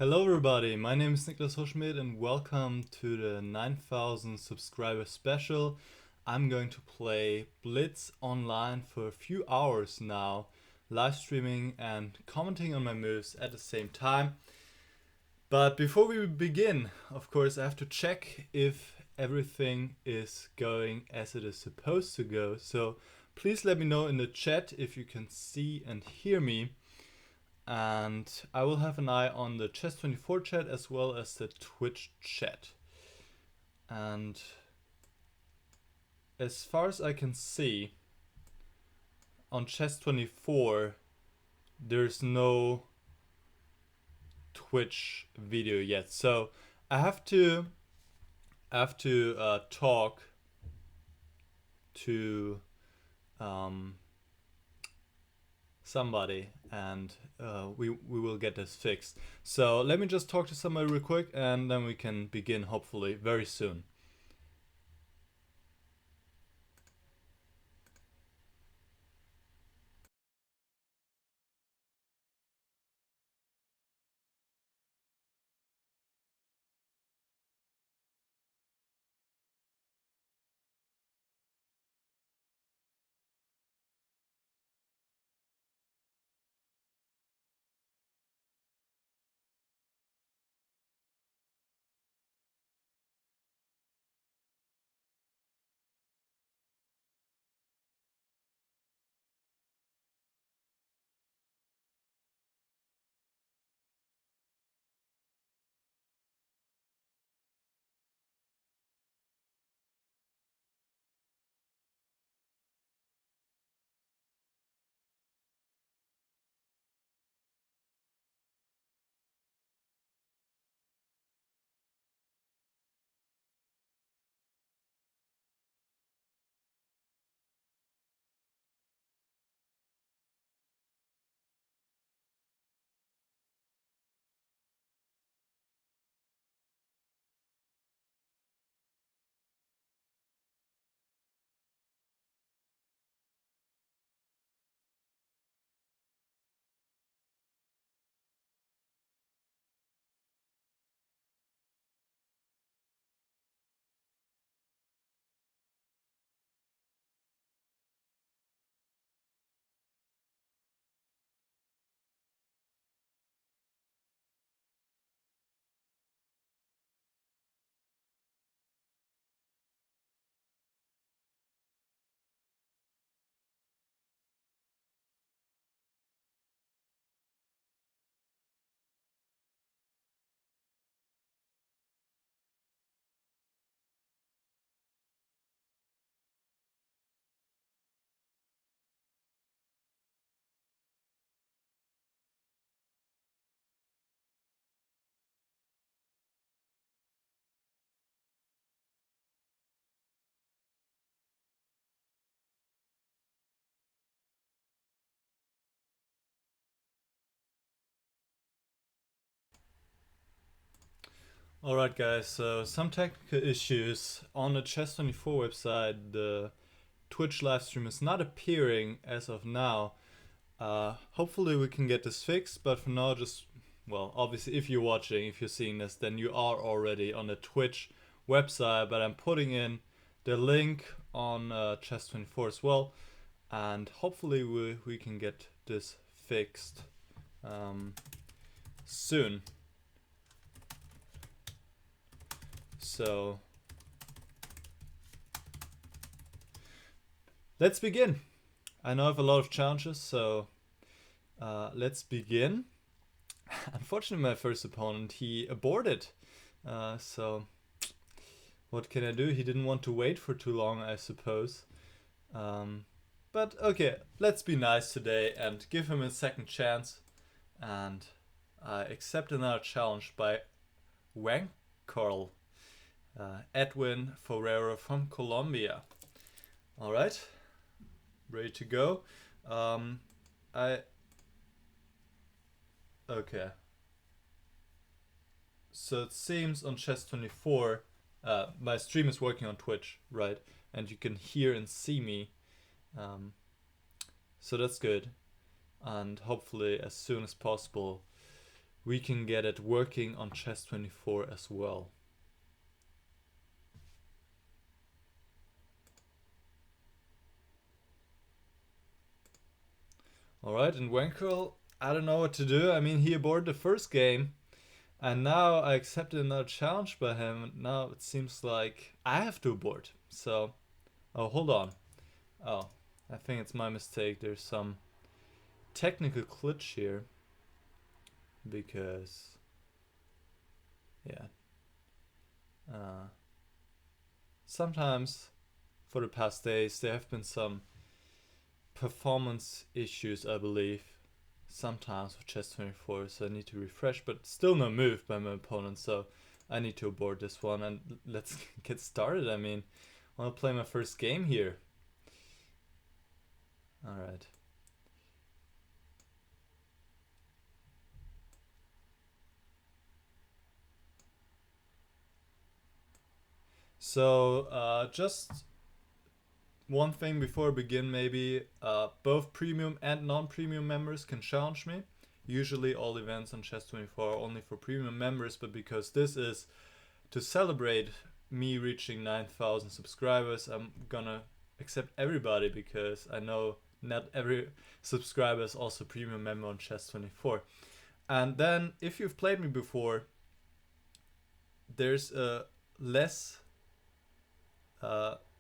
Hello everybody, my name is Niclas Huschenbeth and welcome to the 9000 subscriber special. I'm going to play Blitz online for a few hours now, live streaming and commenting on my moves at the same time. But before we begin, of course, I have to check if everything is going as it is supposed to go. So please let me know in the chat if you can see and hear me. And I will have an eye on the Chess24 chat as well as the Twitch chat. And as far as I can see, on Chess24 there's no Twitch video yet. So I have to talk to somebody and we will get this fixed. So let me just talk to somebody real quick and then we can begin hopefully very soon. Alright guys, so some technical issues on the Chess24 website. The Twitch livestream is not appearing as of now. Hopefully we can get this fixed, but for now just, well, obviously if you're watching, if you're seeing this, then you are already on the Twitch website, but I'm putting in the link on Chess24 as well, and hopefully we can get this fixed soon. So let's begin. I know I have a lot of challenges, so let's begin. Unfortunately, my first opponent, he aborted. So what can I do? He didn't want to wait for too long, I suppose. But okay, let's be nice today and give him a second chance. And I accept another challenge by wankarl. Edwin Ferreira from Colombia. Alright, ready to go. Okay. So it seems on Chess24, my stream is working on Twitch, right? And you can hear and see me. So that's good. And hopefully as soon as possible we can get it working on chess24 as well. Alright, and wankarl, I don't know what to do. I mean, he aborted the first game, and now I accepted another challenge by him, and now it seems like I have to abort. So, oh, hold on. Oh, I think it's my mistake. There's some technical glitch here, because, yeah. Sometimes, for the past days, there have been some performance issues, I believe, sometimes with chess24, so I need to refresh, but still no move by my opponent, so I need to abort this one, and let's get started. I mean, I want to play my first game here. Alright. So, just one thing before I begin, maybe both premium and non-premium members can challenge me. Usually all events on chess24 are only for premium members, but because this is to celebrate me reaching 9,000 subscribers, I'm gonna accept everybody, because I know not every subscriber is also premium member on chess24. And then if you've played me before, there's a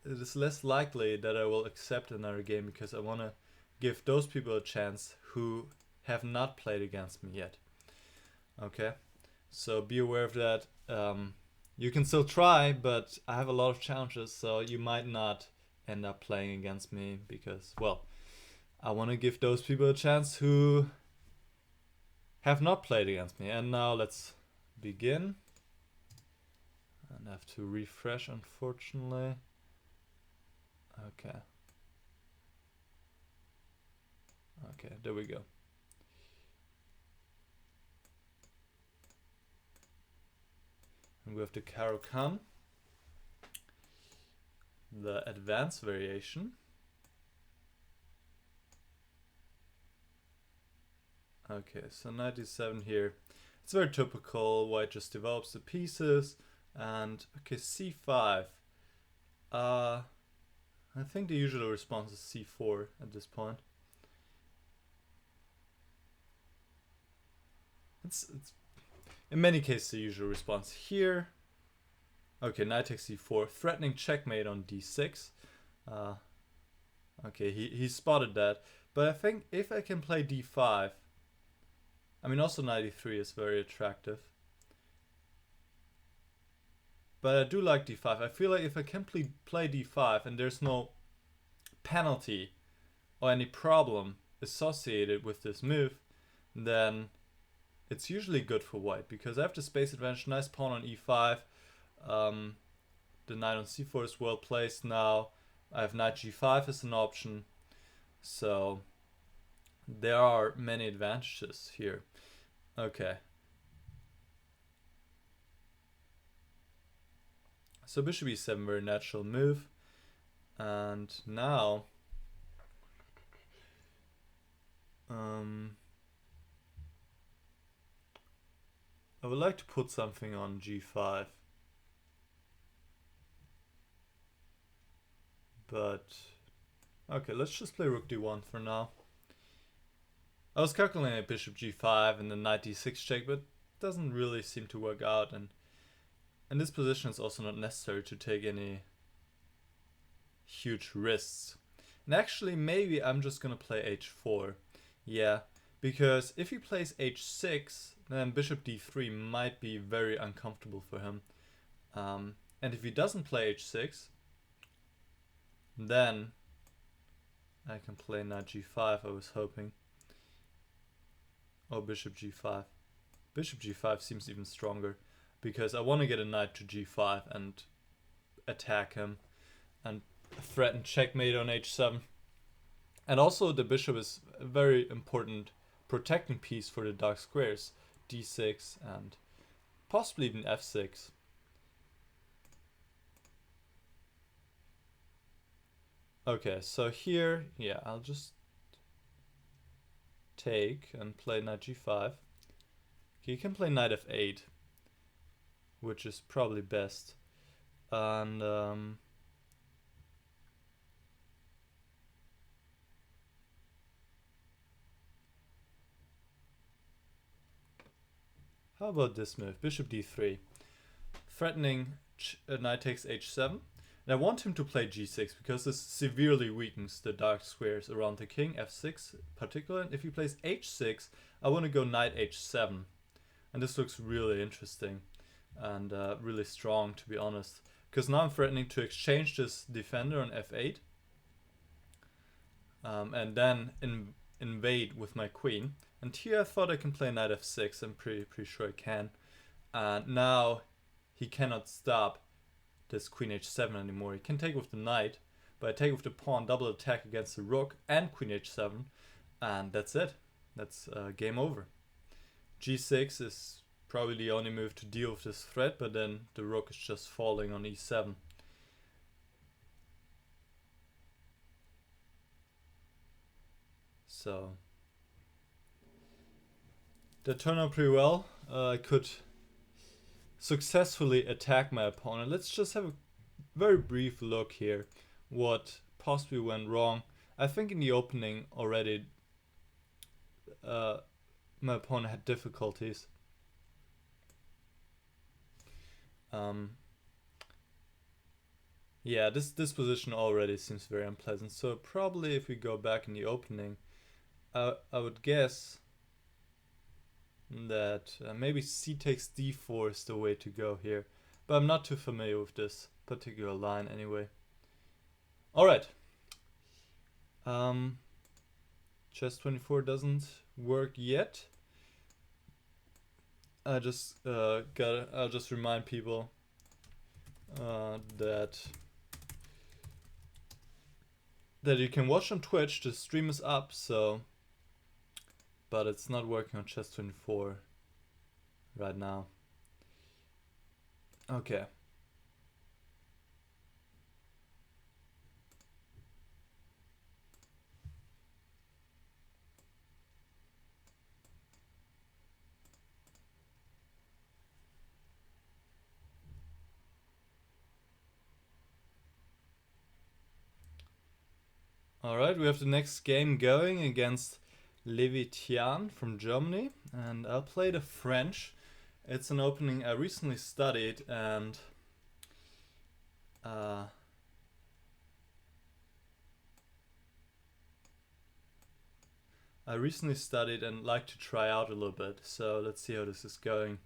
it is less likely that I will accept another game, because I want to give those people a chance who have not played against me yet. Okay, so be aware of that. You can still try, but I have a lot of challenges, so you might not end up playing against me, because, well, I want to give those people a chance who have not played against me. And now let's begin. And I have to refresh, unfortunately. Okay. Okay, there we go. And we have the Caro-Kann, the advanced variation. Okay, so 97 here. It's very typical. White just develops the pieces. And okay, c5. I think the usual response is c4 at this point. It's in many cases the usual response here. Okay, knight takes c4, threatening checkmate on d6. Okay, he spotted that. But I think if I can play d5, I mean, also knight e3 is very attractive. But I do like d5. I feel like if I can play d5 and there's no penalty or any problem associated with this move, then it's usually good for white, because I have the space advantage. Nice pawn on e5. The knight on c4 is well placed now. I have knight g5 as an option. So there are many advantages here. Okay. So bishop e7, very natural move. And now I would like to put something on g5. But okay, let's just play rook d1 for now. I was calculating a bishop g5 and then knight d6 check, but it doesn't really seem to work out, and in this position it's also not necessary to take any huge risks. And actually maybe I'm just gonna play h4. Yeah, because if he plays h6, then bishop d3 might be very uncomfortable for him. And if he doesn't play h6, then I can play knight g5, I was hoping. Or bishop g5. Bishop g5 seems even stronger, because I want to get a knight to g5 and attack him and threaten checkmate on h7. And also the bishop is a very important protecting piece for the dark squares. d6 and possibly even f6. Okay, so here, yeah, I'll just take and play knight g5. You can play knight f8, which is probably best. And how about this move? Bishop d3. Threatening knight takes h7. And I want him to play g6 because this severely weakens the dark squares around the king, f6 particularly. And if he plays h6, I want to go knight h7. And this looks really interesting and really strong, to be honest. Because now I'm threatening to exchange this defender on f8. And then invade with my queen. And here I thought I can play knight f6. I'm pretty sure I can. And now he cannot stop this queen h7 anymore. He can take with the knight, but I take with the pawn, double attack against the rook and queen h7, and that's it. That's game over. g6 is probably the only move to deal with this threat, but then the rook is just falling on e7. So that turned out pretty well. I could successfully attack my opponent. Let's just have a very brief look here what possibly went wrong. I think in the opening already my opponent had difficulties. Yeah, this position already seems very unpleasant. So probably if we go back in the opening, I would guess that maybe c takes d4 is the way to go here. But I'm not too familiar with this particular line anyway. Alright. Chess 24 doesn't work yet. I'll just remind people that you can watch on Twitch. The stream is up, so but it's not working on Chess 24 right now. Okay. Alright, we have the next game going against Leviathan from Germany, and I'll play the French. It's an opening I recently studied, and I recently studied and like to try out a little bit. So let's see how this is going.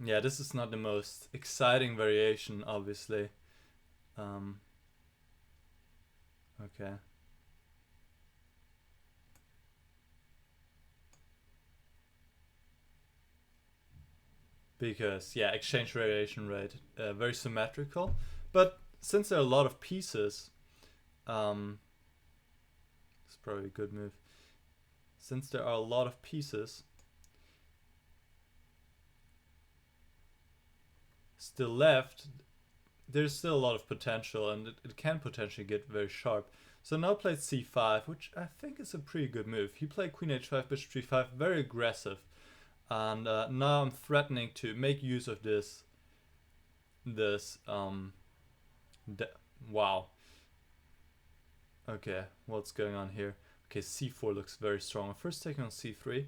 Yeah, this is not the most exciting variation, obviously. Okay. Because, yeah, exchange variation rate, very symmetrical. But since there are a lot of pieces, it's probably a good move. Since there are a lot of pieces still left, there's still a lot of potential, and it can potentially get very sharp. So now played c5, which I think is a pretty good move. He played queen h5, bishop g5, very aggressive. And now I'm threatening to make use of this. Wow. Okay, what's going on here? Okay, c4 looks very strong. I'm first taking on c3.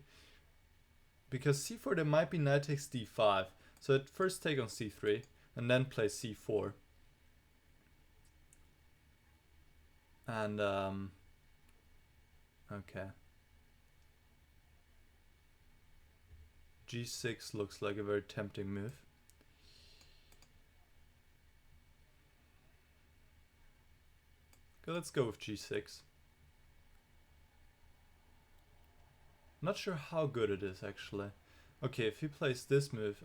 Because c4 there might be knight takes d5. So at first take on c3 and then play c4. And okay. g6 looks like a very tempting move. Okay, let's go with g6. Not sure how good it is actually. Okay, if he plays this move,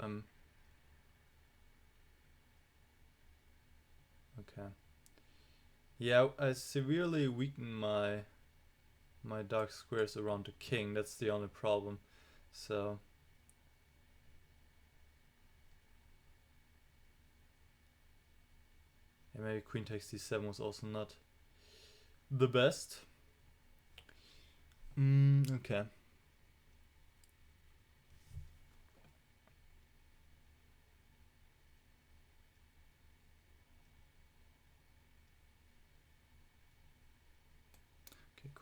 okay. Yeah, I severely weaken my dark squares around the king. That's the only problem. So yeah, maybe queen takes d7 was also not the best. Okay.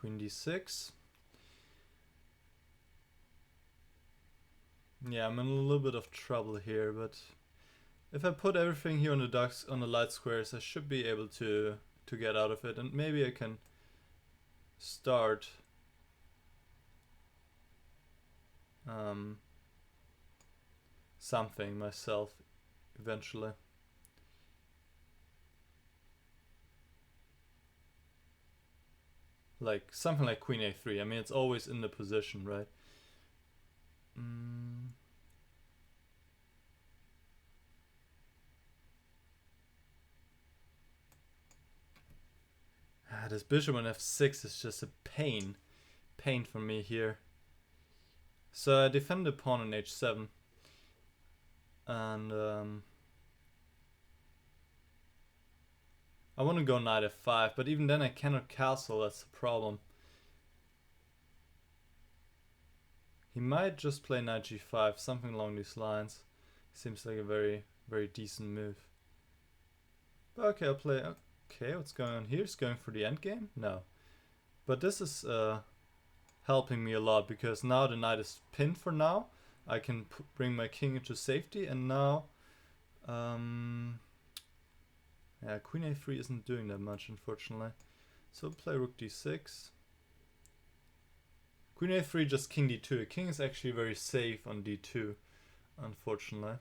Queen d6. Yeah, I'm in a little bit of trouble here, but if I put everything here on the light squares, I should be able to get out of it, and maybe I can start something myself eventually. Like something like Queen a3. I mean, it's always in the position, right? This bishop on f6 is just a pain for me here. So I defend the pawn on h7, and I want to go knight f5, but even then I cannot castle. That's the problem. He might just play knight g5, something along these lines. Seems like a very, very decent move. But okay, I'll play. Okay, what's going on here? It's going for the endgame? No. But this is helping me a lot, because now the knight is pinned for now. I can bring my king into safety, and now yeah, Queen a3 isn't doing that much, unfortunately. So play Rook d6. Queen a3, just King d2. King is actually very safe on d2, unfortunately.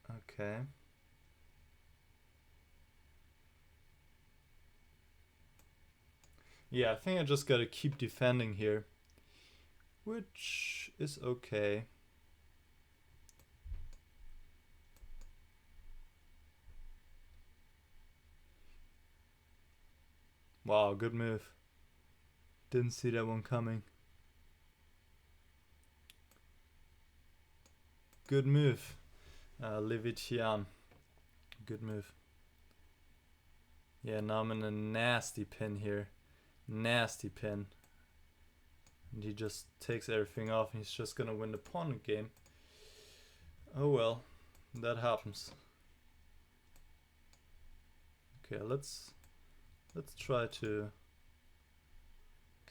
Okay. Yeah, I think I just gotta keep defending here, which is okay. Wow, good move. Didn't see that one coming. Good move. Levitian. Good move. Yeah, now I'm in a nasty pin here. Nasty pin. And he just takes everything off, and he's just gonna win the pawn game. Oh well, that happens. Okay, let's try to...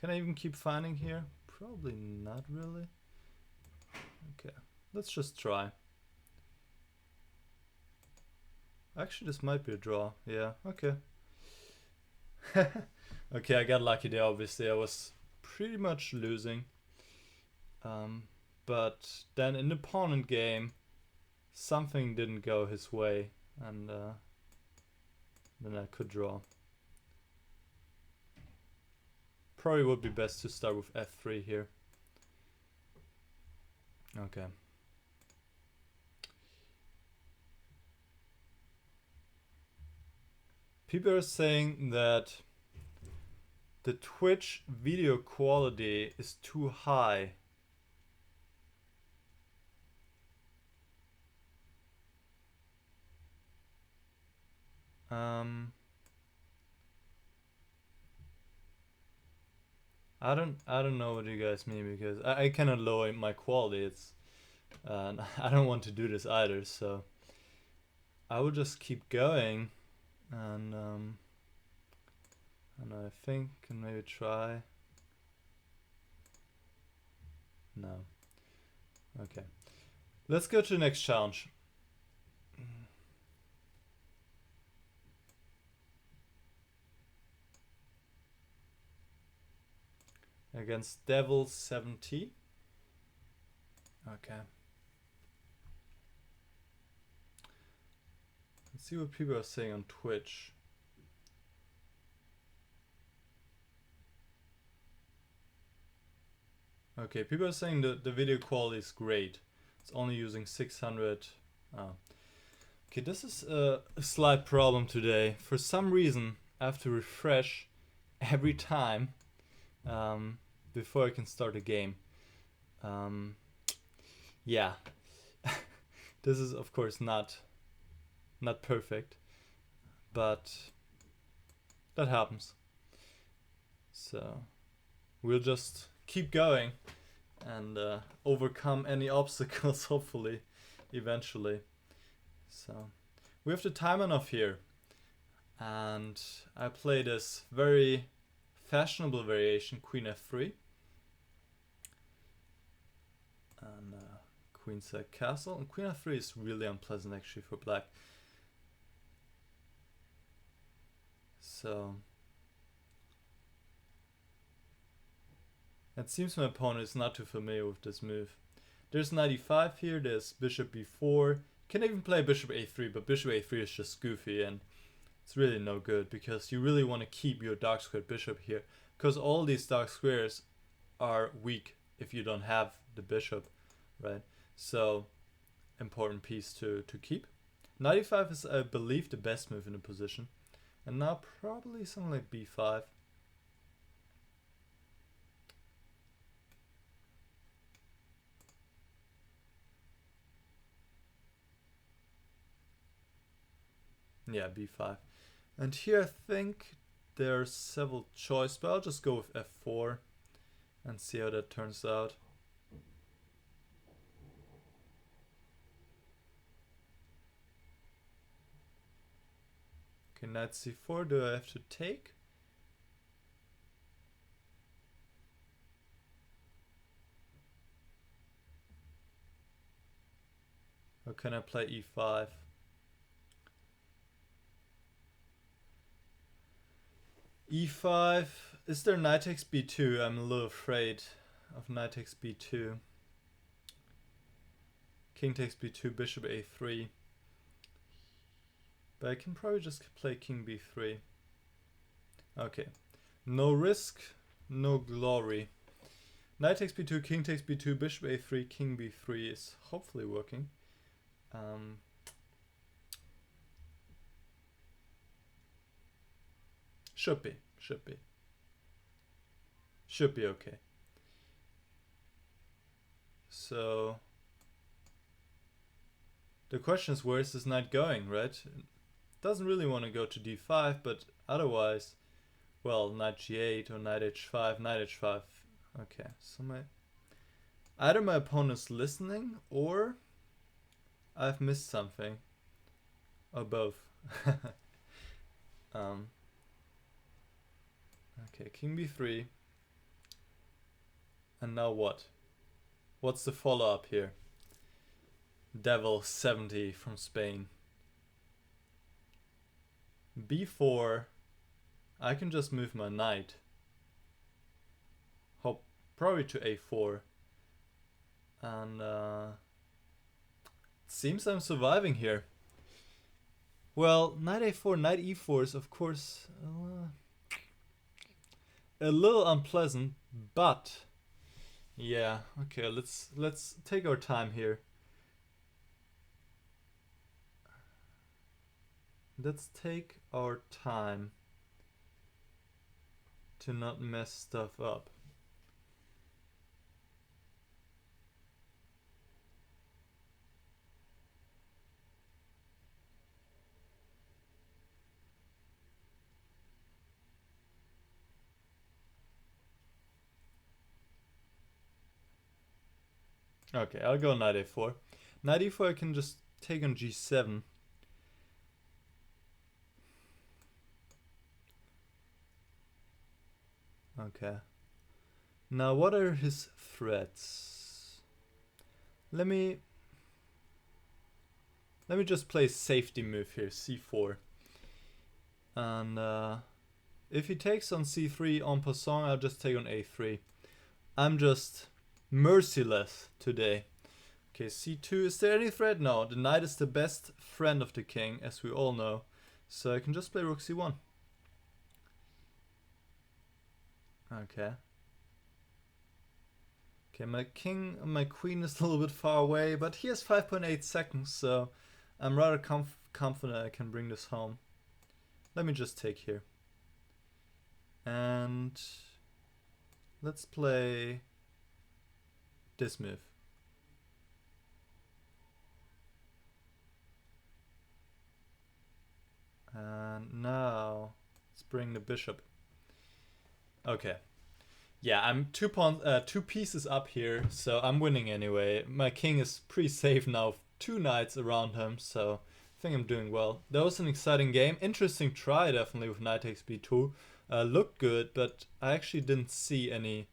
Can I even keep finding here? Probably not really. Okay, let's just try. Actually, this might be a draw. Yeah, okay. Okay, I got lucky there, obviously. I was pretty much losing. But then in the pawn game, something didn't go his way, and then I could draw. Probably would be best to start with f3 here. Okay. People are saying that the Twitch video quality is too high. I don't know what you guys mean, because I cannot lower my quality. It's I don't want to do this either, so I will just keep going, and I think can maybe try. No. Okay. Let's go to the next challenge. Against Devil 70. Okay. Let's see what people are saying on Twitch. Okay, people are saying that the video quality is great. It's only using 600. Okay, this is a slight problem today. For some reason, I have to refresh every time before I can start a game. Yeah, this is of course not perfect, but that happens. So we'll just keep going and overcome any obstacles, hopefully, eventually. So we have the time enough here, and I play this very fashionable variation, queen f3. And queenside castle. And queen f3 is really unpleasant actually for black. So it seems my opponent is not too familiar with this move. There's knight e5 here, there's bishop b4. Can even play bishop a3, but bishop a3 is just goofy and it's really no good because you really want to keep your dark squared bishop here, because all these dark squares are weak if you don't have the bishop, right? So important piece to keep. Knight e5 is, I believe, the best move in the position. And now probably something like b5. Yeah, b5. And here I think there's several choices, but I'll just go with f4 and see how that turns out. Okay, knight c4, do I have to take? Or can I play e5? e5, is there knight takes b2? I'm a little afraid of knight takes b2. King takes b2, bishop a3. But I can probably just play king b3. Okay. No risk, no glory. Knight takes b2, king takes b2, bishop a3, king b3 is hopefully working. Should be okay. So the question is, where is this knight going, right? It doesn't really want to go to d5, but otherwise, well, knight g8 or knight h5, knight h5. Okay, so either my opponent's listening or I've missed something, or both. Okay, king b3. And now what? What's the follow-up here? Devil 70 from Spain. b4. I can just move my knight. Hope probably to a4. And it seems I'm surviving here. Well, knight a4, knight e4 is of course a little unpleasant, but yeah, okay, let's take our time here. Let's take our time to not mess stuff up. Okay, I'll go knight a4. Knight e4 I can just take on g7. Okay. Now what are his threats? Let me just play safety move here, c4. And if he takes on c3 en passant, I'll just take on a3. I'm just merciless today. Okay, c2. Is there any threat? No, the knight is the best friend of the king, as we all know. So I can just play rook c1. Okay. Okay, my queen is a little bit far away, but he has 5.8 seconds, so I'm rather confident I can bring this home. Let me just take here. And let's play this move. And now let's bring the bishop. Okay. Yeah, I'm two pieces up here, so I'm winning anyway. My king is pretty safe now, 2 knights around him, so I think I'm doing well. That was an exciting game. Interesting try, definitely, with knight takes b2. looked good, but I actually didn't see any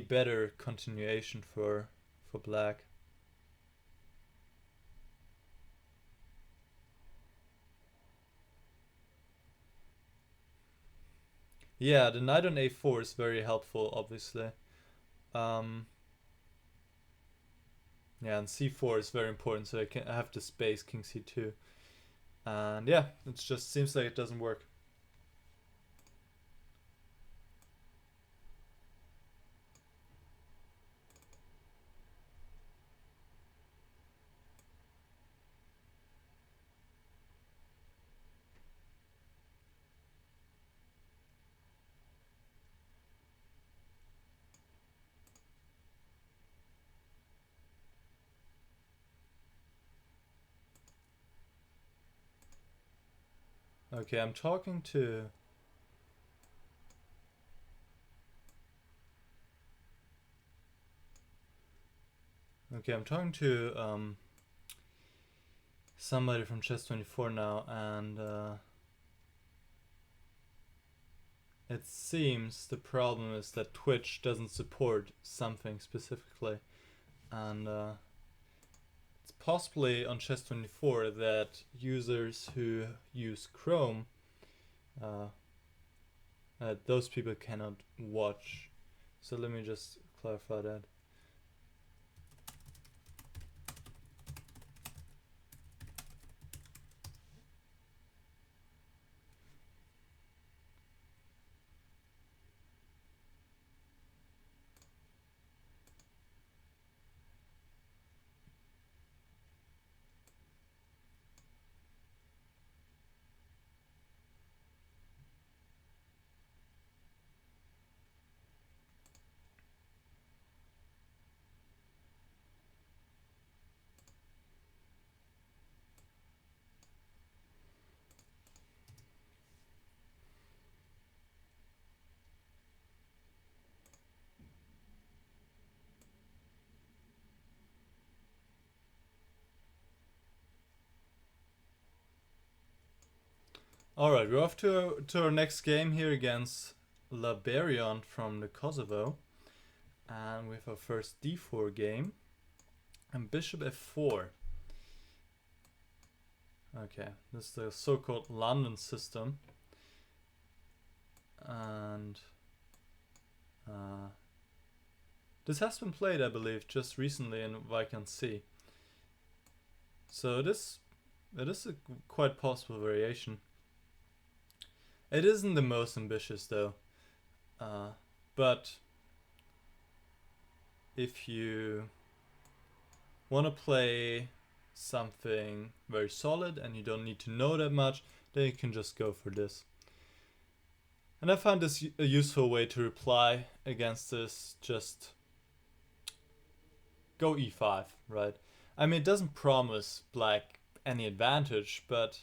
better continuation for black. Yeah, the knight on a4 is very helpful, obviously. Yeah, and c4 is very important, so I have the space king c2. And yeah, it just seems like it doesn't work. Okay, I'm talking to... Okay, I'm talking to somebody from Chess24 now, and it seems the problem is that Twitch doesn't support something specifically, and it's possibly on Chess24 that users who use Chrome, those people cannot watch. So let me just clarify that. Alright, we're off to our next game here against Liberion from the Kosovo. And we have our first d4 game. And bishop f4. Okay, this is the so-called London system. And this has been played, I believe, just recently in Viscount C. So it is a quite possible variation. It isn't the most ambitious though, but if you want to play something very solid and you don't need to know that much, then you can just go for this. And I find this a useful way to reply against this. Just go e5, right? I mean, it doesn't promise black any advantage, but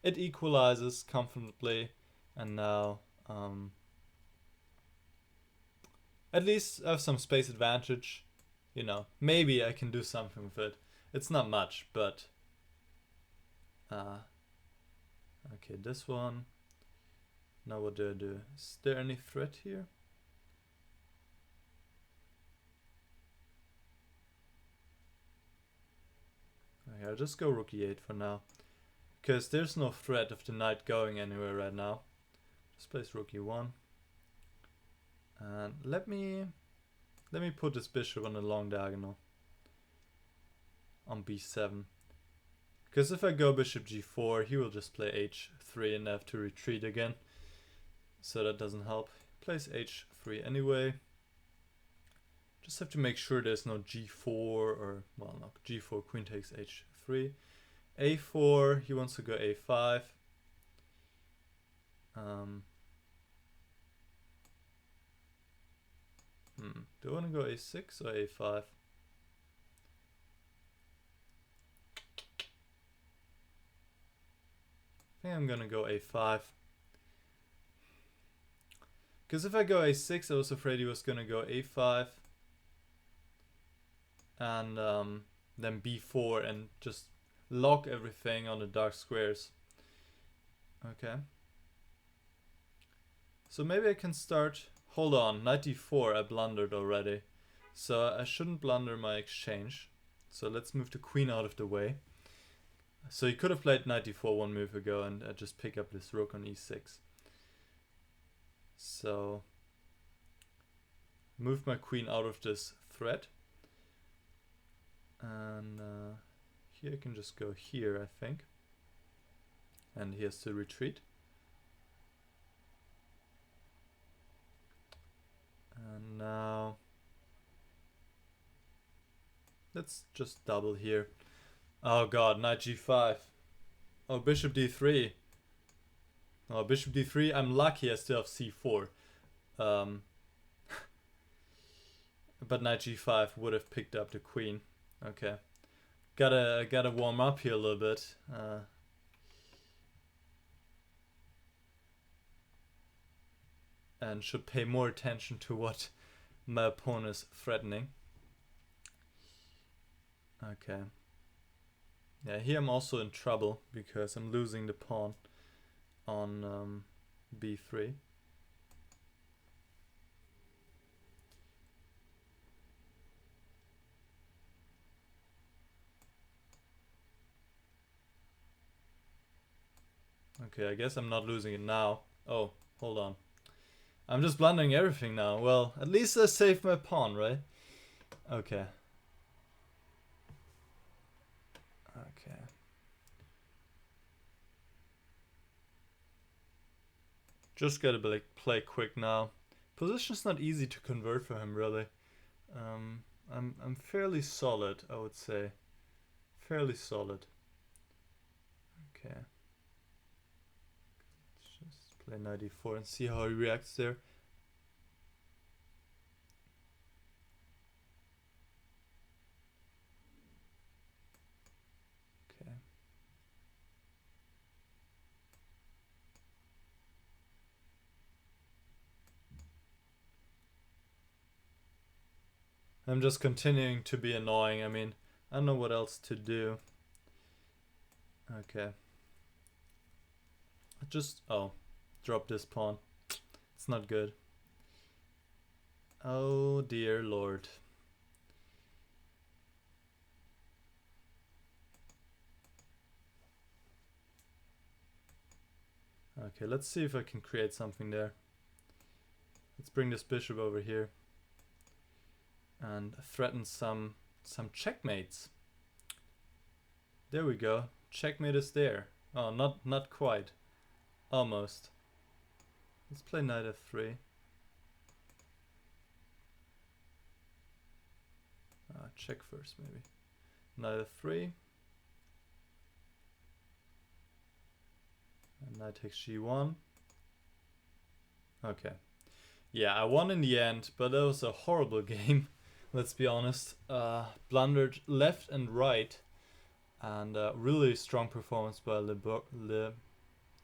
it equalizes comfortably, and now at least I have some space advantage. You know, maybe I can do something with it. It's not much, but okay, this one. Now what do I do? Is there any threat here? Okay, I'll just go rook e8 for now, because there's no threat of the knight going anywhere right now. Just place rook e1. And let me put this bishop on the long diagonal on b7. Because if I go bishop g4, he will just play h3 and I have to retreat again. So that doesn't help. Plays h3 anyway. Just have to make sure there's no g4 or, well, no, g4, queen takes h3. a4, he wants to go a5. Do I want to go a6 or a5? I think I'm gonna go a5. Because if I go a6, I was afraid he was gonna go a5. And then b4 and just lock everything on the dark squares. Okay. So maybe I can start. Hold on, knight d4 I blundered already. So I shouldn't blunder my exchange. So let's move the queen out of the way. So he could have played knight d4 one move ago and just pick up this rook on e6. So move my queen out of this threat. And here I can just go here, I think. And he has to retreat. And now let's just double here. Oh god, knight g5. Oh, bishop d3. Oh, bishop d3. I'm lucky I still have c4. But knight g5 would have picked up the queen. Okay. Gotta warm up here a little bit. And should pay more attention to what my opponent is threatening. Okay. Yeah, here I'm also in trouble because I'm losing the pawn on b3. Okay, I guess I'm not losing it now. Oh, hold on. I'm just blundering everything now. Well, at least I saved my pawn, right? Okay. Okay. Just gotta play quick now. Position's not easy to convert for him, really. I'm fairly solid, I would say. Fairly solid. Okay. Let's just play knight e4 and see how he reacts there. Okay. I'm just continuing to be annoying. I mean, I don't know what else to do. Okay. Just, oh, drop this pawn. It's not good. Oh dear lord. Okay, let's see if I can create something there. Let's bring this bishop over here and threaten some checkmates. There we go. Checkmate is there. Oh, not quite. Almost. Let's play knight f3. Check first, maybe. Knight f3. And knight takes g1. Okay. Yeah, I won in the end, but that was a horrible game. Let's be honest. Blundered left and right. And really strong performance by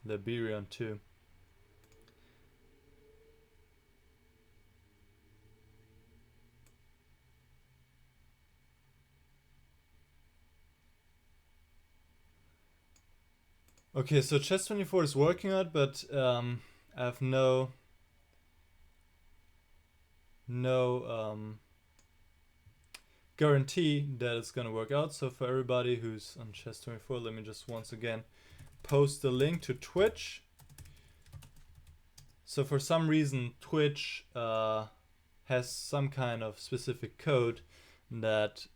Liberian too. Okay, so Chess24 is working out, but I have no guarantee that it's gonna work out. So for everybody who's on Chess24, let me just once again post the link to Twitch. So for some reason Twitch has some kind of specific code that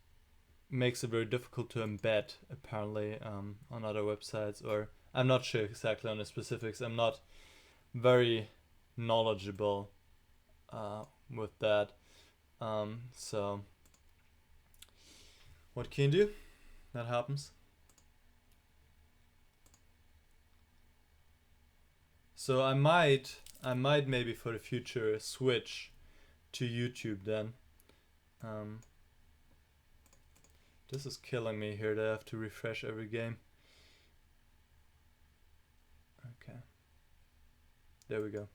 makes it very difficult to embed, apparently, on other websites, or I'm not sure exactly on the specifics. I'm not very knowledgeable with that. So what can you do? That happens. So I might maybe for the future switch to YouTube then. This is killing me here that I have to refresh every game. Okay. There we go.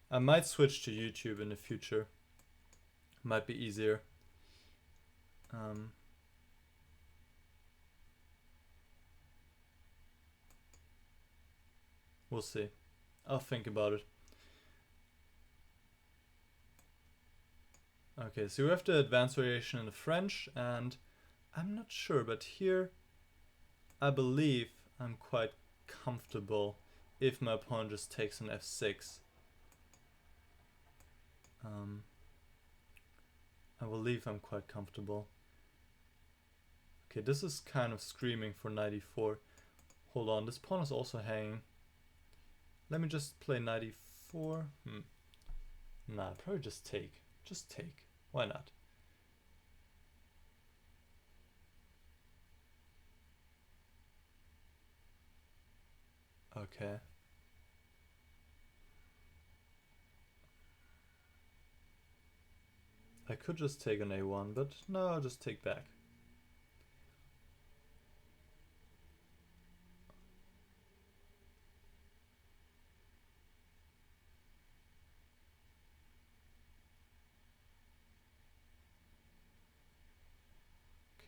I might switch to YouTube in the future. Might be easier. We'll see. I'll think about it. Okay, so we have the advanced variation in the French, and I'm not sure, but here I believe I'm quite comfortable if my opponent just takes an f6. I believe I'm quite comfortable. Okay, this is kind of screaming for knight e4. Hold on, this pawn is also hanging. Let me just play knight e4. Nah, probably just take. Just take. Why not? Okay. I could just take an a1, but no, I'll just take back.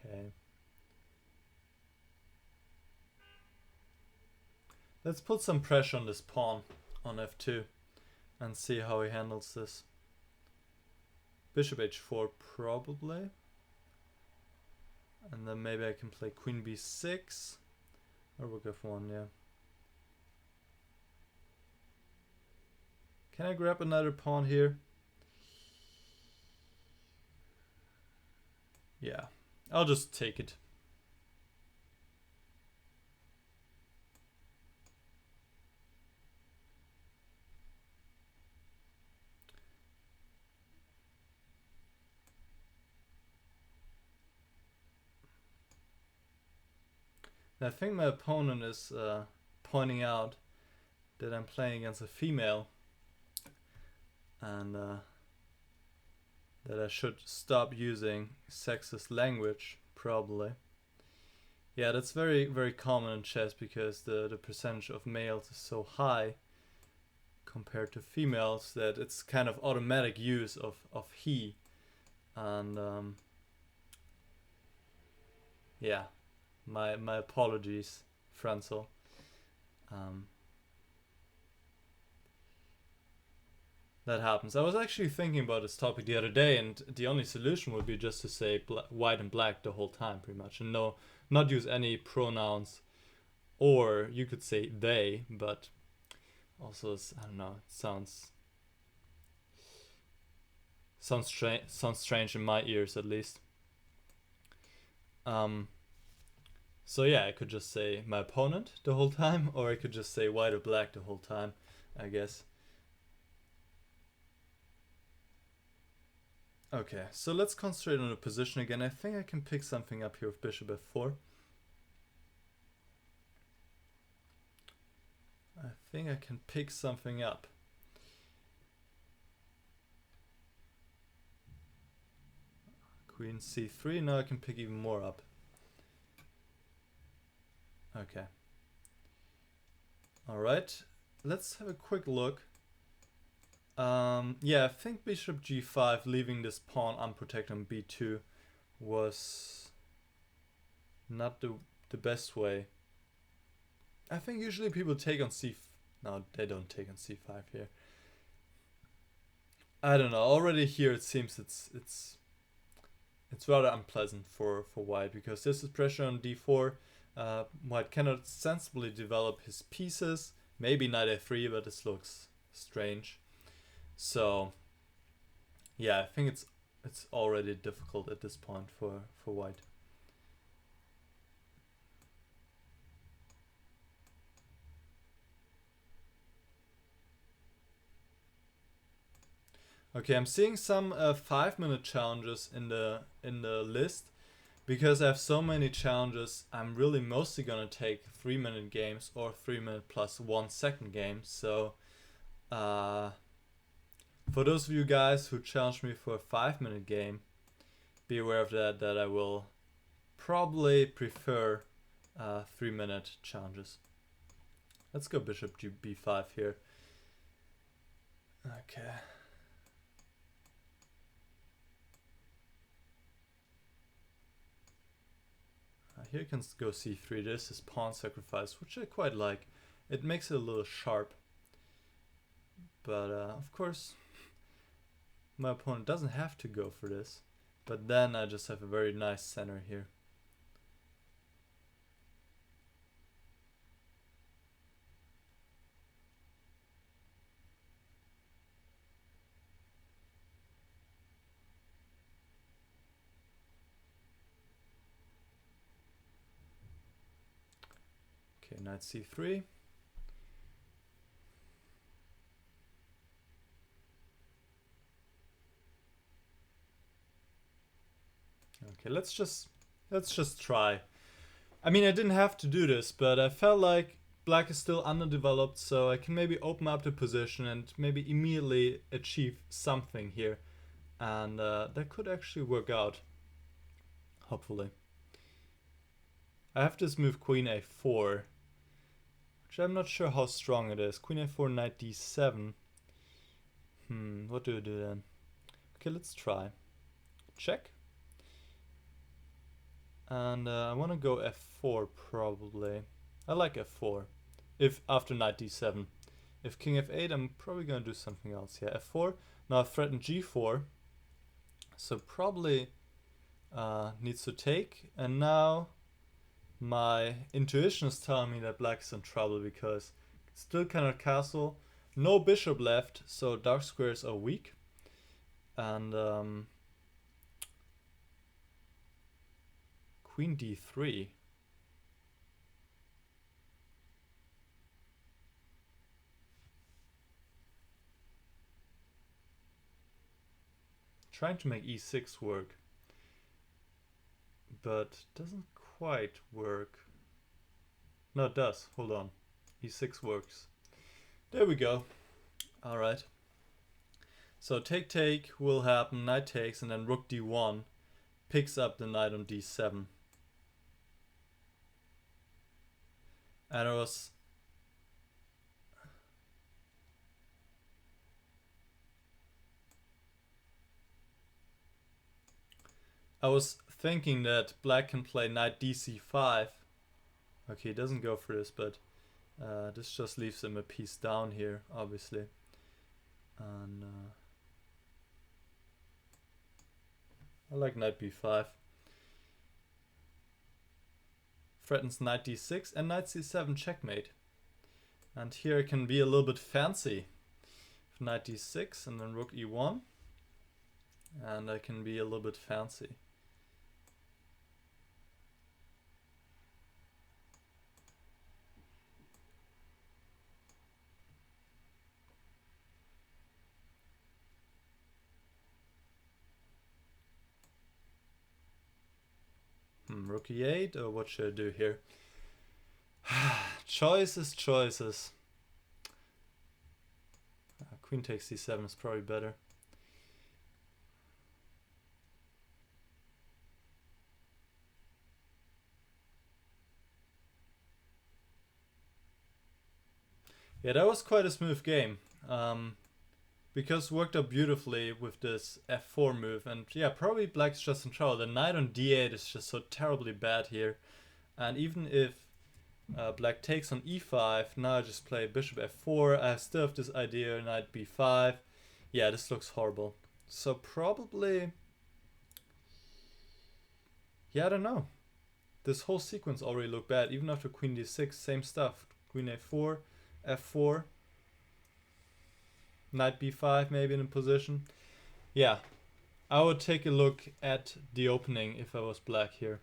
Okay. Let's put some pressure on this pawn on f2 and see how he handles this. Bishop h4 probably. And then maybe I can play queen b6 or rook f1, yeah. Can I grab another pawn here? Yeah, I'll just take it. I think my opponent is pointing out that I'm playing against a female and that I should stop using sexist language, probably. Yeah, that's very, very common in chess because the percentage of males is so high compared to females that it's kind of automatic use of he. And yeah. My apologies, fraenzle. That happens. I was actually thinking about this topic the other day, and the only solution would be just to say white and black the whole time, pretty much, and not use any pronouns. Or you could say they, but also I don't know. It sounds strange in my ears, at least. So yeah, I could just say my opponent the whole time, or I could just say white or black the whole time, I guess. Okay, so let's concentrate on the position again. I think I can pick something up here with bishop f4. I think I can pick something up. Queen c3, now I can pick even more up. Okay. Alright, let's have a quick look. Yeah, I think bishop g5, leaving this pawn unprotected on b2 was not the best way. I think usually people take on no, they don't take on c5 here. I don't know, already here it seems it's rather unpleasant for white, because this is pressure on d4. White cannot sensibly develop his pieces. Maybe knight a3, but this looks strange. So yeah, I think it's already difficult at this point for white. Okay, I'm seeing some 5-minute challenges in the list. Because I have so many challenges, I'm really mostly gonna take 3-minute games or 3-minute plus 1 second games. So for those of you guys who challenge me for a 5-minute game, be aware of that I will probably prefer 3-minute challenges. Let's go bishop b5 here. Okay. Here can go c3. This is pawn sacrifice, which I quite like. it makes it a little sharp. But of course, my opponent doesn't have to go for this. But then I just have a very nice center here. Okay, knight c3. Okay, let's just try. I mean, I didn't have to do this, but I felt like black is still underdeveloped, so I can maybe open up the position and maybe immediately achieve something here. And that could actually work out, hopefully. I have this move queen a4, which I'm not sure how strong it is. Queen a4, knight d7. What do I do then? Okay, let's try. Check. And I want to go f4 probably. I like f4. If after knight d7. If king f8, I'm probably going to do something else. Yeah, f4. Now I threaten g4. So probably needs to take. And now my intuition is telling me that black is in trouble because still cannot castle. No bishop left, so dark squares are weak. And queen d3. Trying to make e6 work, but doesn't quite work. No, it does. Hold on. e6 works. There we go. All right. So take will happen. Knight takes, and then rook d1 picks up the knight on d7. And I was thinking that black can play knight dc5. Okay, he doesn't go for this, but this just leaves him a piece down here, obviously. And I like knight b5. Threatens knight d6 and knight c7 checkmate. And here I can be a little bit fancy. Knight d6 and then rook e1. And I can be a little bit fancy. Rook e8, or what should I do here? Choices. Queen takes c7 is probably better. Yeah, that was quite a smooth game. Because worked out beautifully with this f4 move, and yeah, probably black's just in trouble. The knight on d8 is just so terribly bad here, and even if black takes on e5, now I just play bishop f4. I still have this idea, knight b5. Yeah, this looks horrible. So probably, yeah, I don't know. This whole sequence already looked bad. Even after queen d6, same stuff. Queen a4, f4. Knight b5 maybe in a position. Yeah, I would take a look at the opening if I was black here.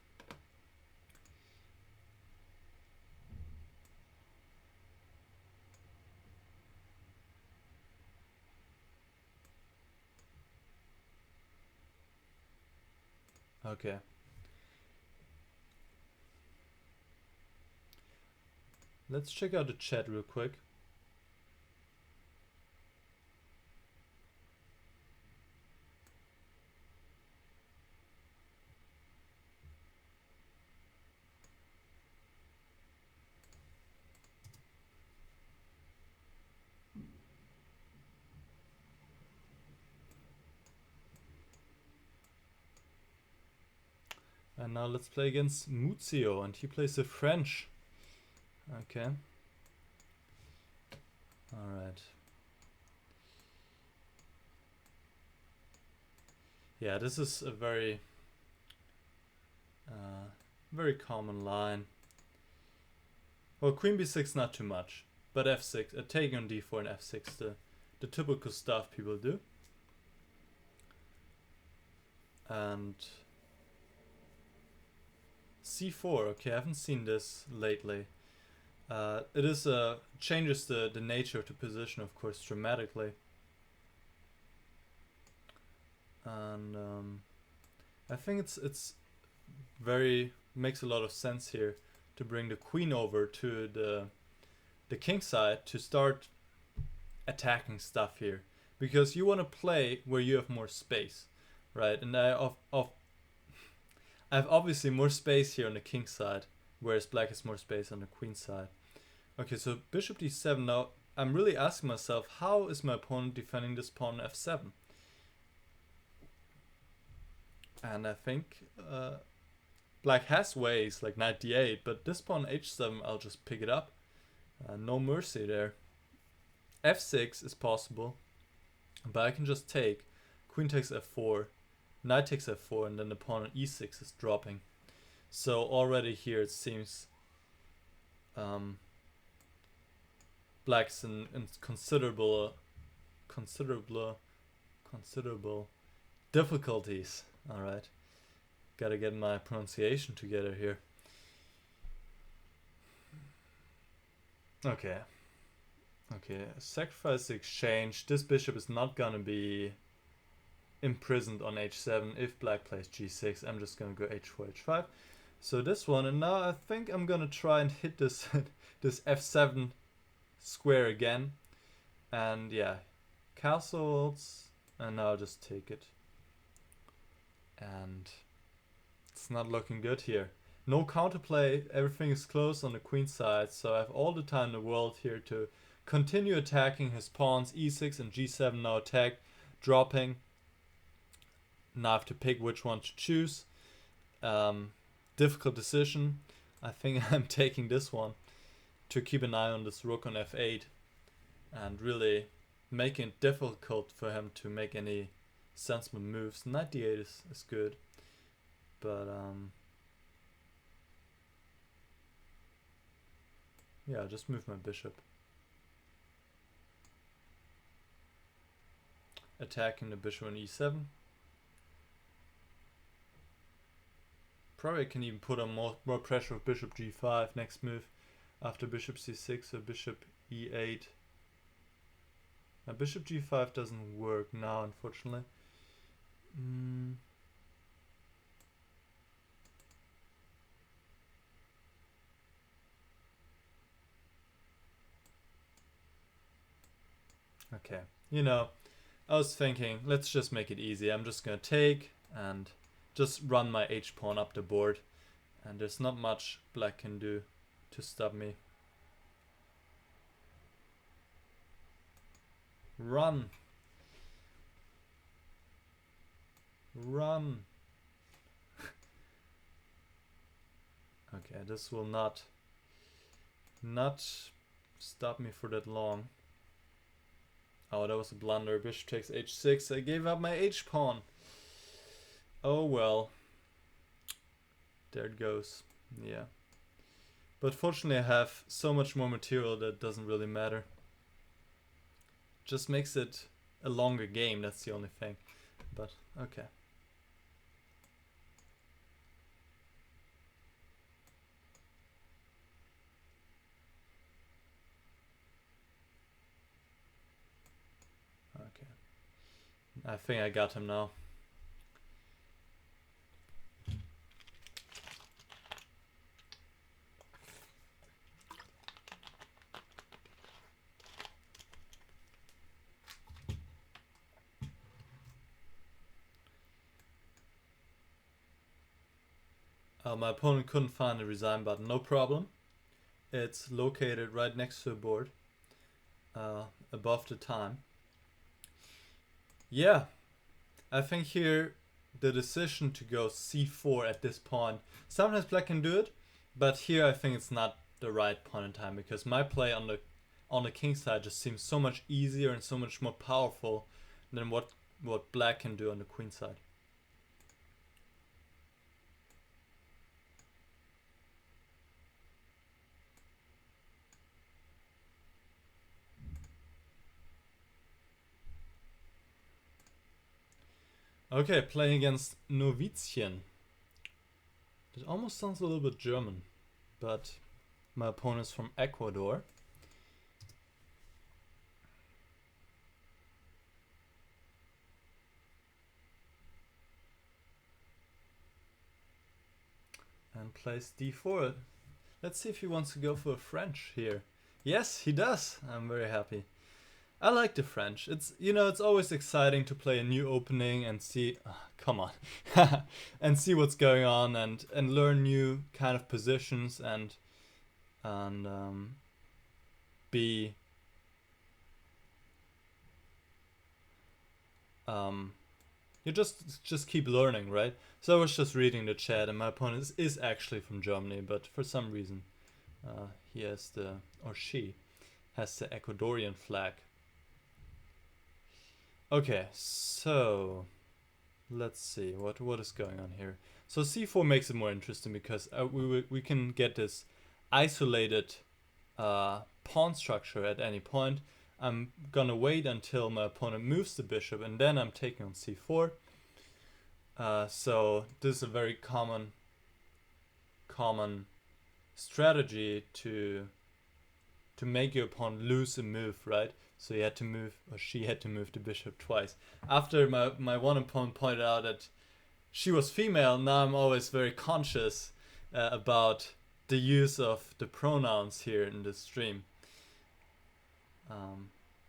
Okay. Let's check out the chat real quick. And now let's play against Muzio, and he plays the French. Okay. Yeah, this is a very very common line. Well, queen b6 not too much, but f6, taking on d4 and f6, the typical stuff people do. And c4, okay, I haven't seen this lately. It is changes the nature of the position, of course, dramatically. And I think it's very makes a lot of sense here to bring the queen over to the king side to start attacking stuff here, because you want to play where you have more space, right? And I have obviously more space here on the king side, whereas black has more space on the queen side. Okay, so bishop d7. Now I'm really asking myself, how is my opponent defending this pawn on f7? And I think black has ways like knight d8, but this pawn h7, I'll just pick it up. No mercy there. f6 is possible, but I can just take queen takes f4, knight takes f4, and then the pawn on e6 is dropping. So already here it seems black's in considerable difficulties. All right, gotta get my pronunciation together here. Okay, sacrifice exchange. This bishop is not gonna be imprisoned on h7 if black plays g6. I'm just gonna go h4, h5. So this one, and now I think I'm gonna try and hit this this f7 square again. And yeah, castles, and now I'll just take it. And it's not looking good here. No counterplay, everything is closed on the queen side, so I have all the time in the world here to continue attacking his pawns. e6 and g7 now attack, dropping. Now I have to pick which one to choose. Difficult decision. I think I'm taking this one to keep an eye on this rook on f8 and really making it difficult for him to make any sensible moves. Knight d8 is good, but yeah, I'll just move my bishop. Attacking the bishop on e7. Probably can even put on more pressure with bishop g5 next move after bishop c6 or bishop e8. Now bishop g5 doesn't work now, unfortunately. Okay, you know, I was thinking, let's just make it easy. I'm just gonna take and just run my h-pawn up the board, and there's not much black can do to stop me. Run. Run. Okay, this will not stop me for that long. Oh, that was a blunder. Bishop takes h6. I gave up my h-pawn. Oh well. There it goes. Yeah. But fortunately I have so much more material that doesn't really matter. Just makes it a longer game, that's the only thing. But okay. Okay. I think I got him now. My opponent couldn't find the resign button, no problem. It's located right next to the board, above the time. Yeah, I think here the decision to go c4 at this pawn, sometimes black can do it, but here I think it's not the right point in time, because my play on the king side just seems so much easier and so much more powerful than what black can do on the queen side. Okay, playing against novizchen. It almost sounds a little bit German, but my opponent is from Ecuador. And plays d4. Let's see if he wants to go for a French here. Yes, he does. I'm very happy. I like the French. It's, you know, it's always exciting to play a new opening and see, come on, and see what's going on and learn new kind of positions and be you just keep learning, right? So I was just reading the chat, and my opponent is actually from Germany, but for some reason he has the, or she has the Ecuadorian flag. Okay, so let's see what is going on here. So c4 makes it more interesting because we can get this isolated pawn structure at any point. I'm gonna wait until my opponent moves the bishop, and then I'm taking on c4. So this is a very common strategy to make your opponent lose a move, right? So he had to move, or she had to move the bishop twice. After my one opponent pointed out that she was female, now I'm always very conscious about the use of the pronouns here in this stream.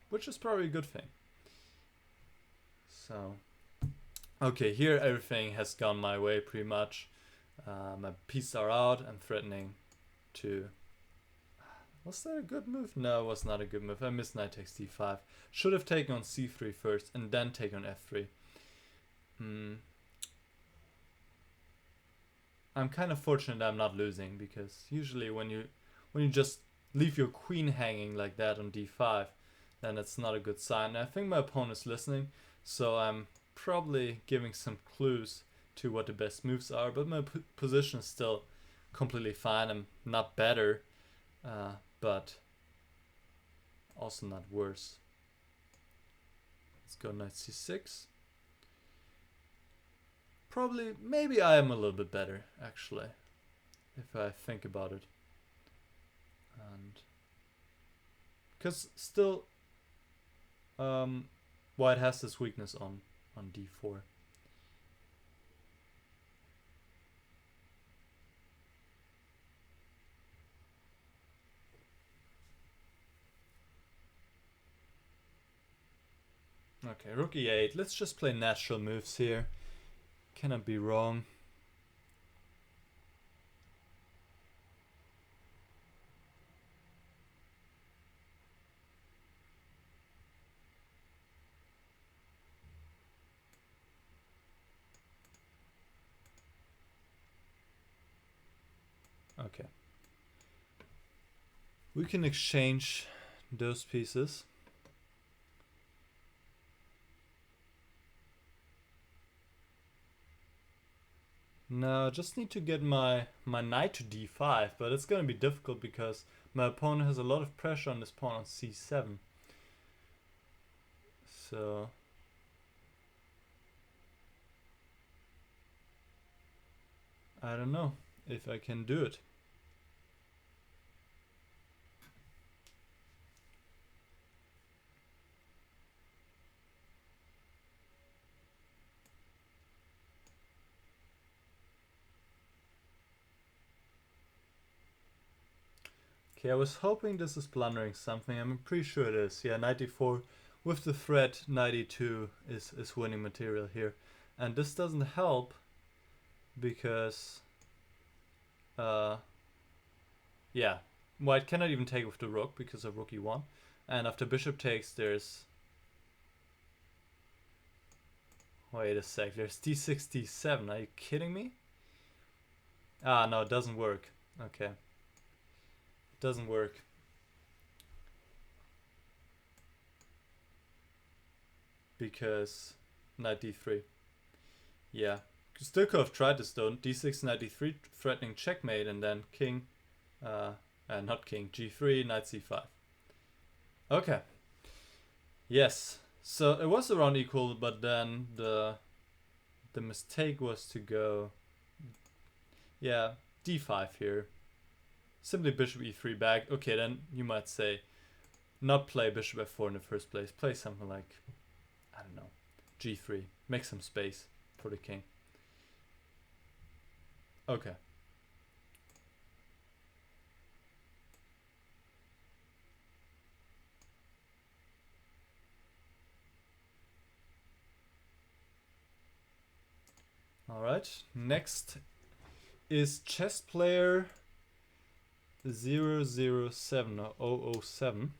Which is probably a good thing. So, okay, here everything has gone my way pretty much. My pieces are out. I'm threatening to... Was that a good move? No, it was not a good move. I missed knight takes d5. Should have taken on c3 first and then taken on f3. I'm kind of fortunate I'm not losing, because usually when you just leave your queen hanging like that on d5, then it's not a good sign. I think my opponent is listening, so I'm probably giving some clues to what the best moves are, but my position is still completely fine. I'm not better, but also not worse. Let's go knight c6. Probably, maybe I am a little bit better, actually, if I think about it. And because still white has this weakness on d4. Okay, rook e8. Let's just play natural moves here. Cannot be wrong. Okay. We can exchange those pieces. Now I just need to get my knight to d5, but it's gonna be difficult because my opponent has a lot of pressure on this pawn on c7. So I don't know if I can do it. Okay, I was hoping this is blundering something. I'm pretty sure it is. Yeah, knight d4 with the threat knight e2 is winning material here. And this doesn't help because yeah, white cannot even take with the rook because of rook e1. And after bishop takes, there's... Wait a sec, there's d6, d7. Are you kidding me? Ah, no, it doesn't work. Okay. It doesn't work. Because knight d3. Yeah. Still could have tried this though. d6, knight d3, threatening checkmate, and then king, not king, g3, knight c5. Okay. Yes. So it was around equal, but then the the mistake was to go, yeah, d5 here. Simply bishop e3 back. Okay, then you might say, not play bishop f4 in the first place. Play something like, I don't know, g3. Make some space for the king. Okay. Alright, next is chess player 007 or 007.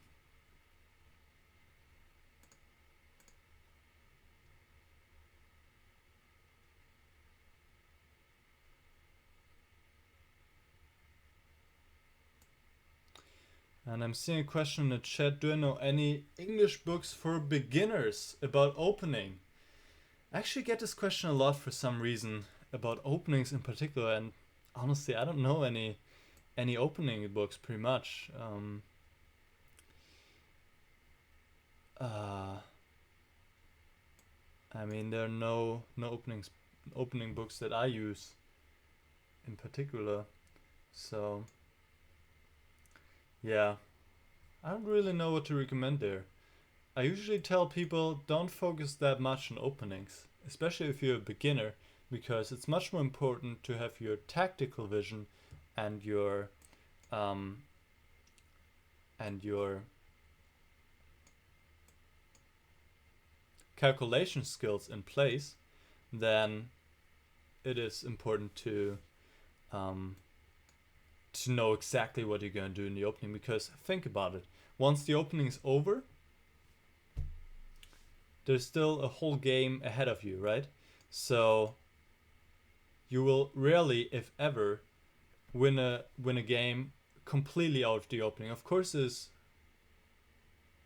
And I'm seeing a question in the chat, do I know any English books for beginners about opening? I actually get this question a lot for some reason, about openings in particular, and honestly I don't know any opening books pretty much. I mean, there are no opening books that I use in particular, so yeah, I don't really know what to recommend there. I usually tell people don't focus that much on openings, especially if you're a beginner, because it's much more important to have your tactical vision and your calculation skills in place than it is important to know exactly what you're going to do in the opening. Because think about it, once the opening is over, there's still a whole game ahead of you, right? So you will rarely, if ever, win a game completely out of the opening. Of course, it's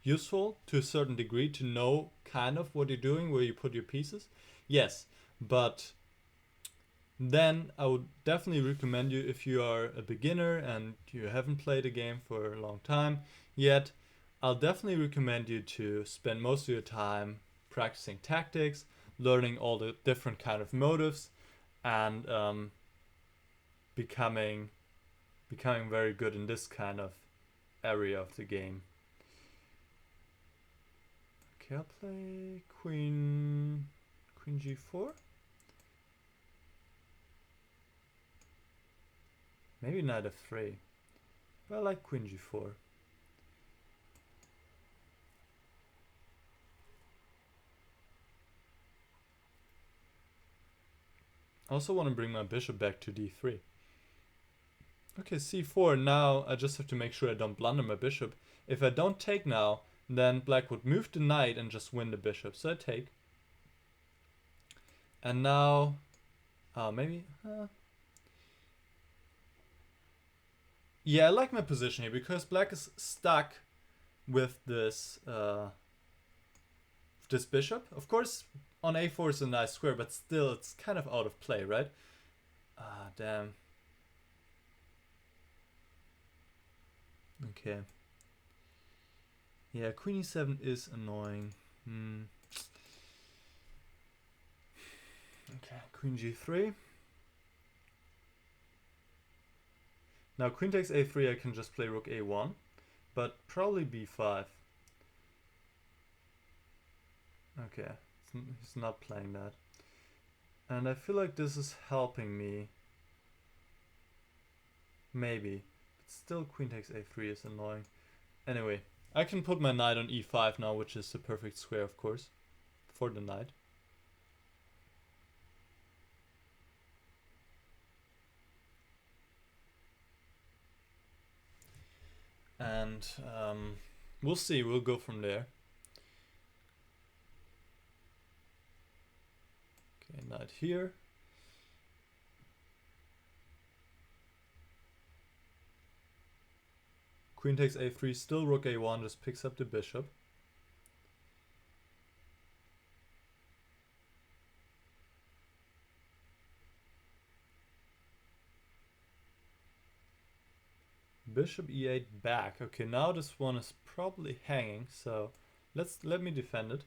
useful to a certain degree to know kind of what you're doing, where you put your pieces. Yes, but then I would definitely recommend you, if you are a beginner and you haven't played a game for a long time yet, I'll definitely recommend you to spend most of your time practicing tactics, learning all the different kind of motives, and becoming very good in this kind of area of the game. Okay, I'll play queen g4. Maybe knight f3. But I like queen g4. I also want to bring my bishop back to d3. Okay, c4. Now I just have to make sure I don't blunder my bishop. If I don't take now, then black would move the knight and just win the bishop. So I take. And now, maybe. Yeah, I like my position here because black is stuck with this this bishop. Of course, on a4 is a nice square, but still it's kind of out of play, right? Ah, damn. Okay. Yeah, queen e7 is annoying. Okay, queen g3. Now queen takes a3, I can just play rook a1, but probably b5. Okay, he's not playing that. And I feel like this is helping me. Maybe. But still queen takes a3 is annoying. Anyway, I can put my knight on e5 now, which is the perfect square, of course, for the knight. And we'll see, we'll go from there. Okay, knight here. Queen takes a3, still rook a1, just picks up the bishop. Bishop e8 back. Okay, now this one is probably hanging, so let me defend it.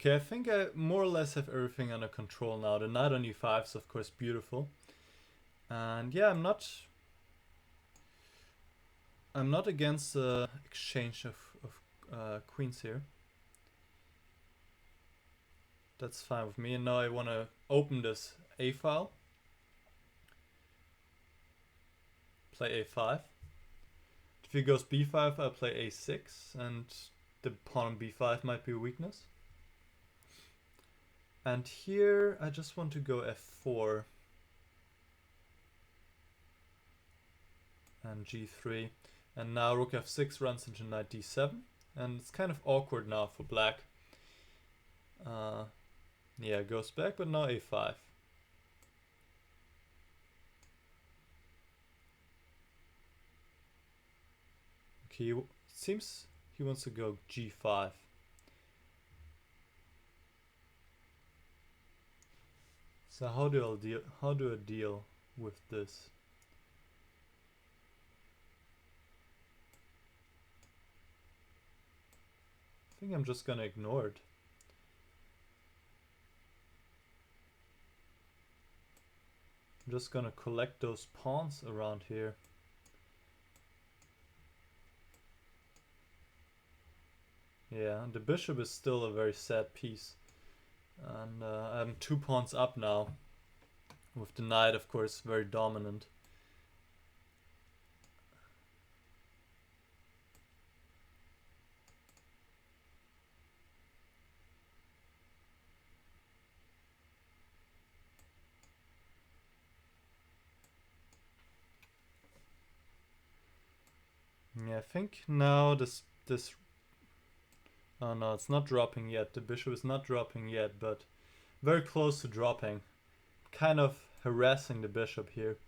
Okay, I think I more or less have everything under control now. The knight on e5 is of course beautiful. And yeah, I'm not against the exchange of queens here. That's fine with me. And now I want to open this a file. Play a5. If he goes b5, I play a6, and the pawn on b5 might be a weakness. And here I just want to go f4 and g3. And now rook f6 runs into knight d7, and it's kind of awkward now for black. Yeah, it goes back, but now a5. Okay, it seems he wants to go g5. So how do I deal with this? I think I'm just gonna ignore it. I'm just gonna collect those pawns around here. Yeah, the bishop is still a very sad piece. And I'm 2 pawns up now. With the knight, of course, very dominant. Yeah, I think now this oh no, it's not dropping yet. The bishop is not dropping yet, but very close to dropping. Kind of harassing the bishop here.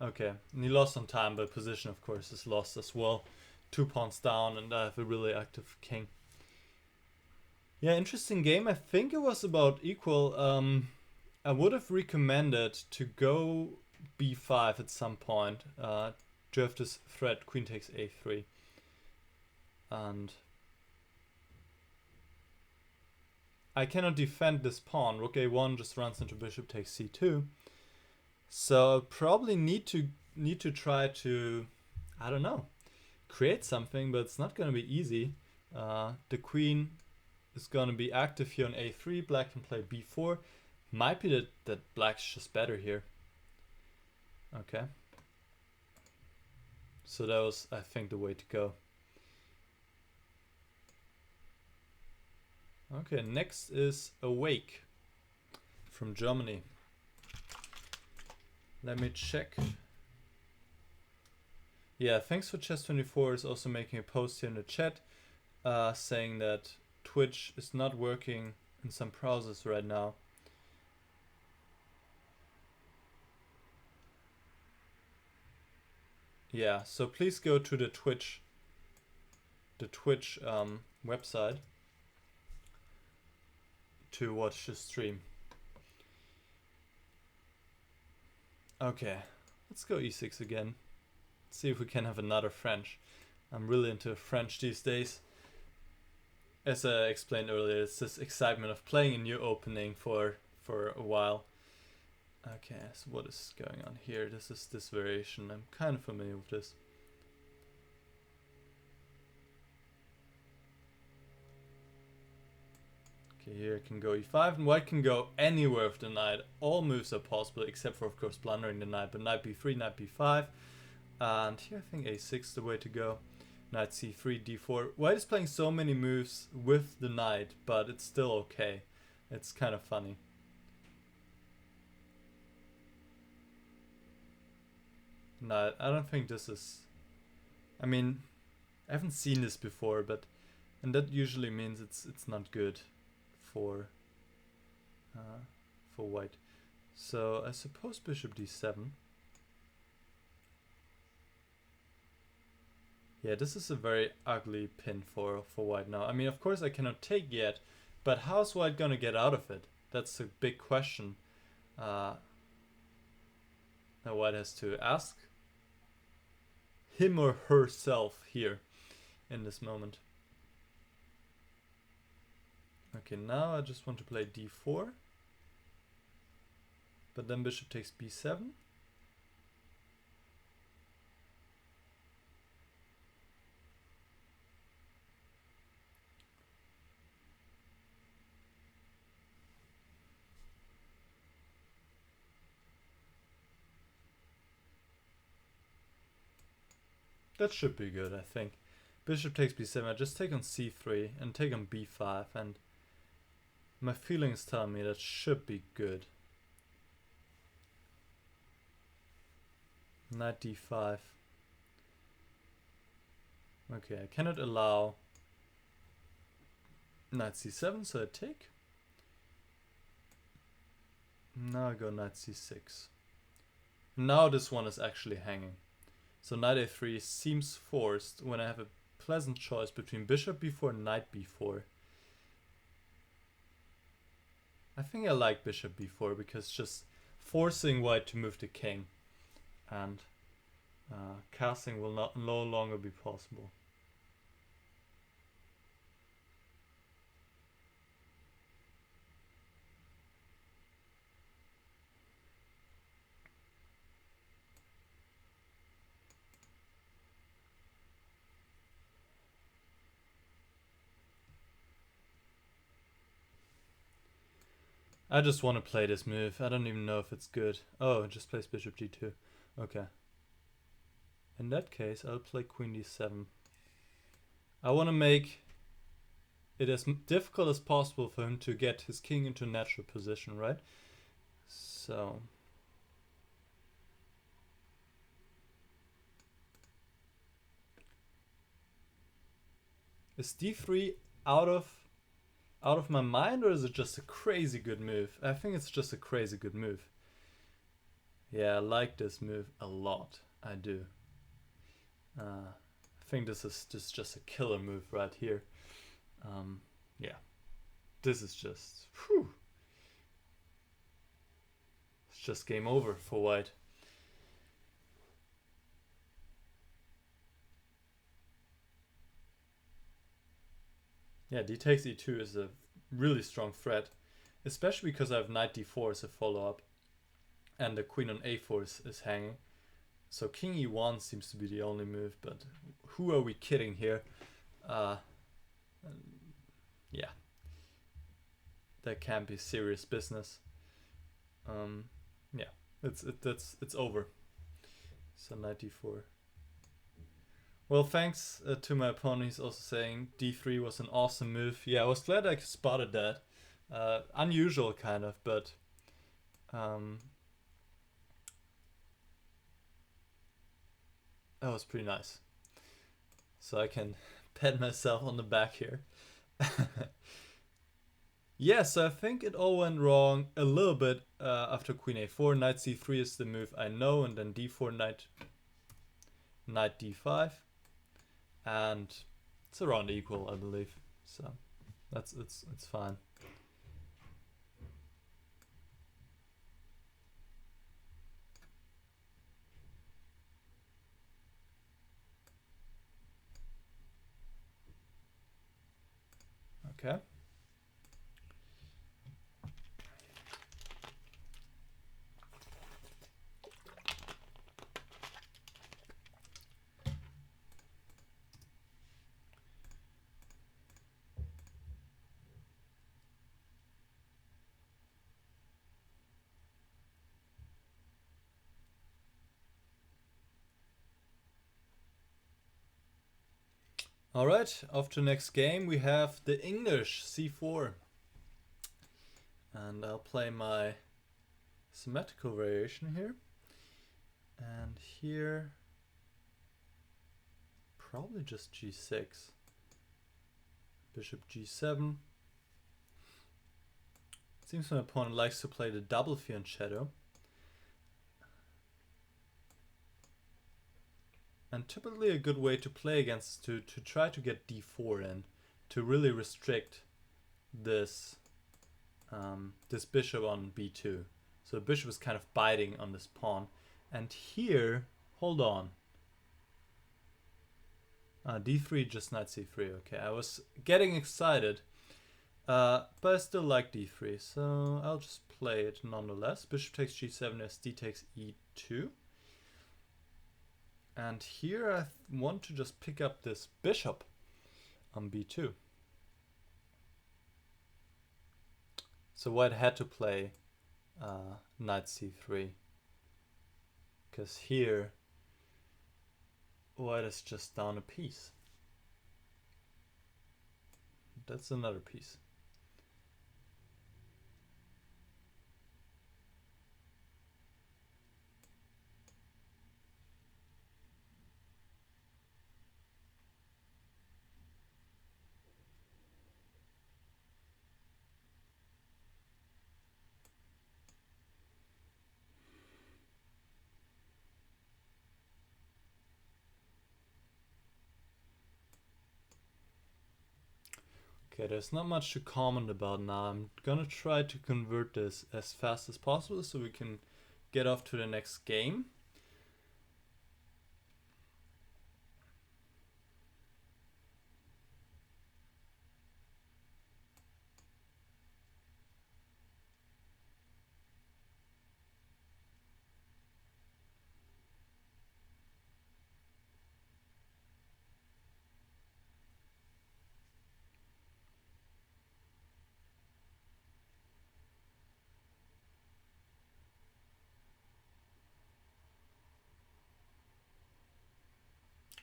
Okay, and he lost on time, but position of course is lost as well. 2 pawns down, and I have a really active king. Yeah, interesting game. I think it was about equal. I would have recommended to go b5 at some point. To have this threat queen takes a3. And I cannot defend this pawn. Rook a1 just runs into bishop takes c2. So I probably need to try to, I don't know, create something, but it's not going to be easy. The queen is going to be active here on a3. Black can play b4. Might be that black's just better here. Okay. So that was, I think, the way to go. Okay, next is Awake from Germany. Let me check. Yeah, thanks for Chess24 is also making a post here in the chat saying that Twitch is not working in some browsers right now. Yeah, so please go to the Twitch website to watch the stream. Okay, let's go e6 again. Let's see if we can have another French. I'm really into French these days. As I explained earlier, it's this excitement of playing a new opening for a while. Okay, so what is going on here? This is this variation. I'm kind of familiar with this. Okay, here I can go e5, and white can go anywhere with the knight. All moves are possible, except for, of course, blundering the knight. But knight b3, knight b5. And here I think a6 is the way to go. Knight c3, d4. White is playing so many moves with the knight, but it's still okay. It's kind of funny. No, I don't think this is... I mean, I haven't seen this before, but... And that usually means it's not good for white. So I suppose bishop d7. Yeah, this is a very ugly pin for white now. I mean, of course I cannot take yet, but how's white gonna get out of it? That's a big question. Now white has to ask him or herself here in this moment. Okay, now I just want to play d4. But then bishop takes b7. That should be good, I think. Bishop takes b7. I just take on c3 and take on b5, and my feelings tell me that should be good. Knight d5. Okay, I cannot allow knight c7, so I take. Now I go knight c6. Now this one is actually hanging. So knight a3 seems forced when I have a pleasant choice between bishop b4 and knight b4. I think I like bishop b4 because just forcing white to move the king, and castling will no longer be possible. I just want to play this move. I don't even know if it's good. Oh, it just plays bishop g2. Okay. In that case, I'll play queen d7. I want to make it as difficult as possible for him to get his king into natural position, right? So... is d3 out of my mind, or is it just a crazy good move? I think it's just a crazy good move. Yeah, I like this move a lot. I do. I think this is just a killer move right here. Yeah, this is just... whew. It's just game over for white. Yeah, d takes e2 is a really strong threat, especially because I have knight d4 as a follow-up, and the queen on a4 is hanging. So king e1 seems to be the only move, but who are we kidding here? Yeah, that can't be serious business. Yeah, it's over. So knight d4. Well, thanks to my opponent. He's also saying d3 was an awesome move. Yeah, I was glad I spotted that. Unusual kind of, but that was pretty nice. So I can pat myself on the back here. Yeah, so I think it all went wrong a little bit after queen a4. Knight c3 is the move I know, and then d4, knight d5. And it's around equal, I believe. So it's fine. Okay. Alright, off to next game. We have the English c4. And I'll play my symmetrical variation here. And here, probably just g6. Bishop g7. It seems my opponent likes to play the double fianchetto. And typically a good way to play against to try to get d4 in, to really restrict this this bishop on b2. So the bishop is kind of biting on this pawn. And here, hold on. D3 just knight c3. Okay, I was getting excited But I still like d3, so I'll just play it nonetheless. Bishop takes g7 as d takes e2. And here I want to just pick up this bishop on b2. So white had to play knight c3. Because here, white is just down a piece. That's another piece. Okay, there's not much to comment about now. I'm gonna try to convert this as fast as possible so we can get off to the next game.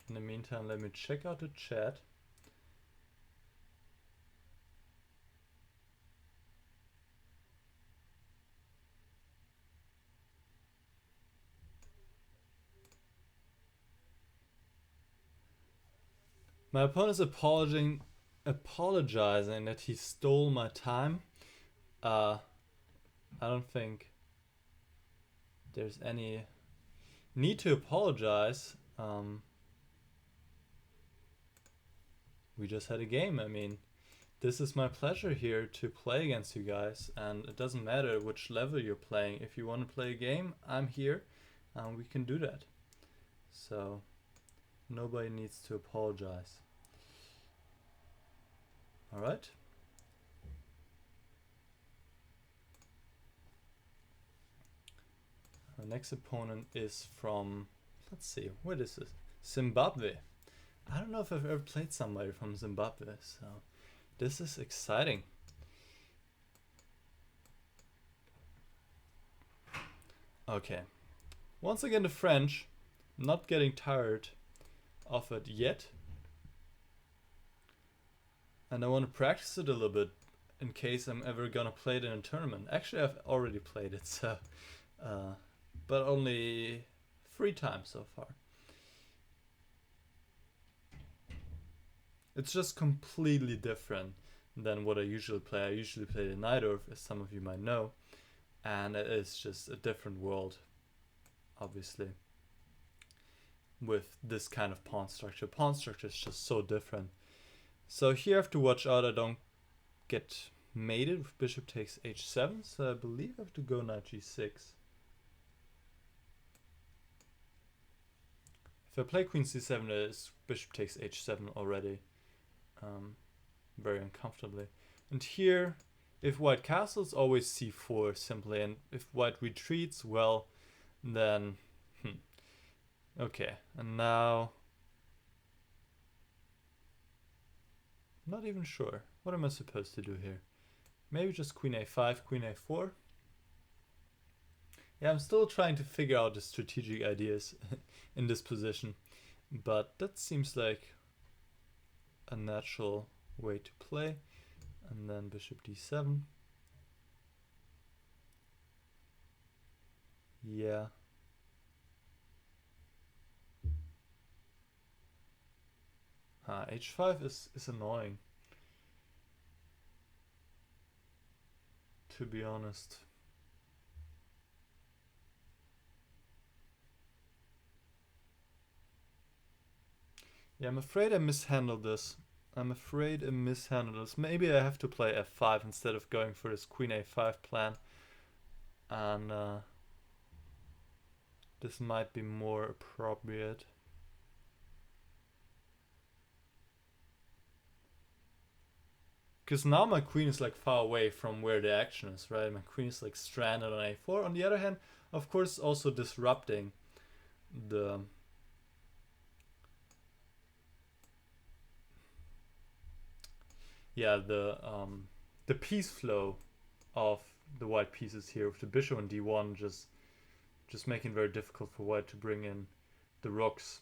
In the meantime, let me check out the chat. My opponent is apologizing that he stole my time. I don't think there's any need to apologize. We just had a game. I mean, this is my pleasure here to play against you guys, and it doesn't matter which level you're playing. If you want to play a game, I'm here, and we can do that. So nobody needs to apologize. All right. Our next opponent is from, let's see, what is this? Zimbabwe. I don't know if I've ever played somebody from Zimbabwe, so this is exciting. Okay. Once again, the French, not getting tired of it yet. And I want to practice it a little bit in case I'm ever gonna play it in a tournament. Actually, I've already played it, so, but only 3 times so far. It's just completely different than what I usually play. I usually play the Najdorf, as some of you might know, and it is just a different world, obviously, with this kind of pawn structure. Pawn structure is just so different. So here I have to watch out I don't get mated with bishop takes h7, so I believe I have to go knight g6. If I play queen c7, it is bishop takes h7 already, very uncomfortably. And here, if white castles, always c4 simply, and if white retreats, well, then, okay, and now, not even sure. What am I supposed to do here? Maybe just queen a5, queen a4. Yeah, I'm still trying to figure out the strategic ideas in this position, but that seems like a natural way to play. And then bishop d7. Yeah. H5 is annoying, to be honest. Yeah, I'm afraid I mishandled this. Maybe I have to play f5 instead of going for this queen a5 plan. And this might be more appropriate. Because now my queen is like far away from where the action is, right? My queen is like stranded on a4. On the other hand, of course, also disrupting the the piece flow of the white pieces here with the bishop on d1, just making it very difficult for white to bring in the rooks.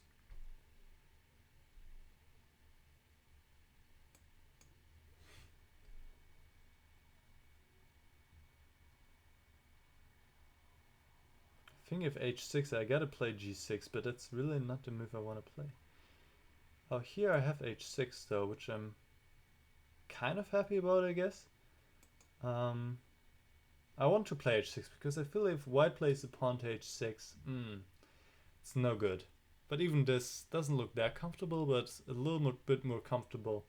I think if h6, I gotta play g6, but that's really not the move I want to play. Oh, here I have h6 though, which I'm kind of happy about, I guess. I want to play h6 because I feel if white plays the pawn to h6, it's no good. But even this doesn't look that comfortable, but it's a little bit more comfortable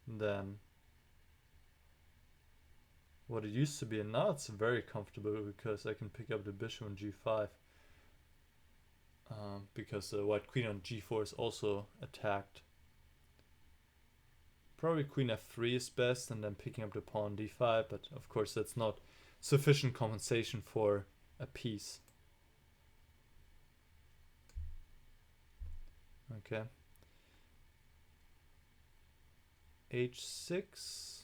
than what it used to be, and now it's very comfortable because I can pick up the bishop on g5, because the white queen on g4 is also attacked. Probably queen f3 is best, and then picking up the pawn on d5, but of course that's not sufficient compensation for a piece. Okay. h6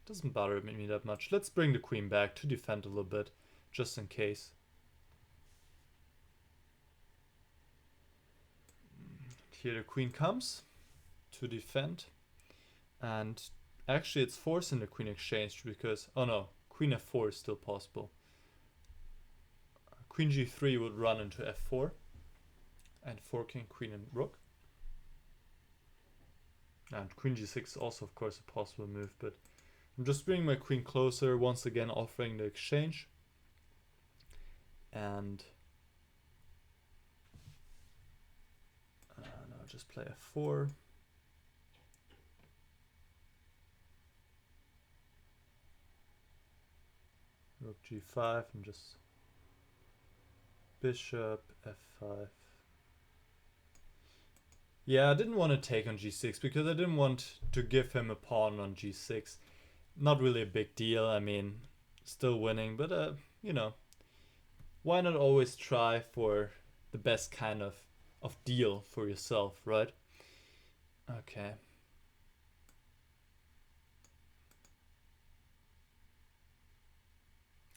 doesn't bother me that much. Let's bring the queen back to defend a little bit, just in case. Here the queen comes to defend, and actually it's forcing the queen exchange because, oh no, queen f4 is still possible. Queen g3 would run into f4, and forking queen and rook. And queen g6 is also of course a possible move, but I'm just bringing my queen closer, once again offering the exchange. And now just play f4. Rook g5 and just bishop f5. Yeah, I didn't want to take on g6 because I didn't want to give him a pawn on g6. Not really a big deal. I mean, still winning, but you know, why not always try for the best kind of deal for yourself, right? Okay.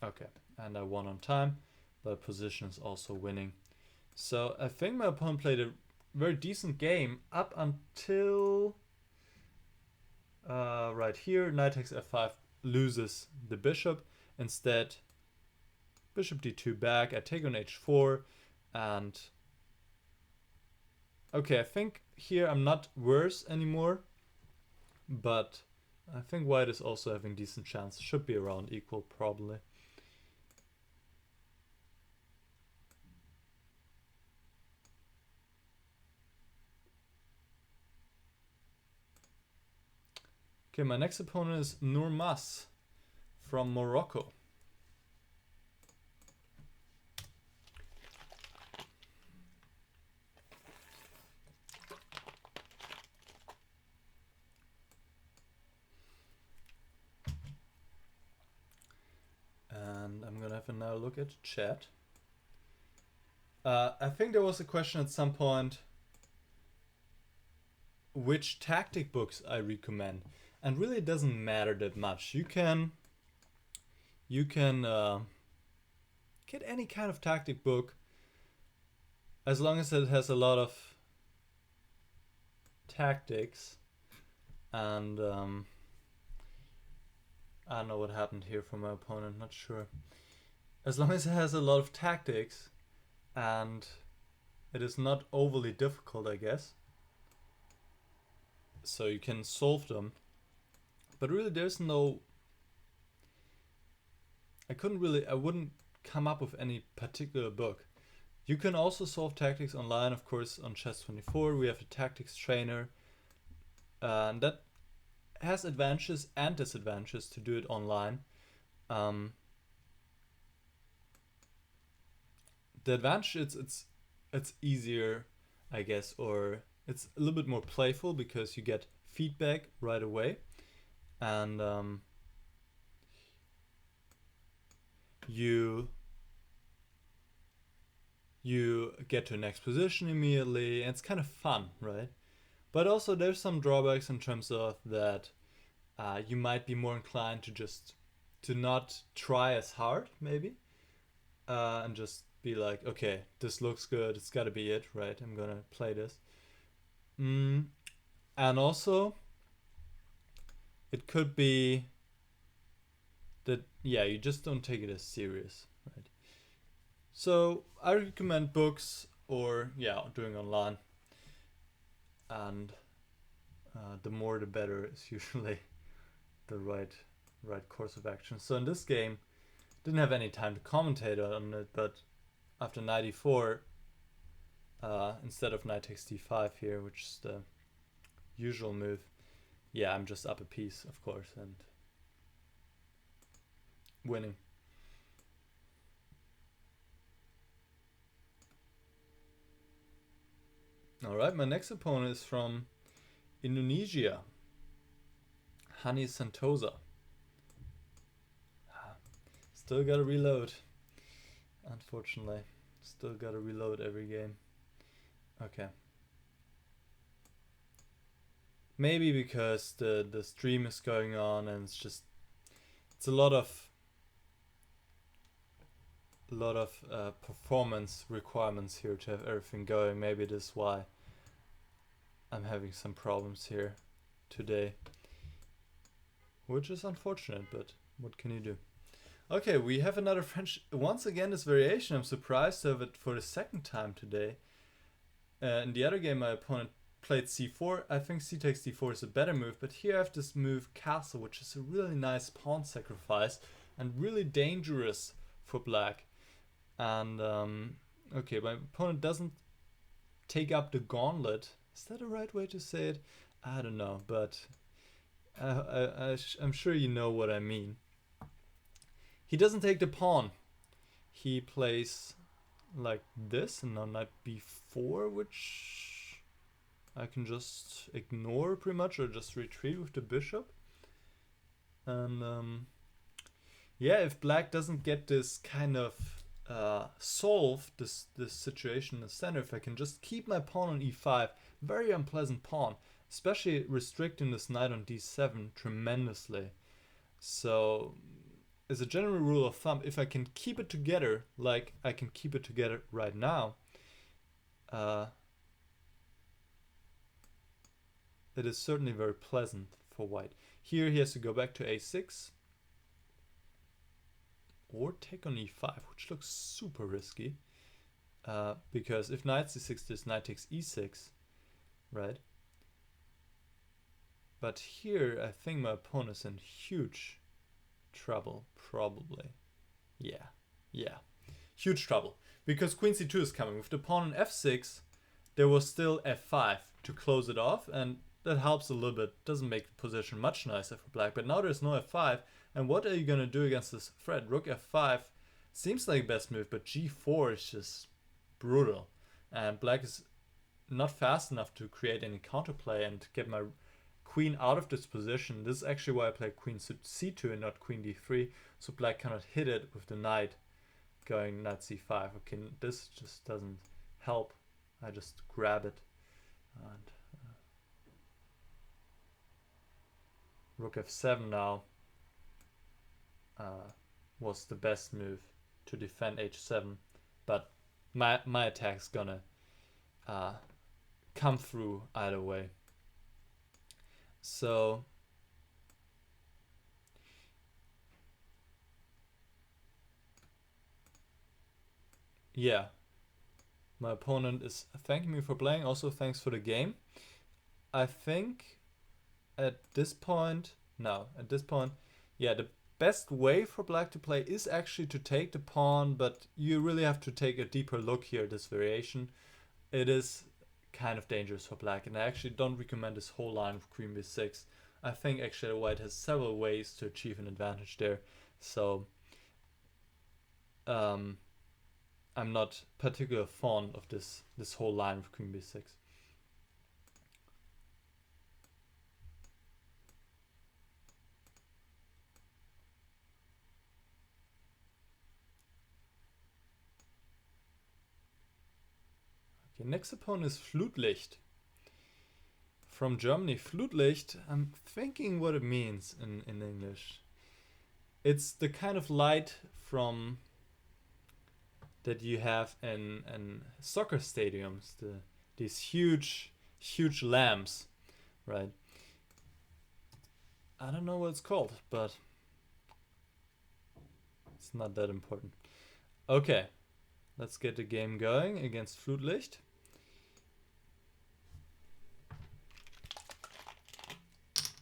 Okay, and I won on time, but position is also winning. So I think my opponent played a very decent game up until right here. Knight takes f5 loses the bishop. Instead, bishop d2 back. I take on h4, and okay, I think here I'm not worse anymore, but I think white is also having decent chance. Should be around equal probably. Okay, my next opponent is Nourmaz from Morocco. And I'm gonna have another look at chat. I think there was a question at some point which tactic books I recommend. And really it doesn't matter that much. You can get any kind of tactic book as long as it has a lot of tactics. And I don't know what happened here for my opponent, not sure. As long as it has a lot of tactics and it is not overly difficult, I guess. So you can solve them. But really there's no, I wouldn't come up with any particular book. You can also solve tactics online, of course, on Chess24. We have a tactics trainer. And that has advantages and disadvantages to do it online. The advantage is it's easier, I guess, or it's a little bit more playful because you get feedback right away, and you get to the next position immediately, and it's kind of fun, right? But also there's some drawbacks in terms of that you might be more inclined to not try as hard, maybe, and just be like, okay, this looks good, it's gotta be it, right? I'm gonna play this. And also, it could be that, yeah, you just don't take it as serious, right? So I recommend books or, yeah, doing online. And the more the better is usually the right course of action. So in this game, didn't have any time to commentate on it, but after knight e4, instead of knight takes d5 here, which is the usual move, yeah, I'm just up a piece, of course, and winning. Alright, my next opponent is from Indonesia, HaniSantosa. Still gotta reload, unfortunately. Still gotta reload every game. Okay. Maybe because the stream is going on and it's a lot of performance requirements here to have everything going. Maybe that's why I'm having some problems here today, which is unfortunate, but what can you do? Okay, we have another French, once again this variation. I'm surprised to have it for the second time today. In the other game my opponent played c4. I think c takes d4 is a better move, but here I have this move castle, which is a really nice pawn sacrifice and really dangerous for black. And okay, my opponent doesn't take up the gauntlet. Is that the right way to say it? I don't know, but I'm sure you know what I mean. He doesn't take the pawn. He plays like this, and now knight b4, which I can just ignore pretty much, or just retreat with the bishop. And yeah, if black doesn't get this kind of solve this situation in the center, if I can just keep my pawn on e5, very unpleasant pawn, especially restricting this knight on d7 tremendously. So as a general rule of thumb, if I can keep it together like I can keep it together right now, it is certainly very pleasant for white. Here he has to go back to a6 or take on e5, which looks super risky, because if knight c6, this knight takes e6, right? But here I think my opponent is in huge trouble, probably. Yeah, huge trouble, because queen c2 is coming. With the pawn on f6, there was still f5 to close it off, and that helps a little bit. Doesn't make the position much nicer for black, but now there's no f5, and what are you gonna do against this threat? Rook f5 seems like the best move, but g4 is just brutal, and black is not fast enough to create any counterplay and get my queen out of this position. This is actually why I played queen c2 and not queen d3, so black cannot hit it with the knight going knight c5. Okay, this just doesn't help. I just grab it, and rook f7 now was the best move to defend h7, but my attack's gonna come through either way. So yeah, my opponent is thanking me for playing. Also, thanks for the game. I think at this point, yeah, the best way for black to play is actually to take the pawn, but you really have to take a deeper look here at this variation. It is kind of dangerous for black, and I actually don't recommend this whole line of queen b6. I think actually white has several ways to achieve an advantage there, so I'm not particularly fond of this whole line of queen b6. Okay, next opponent is Flutlicht. From Germany, Flutlicht, I'm thinking what it means in English. It's the kind of light from that you have in soccer stadiums, these huge lamps, right? I don't know what it's called, but it's not that important. Okay, let's get the game going against Flutlicht.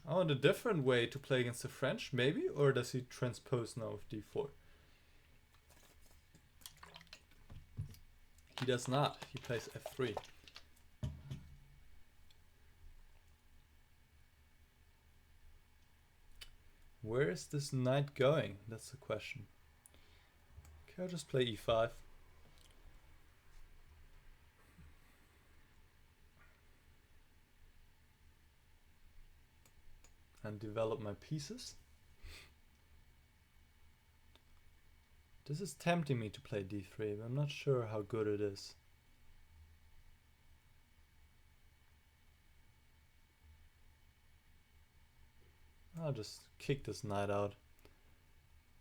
I want a different way to play against the French, maybe? Or does he transpose now with d4? He does not. He plays f3. Where is this knight going? That's the question. Okay, I'll just play e5. And develop my pieces. This is tempting me to play d3, but I'm not sure how good it is. I'll just kick this knight out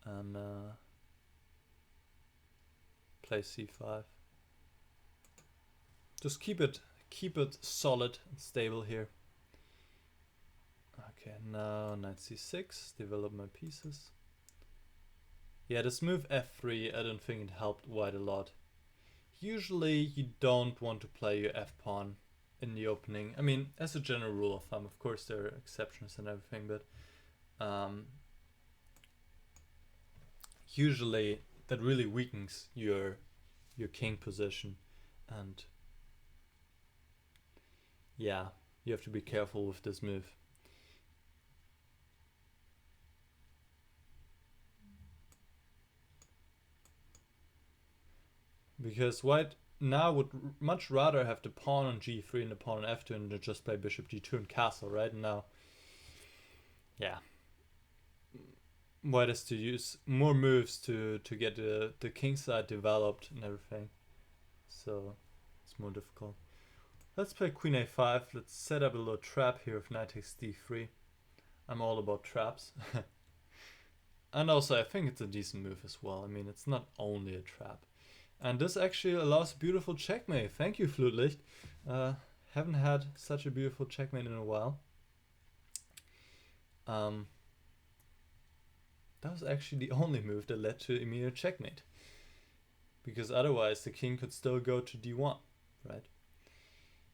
and play c5. Just keep it solid and stable here. Okay, now knight c6, develop my pieces. Yeah, this move f3, I don't think it helped white a lot. Usually you don't want to play your f-pawn in the opening. I mean, as a general rule of thumb, of course there are exceptions and everything, but usually that really weakens your king position, and yeah, you have to be careful with this move. Because white now would much rather have the pawn on g3 and the pawn on f2 and just play bishop g2 and castle, right? And now, yeah, white has to use more moves to get the king side developed and everything. So it's more difficult. Let's play queen a5. Let's set up a little trap here with knight takes d3. I'm all about traps. And also I think it's a decent move as well. I mean, it's not only a trap. And this actually allows a beautiful checkmate. Thank you, Flutlicht. Haven't had such a beautiful checkmate in a while. That was actually the only move that led to immediate checkmate. Because otherwise the king could still go to d1, right?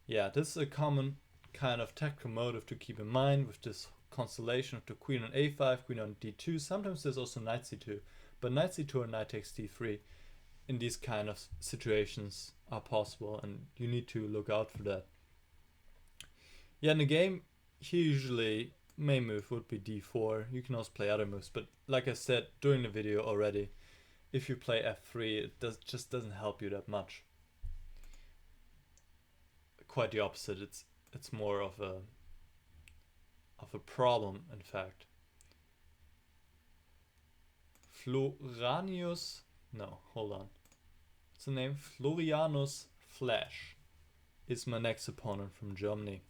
Yeah, this is a common kind of tactical motive to keep in mind with this constellation of the queen on a5, queen on d2. Sometimes there's also knight c2, but knight c2 or knight takes d3 in these kind of situations are possible, and you need to look out for that. Yeah, in the game, usually main move would be d4. You can also play other moves, but like I said during the video already, if you play f3, it just doesn't help you that much. Quite the opposite. It's more of a problem, in fact. What's the name? Florianus-Flash is my next opponent from Germany.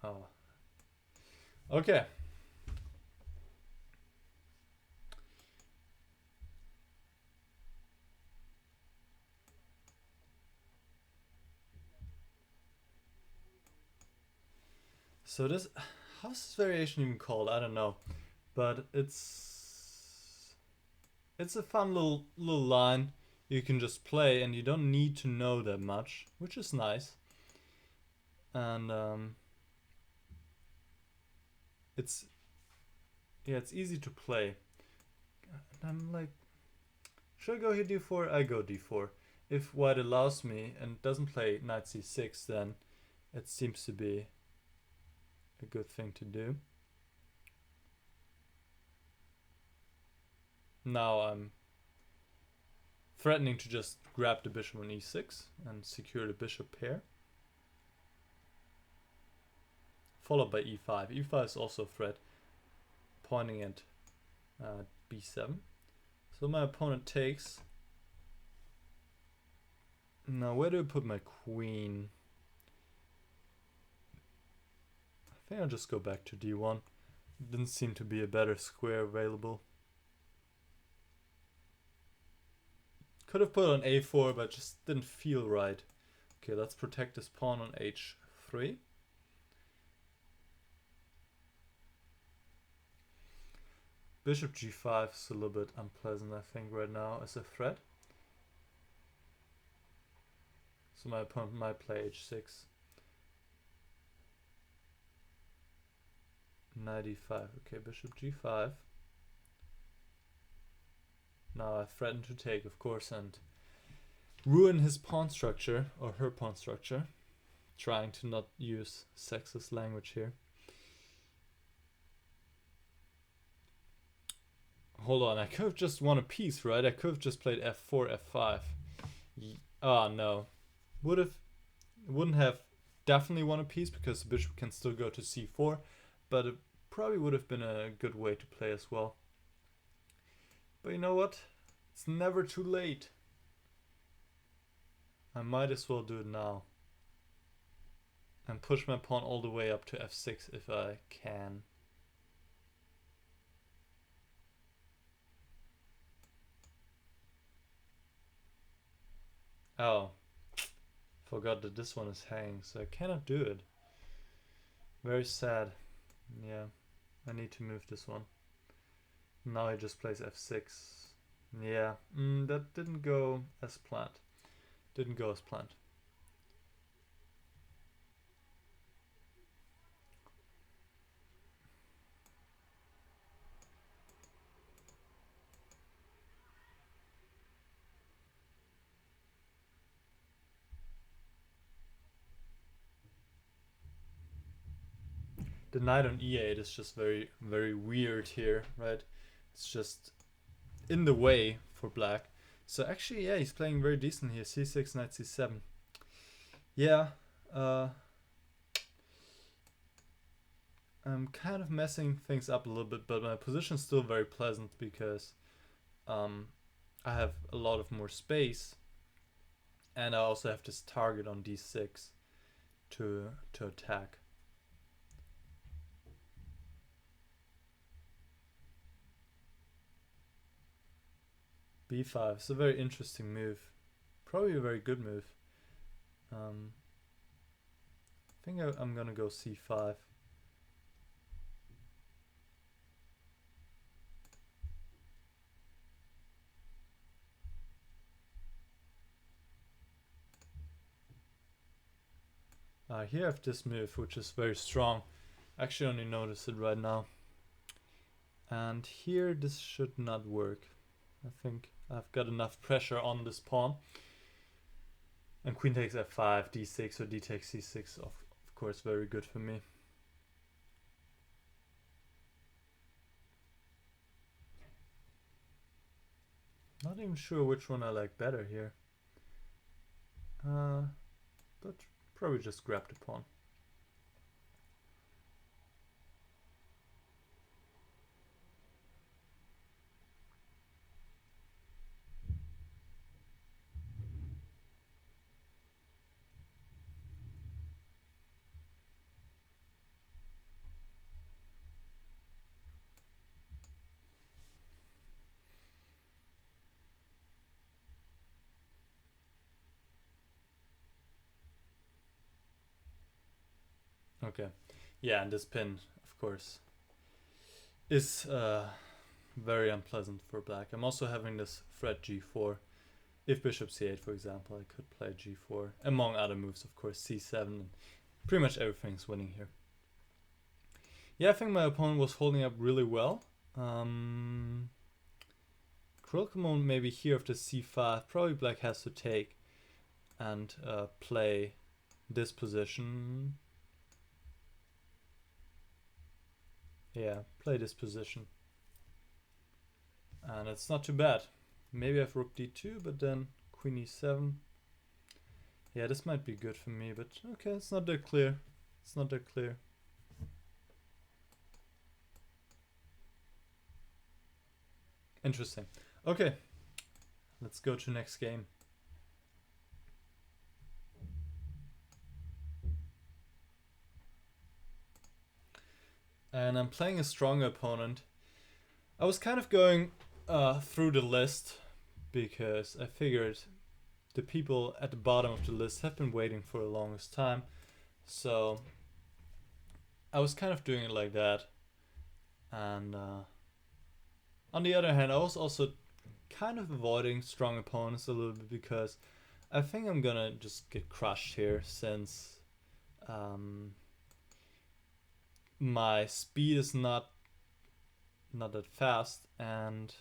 Oh. Okay. So this, how's this variation even called? I don't know, but it's a fun little line you can just play, and you don't need to know that much, which is nice. And it's easy to play. And I'm like, should I go here d4? I go d4. If white allows me and doesn't play knight c6, then it seems to be a good thing to do. Now I'm threatening to just grab the bishop on e6 and secure the bishop pair. Followed by e5. e5 is also a threat, pointing at b7. So my opponent takes. Now where do I put my queen? I think I'll just go back to d1. Didn't seem to be a better square available. Could have put on a4, but just didn't feel right. Okay, let's protect this pawn on h3. Bishop g5 is a little bit unpleasant, I think, right now as a threat. So my opponent might play h6. Knight e5. Okay, bishop g5. Now I threaten to take, of course, and ruin his pawn structure, or her pawn structure. Trying to not use sexist language here. Hold on, I could have just won a piece, right? I could have just played f4, f5. Ah, no. Wouldn't have definitely won a piece because the bishop can still go to c4, but it probably would have been a good way to play as well. But you know what? It's never too late. I might as well do it now. And push my pawn all the way up to f6 if I can. Oh, forgot that this one is hanging, so I cannot do it. Very sad. Yeah, I need to move this one. Now he just plays f6. Yeah, that didn't go as planned. Didn't go as planned. The knight on e8 is just very, very weird here, right? It's just in the way for black. So actually, yeah, he's playing very decent here. c6, knight c7. Yeah, I'm kind of messing things up a little bit, but my position is still very pleasant because I have a lot of more space, and I also have this target on d6 to attack. b5 is a very interesting move, probably a very good move. I think I'm gonna go c5. Here I have this move, which is very strong. Actually, only noticed it right now. And here this should not work. I think I've got enough pressure on this pawn. And queen takes f5, d6, or d takes c6, of course, very good for me. Not even sure which one I like better here. But probably just grab the pawn. Okay, yeah, and this pin, of course, is very unpleasant for black. I'm also having this threat g4. If bishop c8, for example, I could play g4, among other moves, of course, c7, and pretty much everything's winning here. Yeah, I think my opponent was holding up really well. Critical mode maybe here after c5, probably black has to take and play this position. Yeah, play this position. And it's not too bad. Maybe I have rook d2, but then queen e7. Yeah, this might be good for me, but okay, it's not that clear. It's not that clear. Interesting. Okay, let's go to next game. And I'm playing a stronger opponent. I was kind of going through the list because I figured the people at the bottom of the list have been waiting for the longest time. So I was kind of doing it like that. And on the other hand, I was also kind of avoiding strong opponents a little bit because I think I'm gonna just get crushed here since my speed is not that fast, and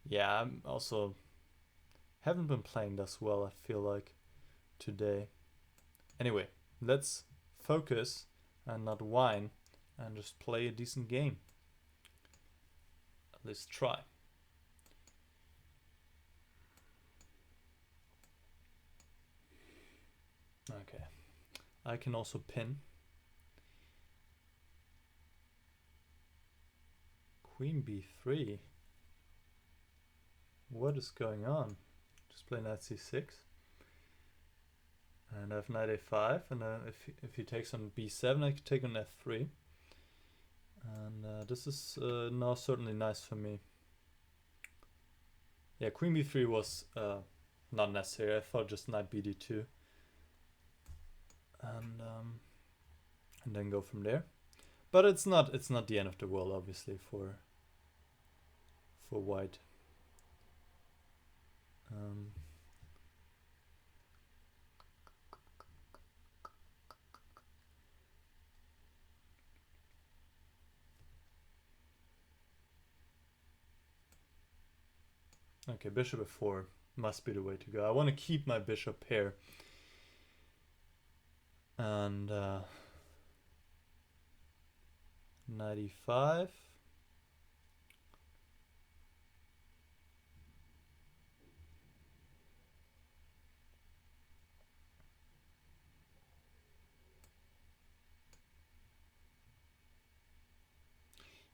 yeah, I'm also haven't been playing this well, I feel like, today. Anyway, let's focus and not whine and just play a decent game. Let's try. Okay, I can also pin. Queen b3. What is going on? Just play knight c6. And I have knight a5, and if he takes on b7, I can take on f3. And this is now certainly nice for me. Yeah, queen b3 was not necessary. I thought just knight bd2. And then go from there. But it's not the end of the world, obviously, for white. Okay, bishop f4 must be the way to go. I want to keep my bishop here. And knight e5.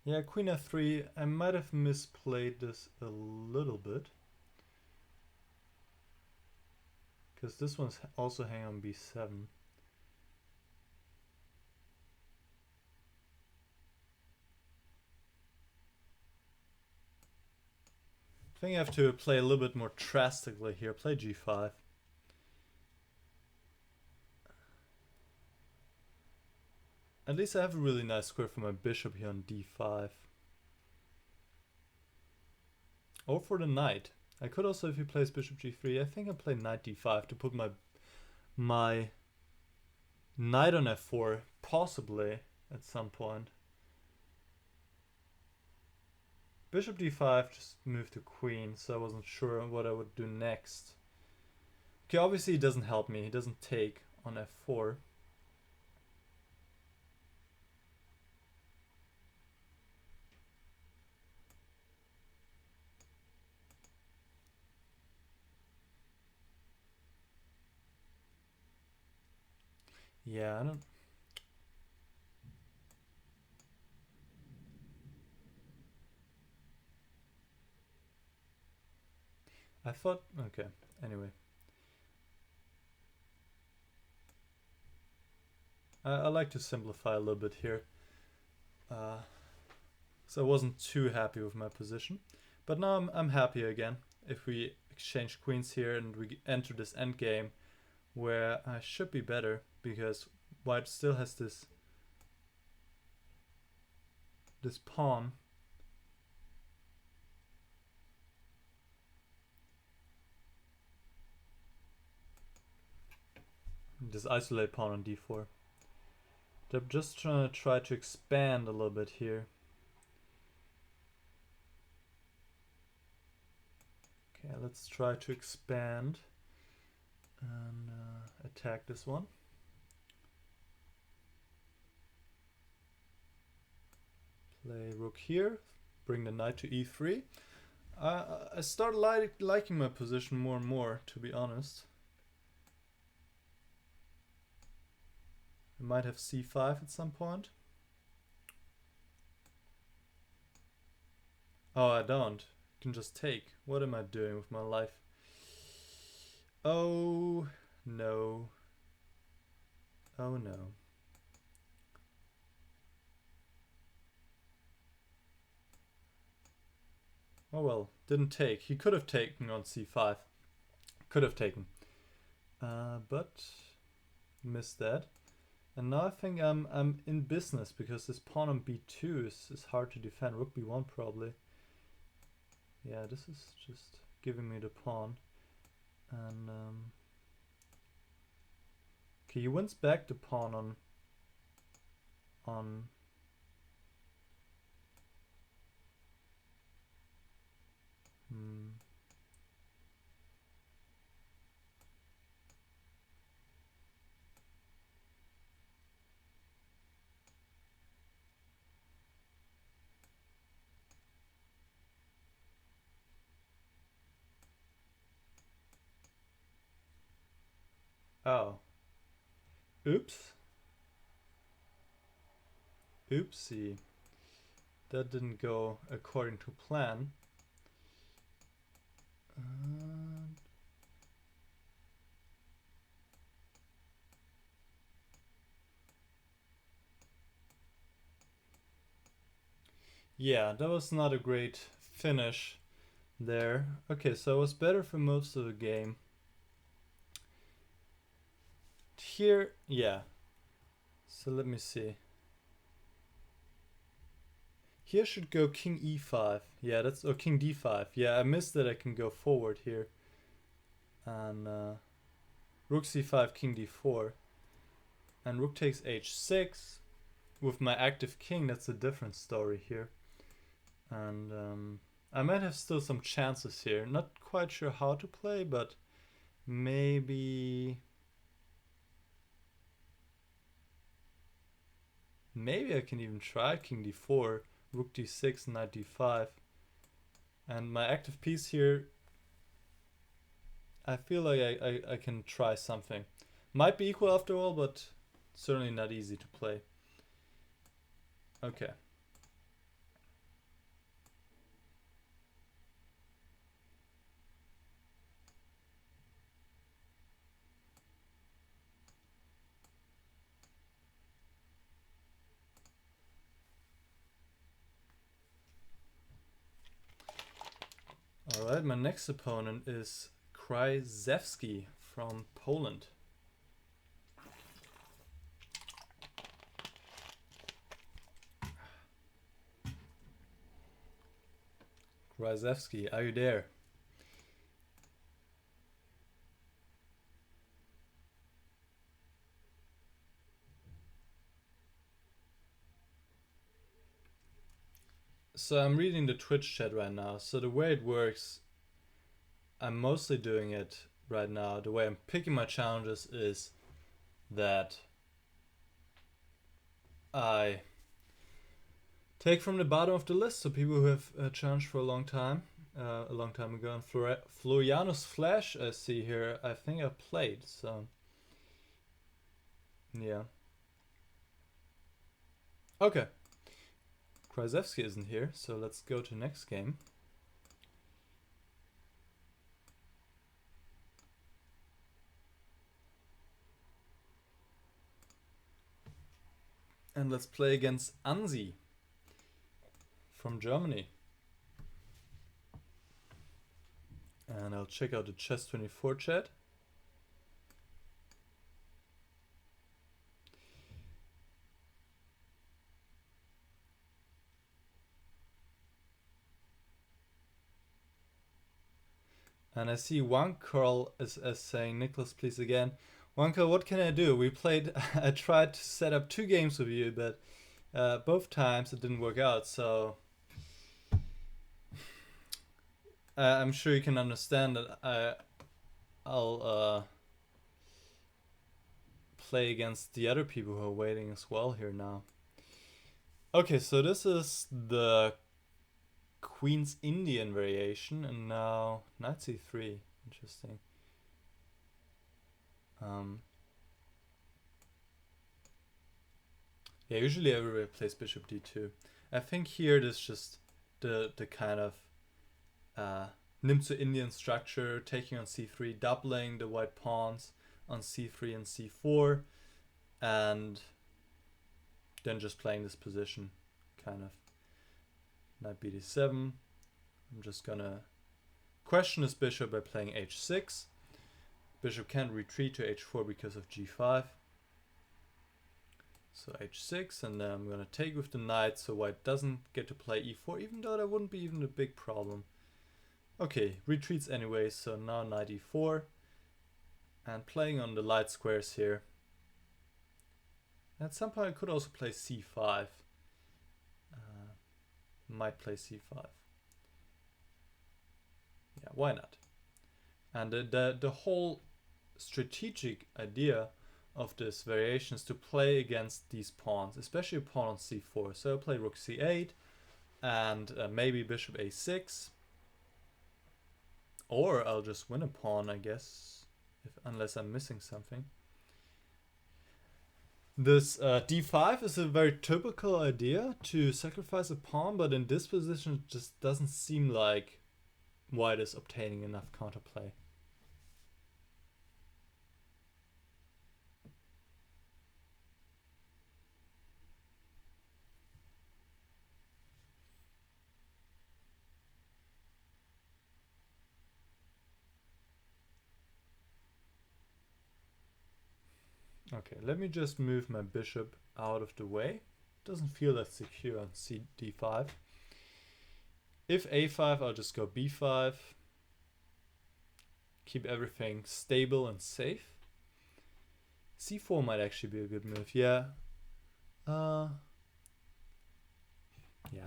Yeah, queen f3. I might have misplayed this a little bit, because this one's also hanging on b7. I think I have to play a little bit more drastically here. Play g5. At least I have a really nice square for my bishop here on d5. Or for the knight. I could also, if he plays bishop g3, I think I play knight d5 to put my knight on f4, possibly, at some point. Bishop d5 just moved to queen, so I wasn't sure what I would do next. Okay, obviously he doesn't help me. He doesn't take on f4. Yeah, I don't... I thought... Okay, anyway. I like to simplify a little bit here. So I wasn't too happy with my position. But now I'm happy again. If we exchange queens here and we enter this endgame where I should be better, because white still has this pawn. This isolate pawn on d4. I'm just trying to expand a little bit here. Okay, let's try to expand and attack this one. Play rook here, bring the knight to e3. I started liking my position more and more, to be honest. I might have c5 at some point. Oh, I don't. I can just take. What am I doing with my life? Oh, no. Oh, no. Oh well, didn't take. He could have taken on c5. Could have taken. But missed that. And now I think I'm in business because this pawn on b2 is hard to defend. Rook b1 probably. Yeah, this is just giving me the pawn. And okay, he wins back the pawn on oh. Oops. Oopsie. That didn't go according to plan. Yeah, that was not a great finish there. Okay, so it was better for most of the game. Here, yeah. So let me see. Here should go king e5. Yeah, that's, or king d5. Yeah, I missed that I can go forward here. And rook c5, king d4. And rook takes h6. With my active king, that's a different story here. And I might have still some chances here. Not quite sure how to play, but maybe I can even try king d4, rook d6, knight d5. And my active piece here, I feel like I can try something. Might be equal after all, but certainly not easy to play. Okay. Alright, my next opponent is Krajewski from Poland. Krajewski, are you there? So I'm reading the Twitch chat right now. So the way it works, I'm mostly doing it right now. The way I'm picking my challenges is that I take from the bottom of the list, so people who have challenged for a long time ago. And Florianus-Flash, I see here, I think I played, so yeah. Okay. Krajewski isn't here, so let's go to next game. And let's play against Ansi from Germany. And I'll check out the Chess24 chat. And I see wankarl is saying, Niclas, please again. Wankarl, what can I do? We played, I tried to set up 2 games with you, but both times it didn't work out, so I'm sure you can understand that I'll play against the other people who are waiting as well here now. Okay, so this is the Queen's Indian variation, and now knight c3. Interesting. Yeah, usually everybody plays bishop d2. I think here this just the kind of nimmt zu Indian structure, taking on c3, doubling the white pawns on c3 and c4, and then just playing this position, kind of. Knight bd7. I'm just gonna question this bishop by playing h6. Bishop can't retreat to h4 because of g5. So h6, and then I'm gonna take with the knight, so white doesn't get to play e4, even though that wouldn't be even a big problem. Okay, retreats anyway, so now knight e4, and playing on the light squares here. At some point I could also play c5. Might play c5. Yeah, why not? And the whole strategic idea of this variation is to play against these pawns, especially a pawn on c4. So I'll play rook c8 and maybe bishop a6, or I'll just win a pawn, I guess, unless I'm missing something. This d5 is a very typical idea to sacrifice a pawn, but in this position it just doesn't seem like white is obtaining enough counterplay. Okay, let me just move my bishop out of the way. Doesn't feel that secure on d5. If a5, I'll just go b5. Keep everything stable and safe. c4 might actually be a good move. Yeah. Yeah,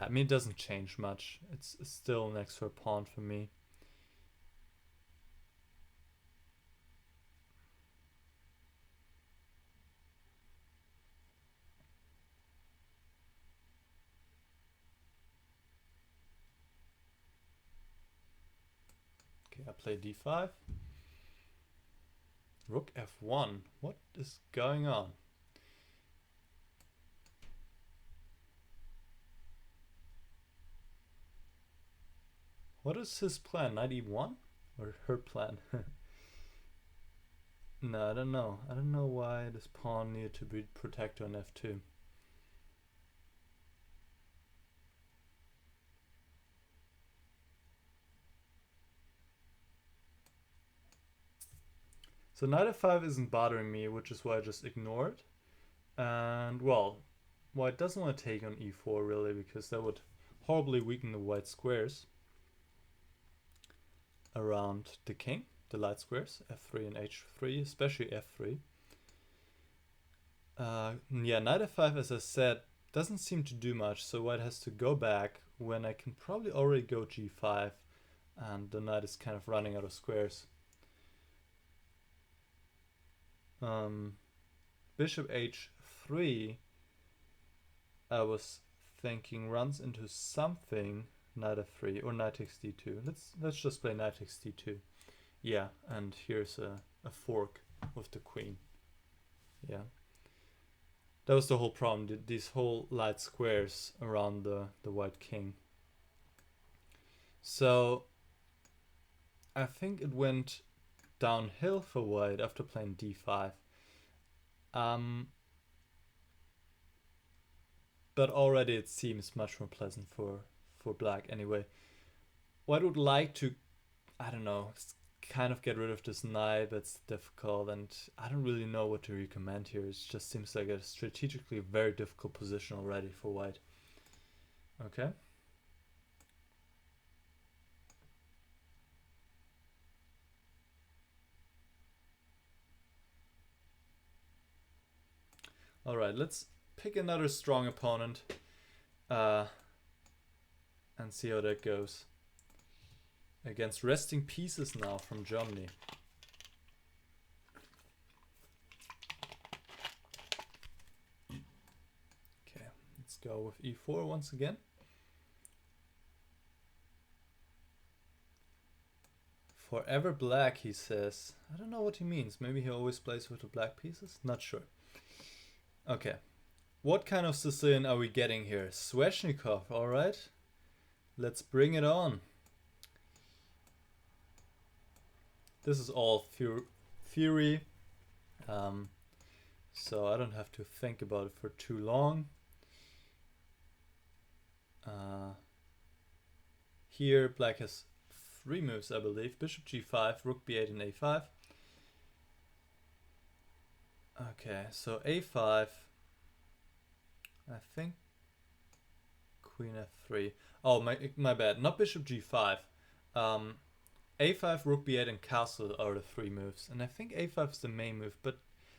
I mean, it doesn't change much. It's still next to a pawn for me. Okay, I play d5. Rook f1. What is going on? What is his plan? Knight e1? Or her plan? No, I don't know. I don't know why this pawn needed to be protected on f2. So knight f5 isn't bothering me, which is why I just ignore it. And, well, white doesn't want to take on e4 really, because that would horribly weaken the white squares around the king, the light squares, f3 and h3, especially f3. Yeah, knight f5, as I said, doesn't seem to do much, so white has to go back when I can probably already go g5, and the knight is kind of running out of squares. Bishop h3, I was thinking runs into something. Knight f3 or knight takes d2. Let's just play knight takes d2. Yeah, and here's a fork with the queen. Yeah, that was the whole problem. These whole light squares around the white king. So I think it went downhill for white after playing d5. But already it seems much more pleasant for black anyway. White would like to, I don't know, kind of get rid of this knight, but it's difficult, and I don't really know what to recommend here. It just seems like a strategically very difficult position already for white. Okay. All right, let's pick another strong opponent and see how that goes. Against RestingPieces now from Germany. Okay, let's go with e4 once again. Forever black, he says. I don't know what he means. Maybe he always plays with the black pieces? Not sure. Okay. What kind of Sicilian are we getting here? Sveshnikov, alright. Let's bring it on. This is all theory. So I don't have to think about it for too long. Here black has 3 moves, I believe. Bishop g5, rook b8 and a5. Okay, so a5. I think queen f3. Oh, my bad. Not bishop g5. a5, rook b8 and castle are the 3 moves. And I think a5 is the main move, but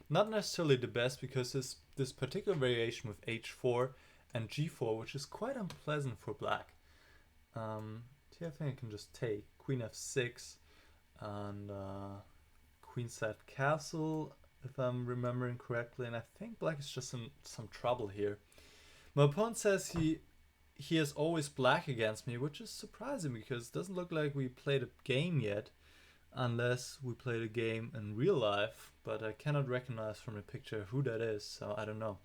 not necessarily the best, because this particular variation with h4 and g4, which is quite unpleasant for black. Here I think I can just take queen f6 and queenside castle, if I'm remembering correctly. And I think black is just in some trouble here. My opponent says he has always black against me, which is surprising because it doesn't look like we played a game yet, unless we played a game in real life, but I cannot recognize from the picture who that is, so I don't know.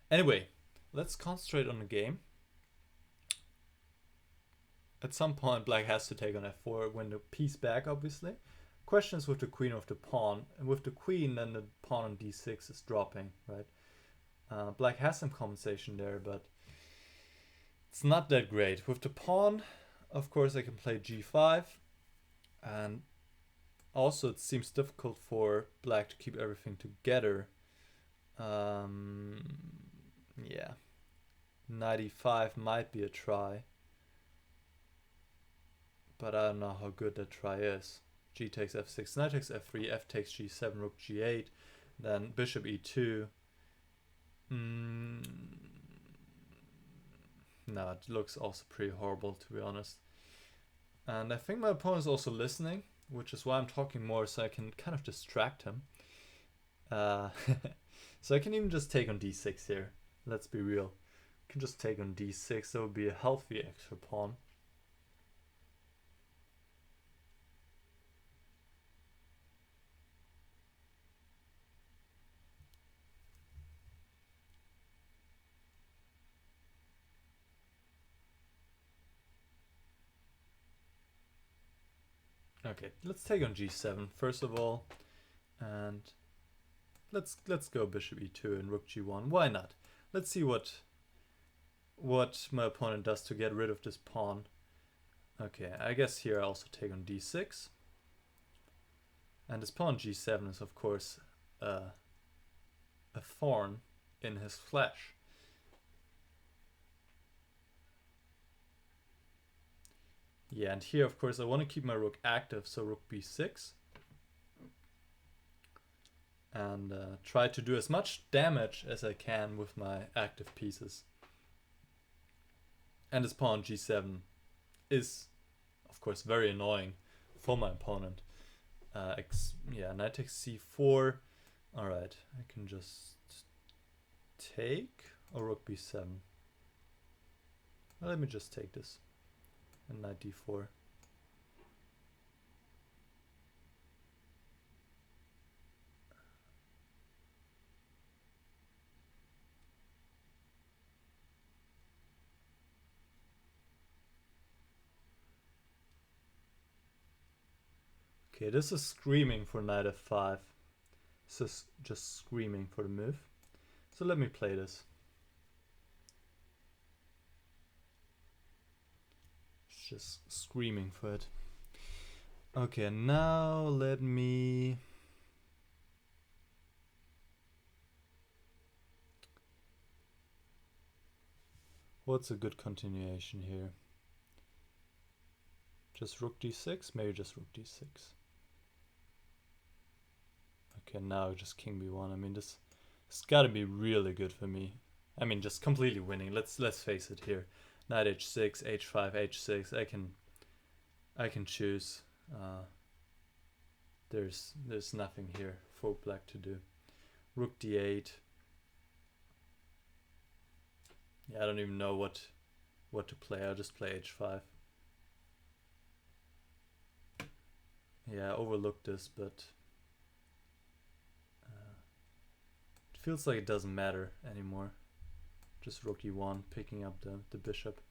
Anyway, let's concentrate on the game. At some point black has to take on f4, win the piece back, obviously. Question is with the queen of the pawn, and with the queen then the pawn on d6 is dropping, right? Black has some compensation there, but it's not that great. With the pawn, of course, I can play g5, and also it seems difficult for black to keep everything together. Yeah, knight e5 might be a try, but I don't know how good that try is. G takes f6, knight takes f3, f takes g7, rook g8, then bishop e2. No, it looks also pretty horrible, to be honest. And I think my opponent is also listening, which is why I'm talking more, so I can kind of distract him. So I can even just take on d6 here. Let's be real. I can just take on d6. That would be a healthy extra pawn. Okay, let's take on g7 first of all, and let's go bishop e2 and rook g1. Why not? Let's see what my opponent does to get rid of this pawn. Okay, I guess here I also take on d6, and this pawn g7 is of course a thorn in his flesh. Yeah, and here, of course, I want to keep my rook active, so rook b6. And try to do as much damage as I can with my active pieces. And this pawn g7 is, of course, very annoying for my opponent. Yeah, knight takes c4. Alright, I can just take, or rook b7. Well, let me just take this. And knight d4. Okay, this is screaming for knight f5. This is just screaming for the move. So let me play this. Just screaming for it. Okay, now let me what's a good continuation here? Just rook d6, maybe just rook d6. Okay, now just king b1. I mean, this got to be really good for me. I mean, just completely winning. Let's face it here. Knight h6, h5, h6. I can choose. There's nothing here for black to do. Rook d8. Yeah, I don't even know what to play. I'll just play h5. Yeah, I overlooked this, but it feels like it doesn't matter anymore. Just rook e1, picking up the bishop.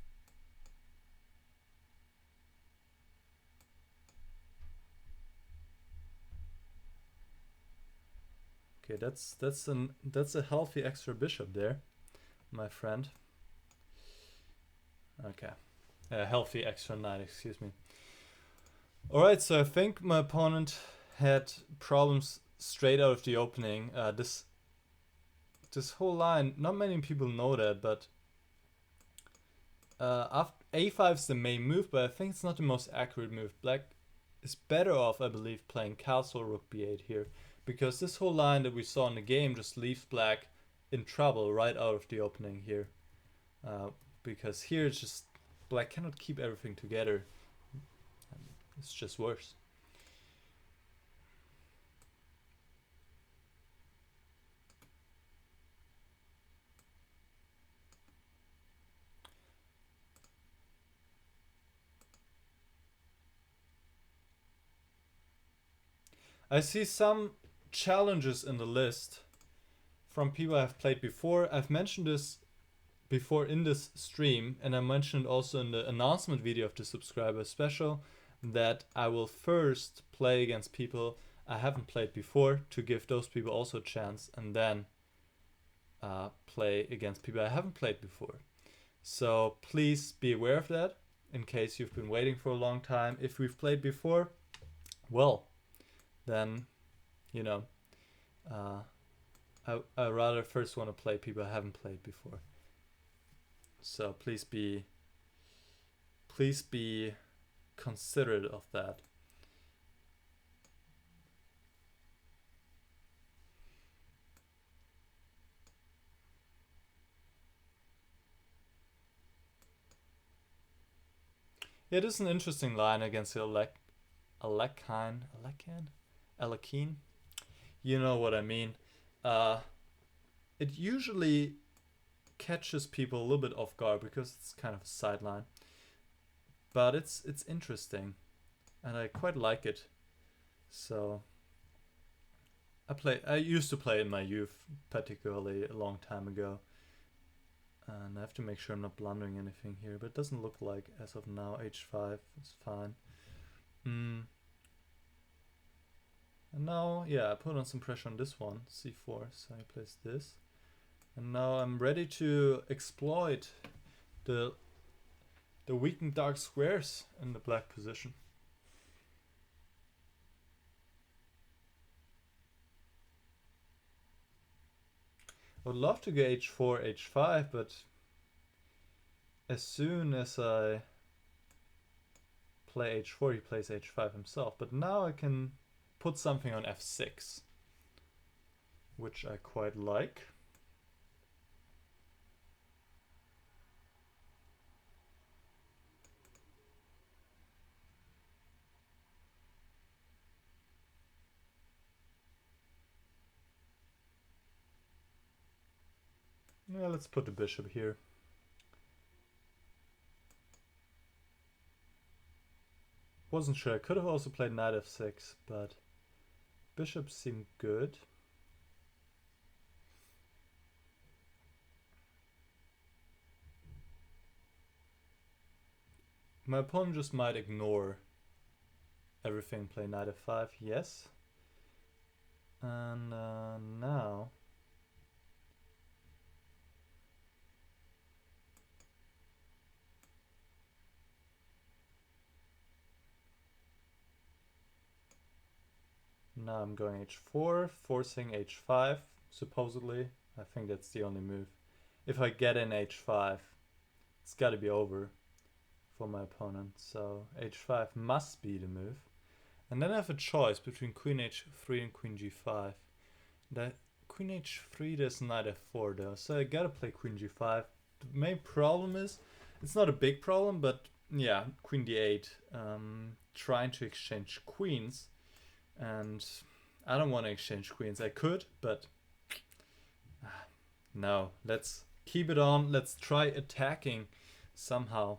Okay, that's a healthy extra bishop there, my friend. Okay, a healthy extra knight, excuse me. All right, so I think my opponent had problems straight out of the opening. This whole line, not many people know that, but after a5 is the main move, but I think it's not the most accurate move. Black is better off, I believe, playing castle rook b8 here, because this whole line that we saw in the game just leaves black in trouble right out of the opening here. Because here it's just black cannot keep everything together. It's just worse. I see some challenges in the list from people I've played before. I've mentioned this before in this stream, and I mentioned also in the announcement video of the subscriber special that I will first play against people I haven't played before to give those people also a chance, and then play against people I haven't played before. So please be aware of that in case you've been waiting for a long time. If we've played before, well, then, you know, I rather first want to play people I haven't played before. So please be considerate of that. Yeah, this is an interesting line against the Alekine. You know what I mean. It usually catches people a little bit off guard because it's kind of a sideline. But it's interesting, and I quite like it. So I used to play in my youth, particularly a long time ago. And I have to make sure I'm not blundering anything here, but it doesn't look like as of now. h5 is fine. And now, yeah, I put on some pressure on this one, c4, so I place this. And now I'm ready to exploit the weakened dark squares in the black position. I would love to go h4, h5, but as soon as I play h4, he plays h5 himself. But now I can put something on f6, which I quite like. Yeah, let's put the bishop here. Wasn't sure. I could have also played knight f6, but bishop seemed good. My opponent just might ignore everything, play knight f5, yes. And now I'm going h4, forcing h5, supposedly. I think that's the only move. If I get in h5, it's got to be over for my opponent. So h5 must be the move. And then I have a choice between queen h3 and queen g5. That queen h3, there's knight f4 though, so I gotta play queen g5. The main problem is, it's not a big problem, but yeah, queen d8, trying to exchange queens. And I don't want to exchange queens. I could, but no. Let's keep it on. Let's try attacking somehow.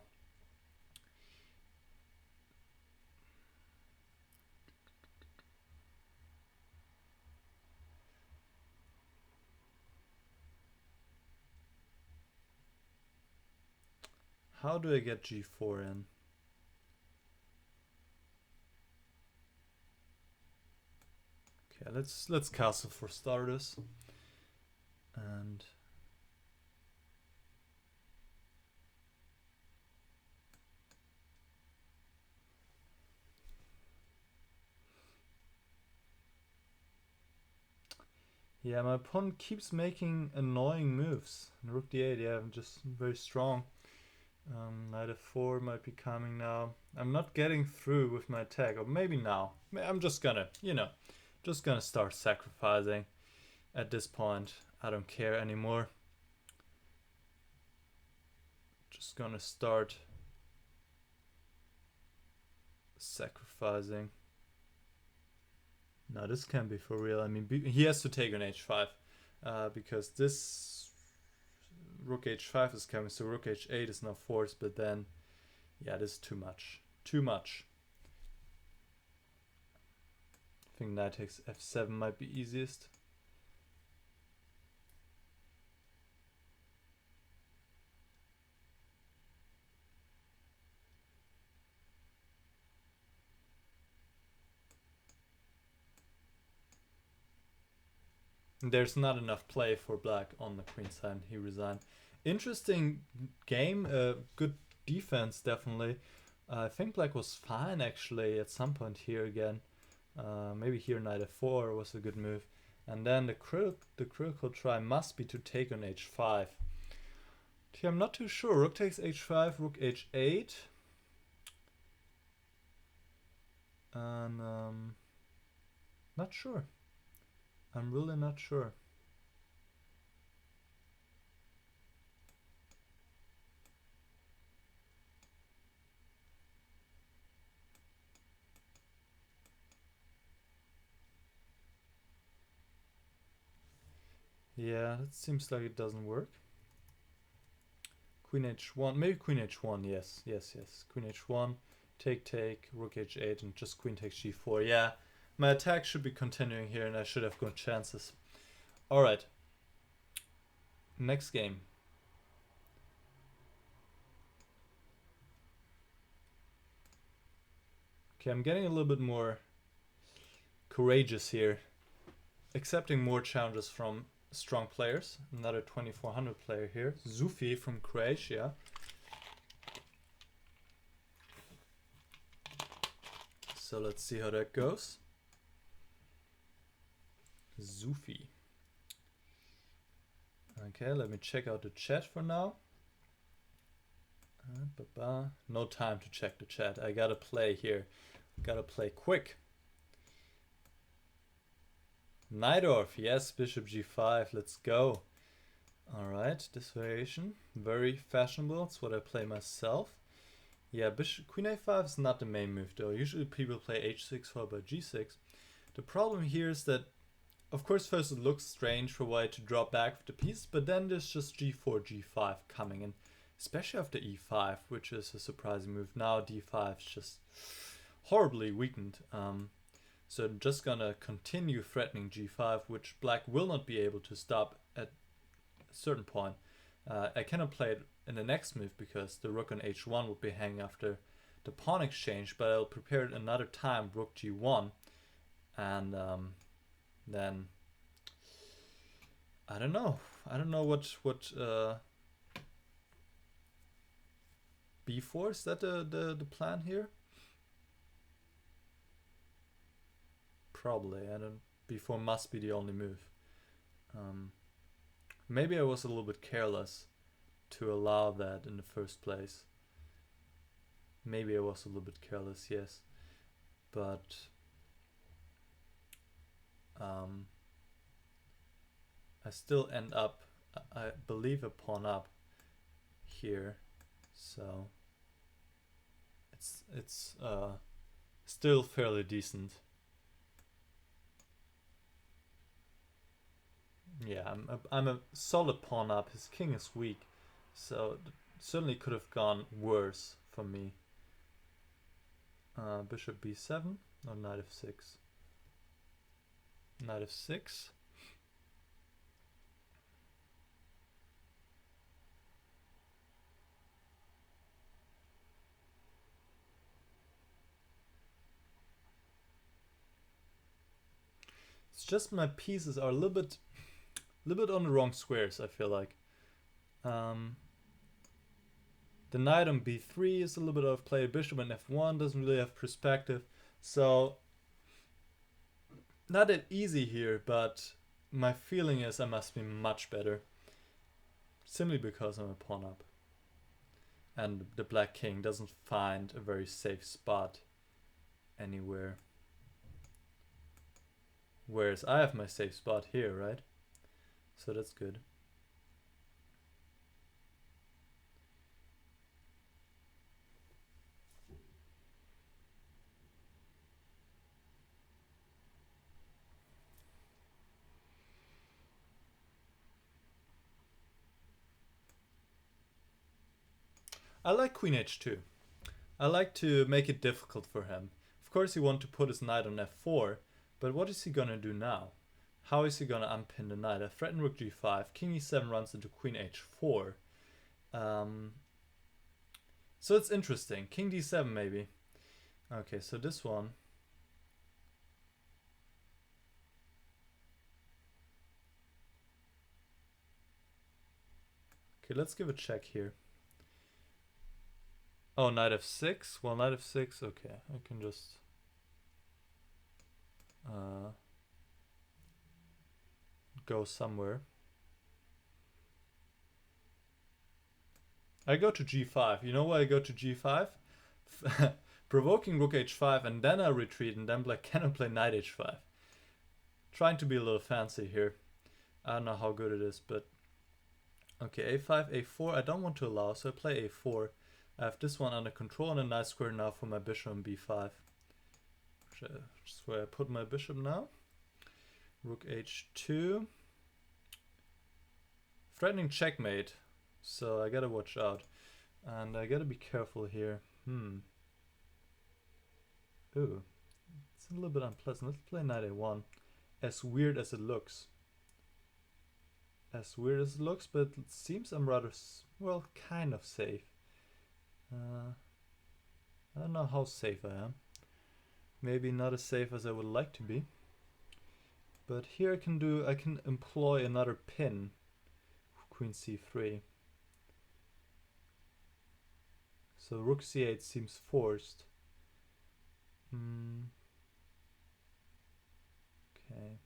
How do I get g4 in? Okay, let's castle for starters. And yeah, my opponent keeps making annoying moves. Rook d8, yeah, I'm just very strong. Knight f4 might be coming now. I'm not getting through with my attack, or maybe now. I'm just gonna, just gonna start sacrificing at this point. I don't care anymore. Just gonna start sacrificing. No, this can't be for real. I mean, he has to take on h5 because this rook h5 is coming, so rook h8 is now forced, but then, yeah, this is too much. Too much. I think knight takes f7 might be easiest. There's not enough play for black on the queen side. He resigned. Interesting game. Good defense, definitely. I think black was fine, actually, at some point here again. Maybe here knight f4 was a good move. And then the critical try must be to take on h5. Okay, I'm not too sure. Rook takes h5, rook h8. And not sure. I'm really not sure. Yeah, it seems like it doesn't work. Queen h1, maybe queen h1, yes. Queen h1, take, rook h8, and just queen takes g4. Yeah, my attack should be continuing here, and I should have good chances. Alright. Next game. Okay, I'm getting a little bit more courageous here. Accepting more challenges from strong players. Another 2400 player here. ZUFI from Croatia. So let's see how that goes. ZUFI. Okay, let me check out the chat for now. No time to check the chat. I gotta play here. Gotta play quick. Najdorf, yes, bishop g5, let's go. Alright, this variation, very fashionable, it's what I play myself. Yeah, queen a5 is not the main move though. Usually people play h6 followed by g6. The problem here is that, of course, first it looks strange for white to drop back with the piece, but then there's just g4, g5 coming in, especially after e5, which is a surprising move. Now d5 is just horribly weakened. So I'm just gonna continue threatening g5, which black will not be able to stop at a certain point. I cannot play it in the next move because the rook on h1 would be hanging after the pawn exchange, but I'll prepare it another time, rook g1, and then I don't know what b4, is that the plan here? Probably, and b4 must be the only move. Maybe I was a little bit careless to allow that in the first place. Maybe I was a little bit careless, yes. But I still end up, I believe, a pawn up here. So it's still fairly decent. Yeah, I'm a solid pawn up. His king is weak, so it certainly could have gone worse for me. Bishop b7 or knight f6. Knight f6. It's just my pieces are a little bit on the wrong squares, I feel like. The knight on b3 is a little bit out of play. Bishop on f1 doesn't really have perspective. So, not that easy here, but my feeling is I must be much better. Simply because I'm a pawn up. And the black king doesn't find a very safe spot anywhere. Whereas I have my safe spot here, right? So that's good. I like queen h2. I like to make it difficult for him. Of course he wants to put his knight on f4, but what is he gonna do now? How is he gonna unpin the knight? I threaten rook g5, king e7 runs into queen h4. So it's interesting. King d7 maybe. Okay, so this one. Okay, let's give a check here. Oh, knight f6? Well, knight f6, okay. I can just... go somewhere. I go to g5. You know why I go to g5? Provoking rook h5, and then I retreat, and then black cannot play knight h5. Trying to be a little fancy here. I don't know how good it is, but... Okay, a5, a4, I don't want to allow, so I play a4. I have this one under control and a nice square now for my bishop on b5. Which is where I put my bishop now. Rook h2. Threatening checkmate, so I gotta watch out. And I gotta be careful here. Ooh, it's a little bit unpleasant. Let's play knight a1. As weird as it looks. As weird as it looks, but it seems I'm rather, well, kind of safe. I don't know how safe I am. Maybe not as safe as I would like to be. But here I can employ another pin. Queen c3. So rook c8 seems forced. Okay.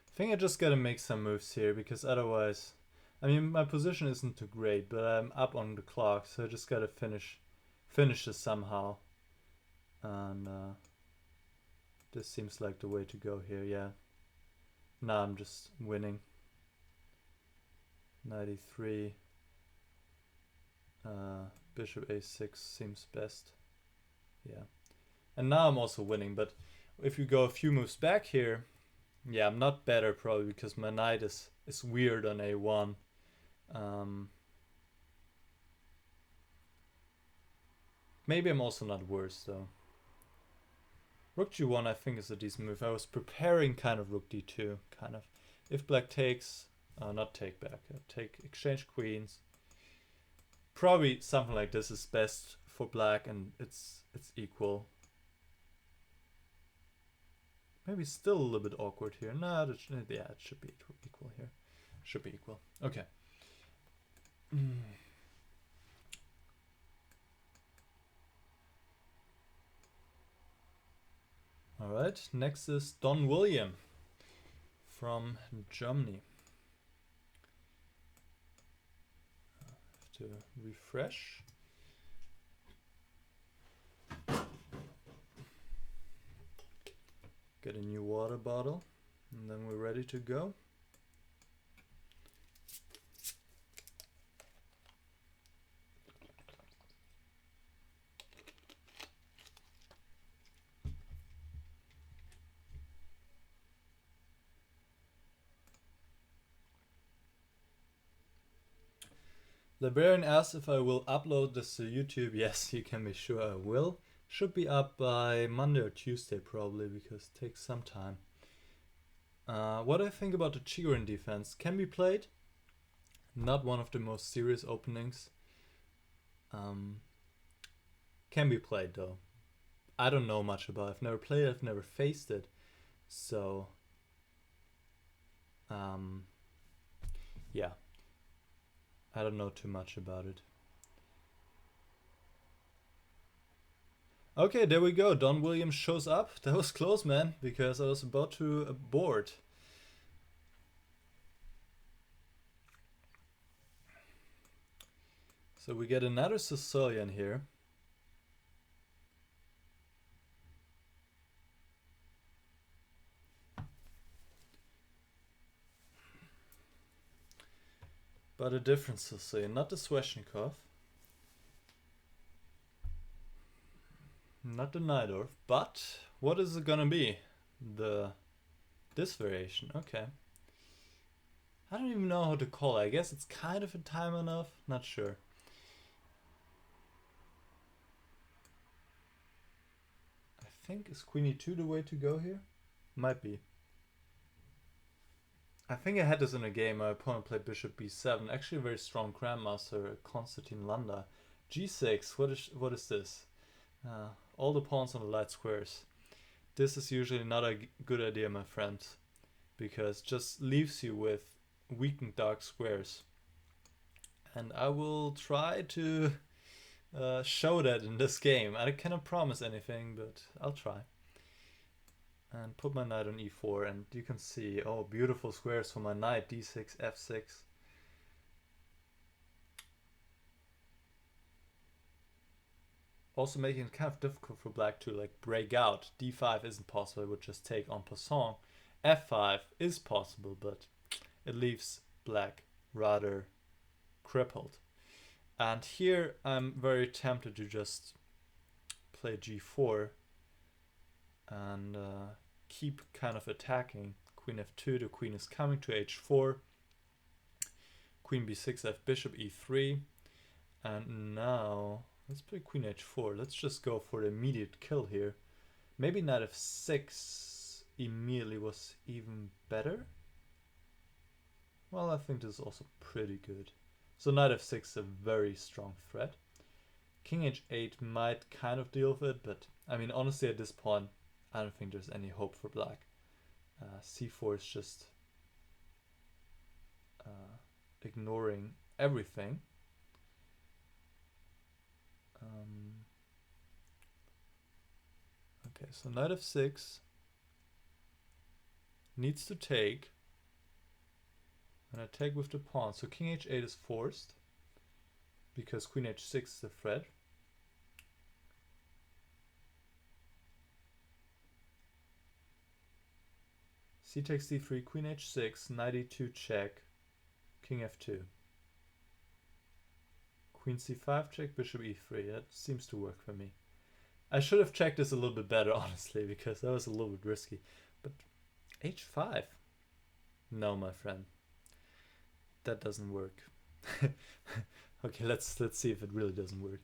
I think I just gotta make some moves here, because otherwise, I mean, my position isn't too great, but I'm up on the clock, so I just gotta finish this somehow. And this seems like the way to go here, yeah. Now I'm just winning. 93. Bishop a6 seems best. Yeah. And now I'm also winning, but if you go a few moves back here, yeah, I'm not better probably because my knight is weird on a1. Maybe I'm also not worse though. Rook g1 I think is a decent move. I was preparing kind of rook d2, kind of. If black takes, not take back, take exchange queens. Probably something like this is best for black, and it's equal. Maybe still a little bit awkward here. No, yeah, it should be equal here. Should be equal. Okay. All right. Next is DonWilliam from Germany. I have to refresh. Get a new water bottle, and then we're ready to go. Librarian asks if I will upload this to YouTube. Yes, you can be sure I will. Should be up by Monday or Tuesday probably, because it takes some time. What I think about the Chigorin defense. Can be played. Not one of the most serious openings. Can be played though. I don't know much about it. I've never played it, I've never faced it. So, yeah. I don't know too much about it. Okay, there we go. DonWilliam shows up. That was close, man, because I was about to abort. So we get another Sicilian here. But a different Sicilian, not the Sveshnikov. Not the Najdorf, but what is it gonna be? This variation, okay. I don't even know how to call it. I guess it's kind of a time enough, not sure. I think is Queen E2 the way to go here? Might be. I think I had this in a game. My opponent played Bishop B7. Actually, a very strong Grandmaster, Konstantin Landa. G6. What is this? All the pawns on the light squares. This is usually not a good idea, my friend, because just leaves you with weakened dark squares. And I will try to show that in this game. I cannot promise anything, but I'll try. And put my knight on e4, and you can see, oh, beautiful squares for my knight, d6, f6. Also making it kind of difficult for black to like break out. d5 isn't possible, it would just take en passant. f5 is possible, but it leaves black rather crippled. And here I'm very tempted to just play g4 and keep kind of attacking. Queen f2, the queen is coming to h4. Queen b6, I have bishop e3. And now let's play queen h4. Let's just go for the immediate kill here. Maybe knight f6 immediately was even better. Well, I think this is also pretty good. So knight f6 is a very strong threat. King h8 might kind of deal with it, but I mean, honestly, at this point, I don't think there's any hope for black. c4 is just ignoring everything. Okay, so knight f6 needs to take, and I take with the pawn. So king h8 is forced because queen h6 is the threat. C takes d3, queen h6, knight e2 check, king f2. Queen c5 check, bishop e3. That seems to work for me. I should have checked this a little bit better, honestly, because that was a little bit risky. But h5? No, my friend. That doesn't work. Okay, let's see if it really doesn't work.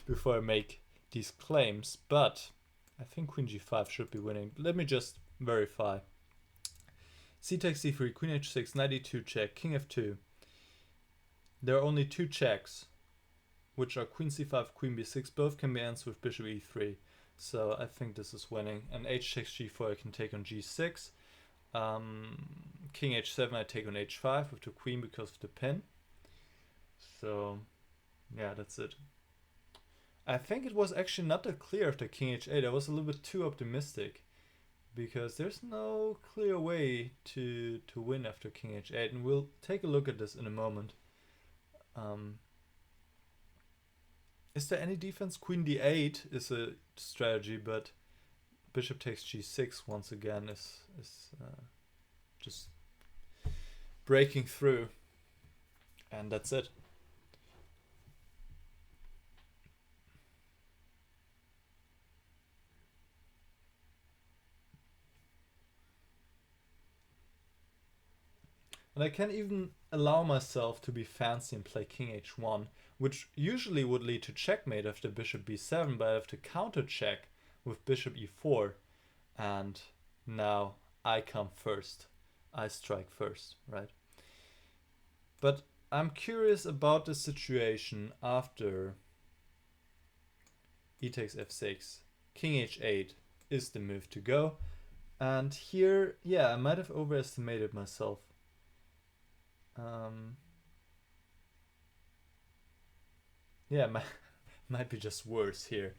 Before I make these claims. But I think queen g5 should be winning. Let me just verify. C takes c3, queen h6, knight e2 check, king f2. There are only two checks, which are queen c5, queen b6. Both can be answered with bishop e3. So I think this is winning. And h takes g4, I can take on g6. King h7, I take on h5 with the queen because of the pin. So yeah, that's it. I think it was actually not that clear after king h8. I was a little bit too optimistic, because there's no clear way to win after king h8, and we'll take a look at this in a moment. Is there any defense? Queen d8 is a strategy, but bishop takes g6 once again is just breaking through, and that's it. And I can even allow myself to be fancy and play king h1, which usually would lead to checkmate after bishop b7, but I have to counter check with bishop e4. And now I come first. I strike first, right? But I'm curious about the situation after e takes f6. King h8 is the move to go. And here, yeah, I might have overestimated myself. Yeah, might be just worse here.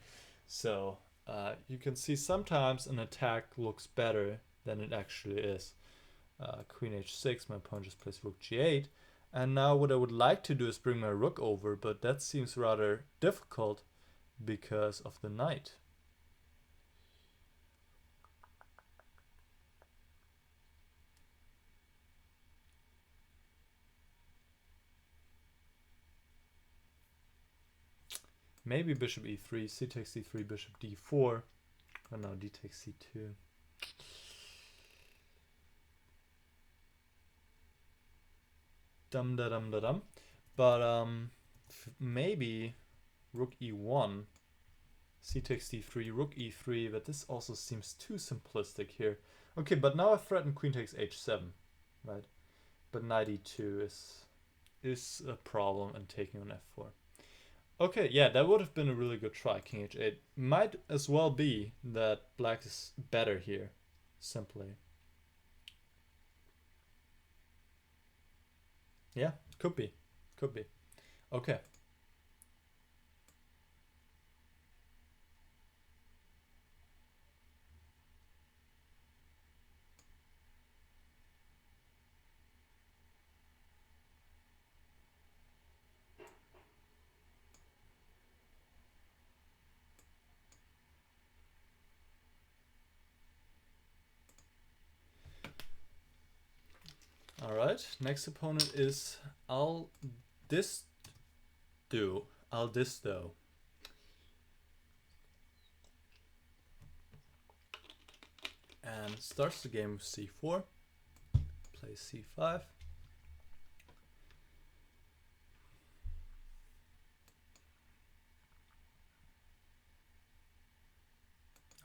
So you can see sometimes an attack looks better than it actually is. Queen h6, my opponent just plays rook g8. And now what I would like to do is bring my rook over, but that seems rather difficult because of the knight. Maybe bishop e3, c takes c3, bishop d4. Oh no, d takes c2. Dum da dum da dum. But maybe rook e1, c takes d3, rook e3, but this also seems too simplistic here. Okay, but now I threaten queen takes h7, right? But knight e2 is a problem and taking on f4. Okay, yeah, that would have been a really good try, king h8. Might as well be that black is better here, simply. Yeah, could be. Could be. Okay. Alright, next opponent is Aldistdo. And starts the game with c4, plays c5.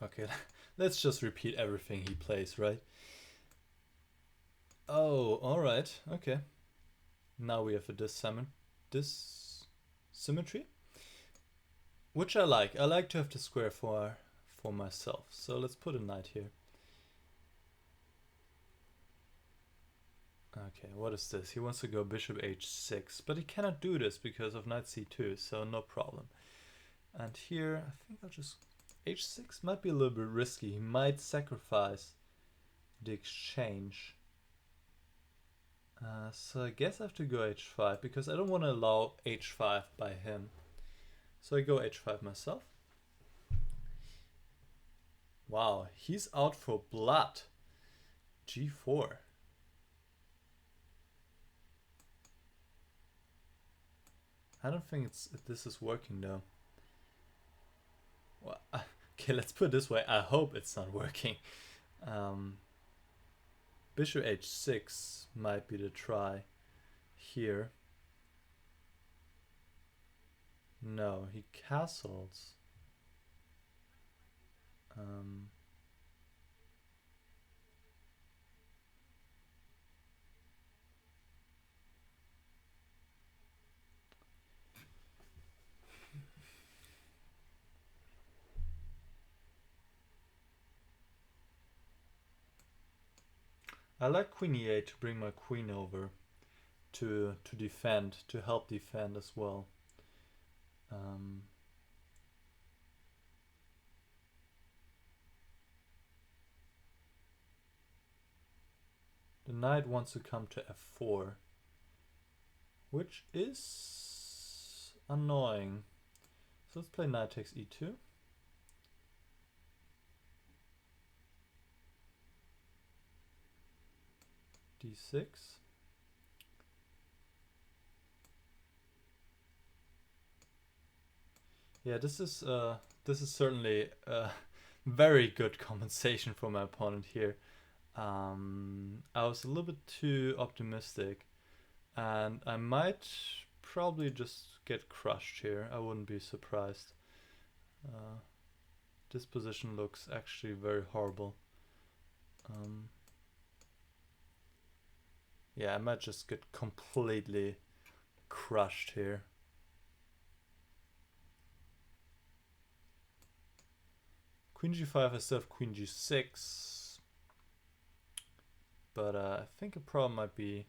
Okay, let's just repeat everything he plays, right? Oh, alright, okay. Now we have a symmetry, which I like. I like to have the square for myself. So let's put a knight here. Okay, what is this? He wants to go bishop h6, but he cannot do this because of knight c2, so no problem. And here, I think I'll just... h6 might be a little bit risky. He might sacrifice the exchange. So I guess I have to go h5 because I don't want to allow h5 by him. So I go h5 myself. Wow, he's out for blood. g4. I don't think this is working though. Well, okay, let's put it this way. I hope it's not working. Bishop h6 might be the try here. No, he castles. I like queen e8 to bring my queen over to defend, to help defend as well. The knight wants to come to f4, which is annoying. So let's play knight takes e2. d6. Yeah, this is certainly a very good compensation for my opponent here. I was a little bit too optimistic, and I might probably just get crushed here. I wouldn't be surprised. This position looks actually very horrible. Yeah, I might just get completely crushed here. Queen g5, I still have queen g6. But I think a problem might be...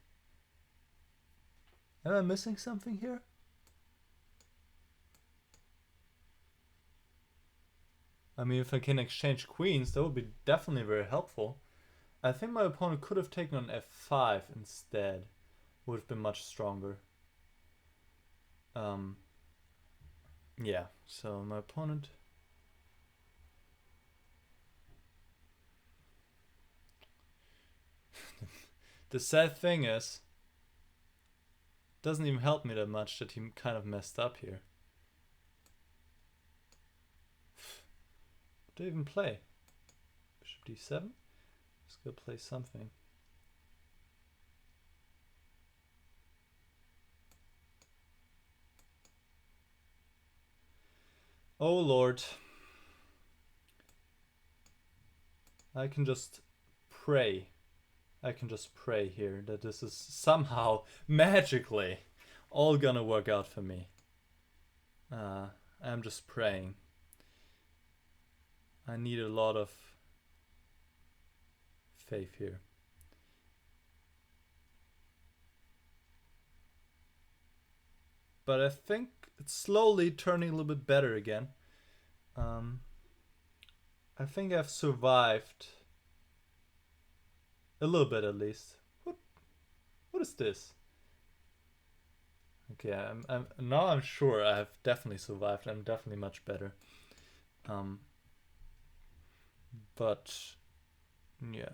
Am I missing something here? I mean, if I can exchange queens, that would be definitely very helpful. I think my opponent could have taken on f5 instead. Would have been much stronger. Yeah, so my opponent... The sad thing is, it doesn't even help me that much that he kind of messed up here. What do I even play? Bishop d7? Let's go play something. Oh Lord. I can just pray. I can just pray here that this is somehow, magically, all gonna work out for me. I'm just praying. I need a lot of faith here. But I think it's slowly turning a little bit better again. I think I've survived a little bit at least. What is this? Okay, now I'm sure I have definitely survived. I'm definitely much better. But yeah.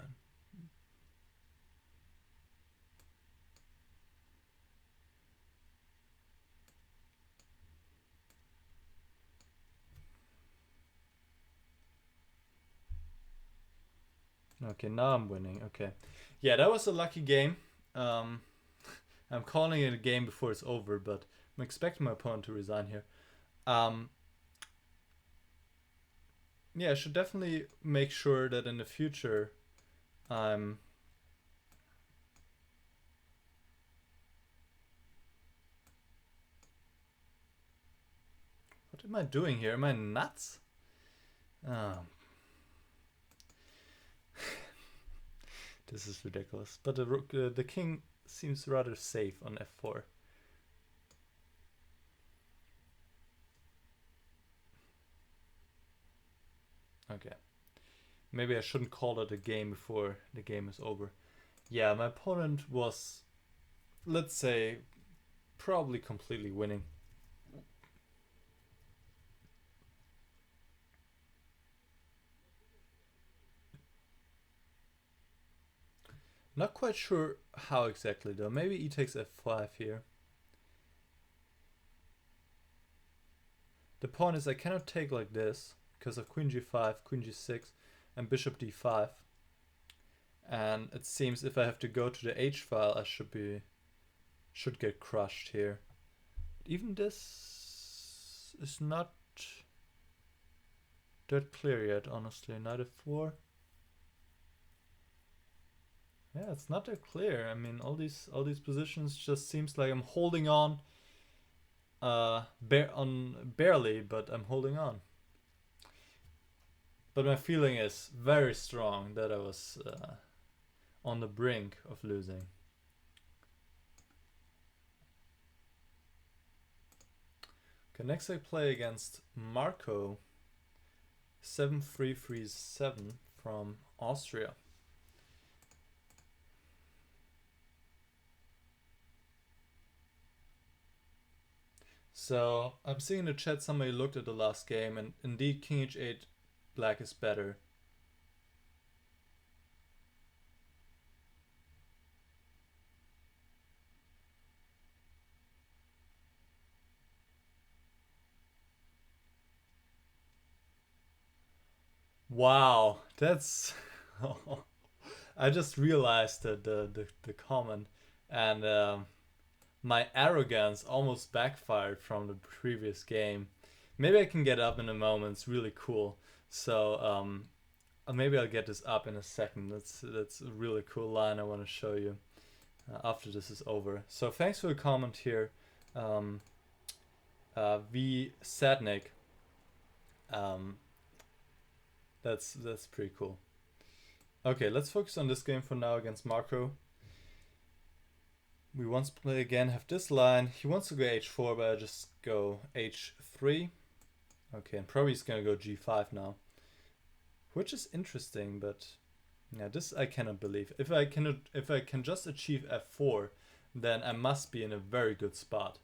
Okay, now I'm winning. Okay. Yeah, that was a lucky game. I'm calling it a game before it's over, but I'm expecting my opponent to resign here. Yeah, I should definitely make sure that in the future I'm... What am I doing here? Am I nuts? This is ridiculous. But the king seems rather safe on f4. Okay. Maybe I shouldn't call it a game before the game is over. Yeah, my opponent was, let's say, probably completely winning. Not quite sure how exactly though. Maybe e takes f5 here. The point is I cannot take like this because of queen g5, queen g6, and bishop d5. And it seems if I have to go to the h file, I should get crushed here. Even this is not that clear yet, honestly. Knight f4. Yeah, it's not that clear. I mean, all these positions just seems like I'm holding on. Barely, but I'm holding on. But my feeling is very strong that I was on the brink of losing. Okay, next I play against Marco, 7337 from Austria. So I'm seeing in the chat somebody looked at the last game, and indeed king h8 black is better. Wow, that's... I just realized that the comment, and my arrogance almost backfired from the previous game. Maybe I can get up in a moment. It's really cool. So maybe I'll get this up in a second. That's a really cool line I want to show you after this is over. So thanks for the comment here, vasdnik. That's pretty cool. Okay, let's focus on this game for now against Marco. We want to play again, have this line. He wants to go h4, but I just go h3. Okay, and probably he's gonna go g5 now, which is interesting, but yeah, this I cannot believe. If I can just achieve f4, then I must be in a very good spot.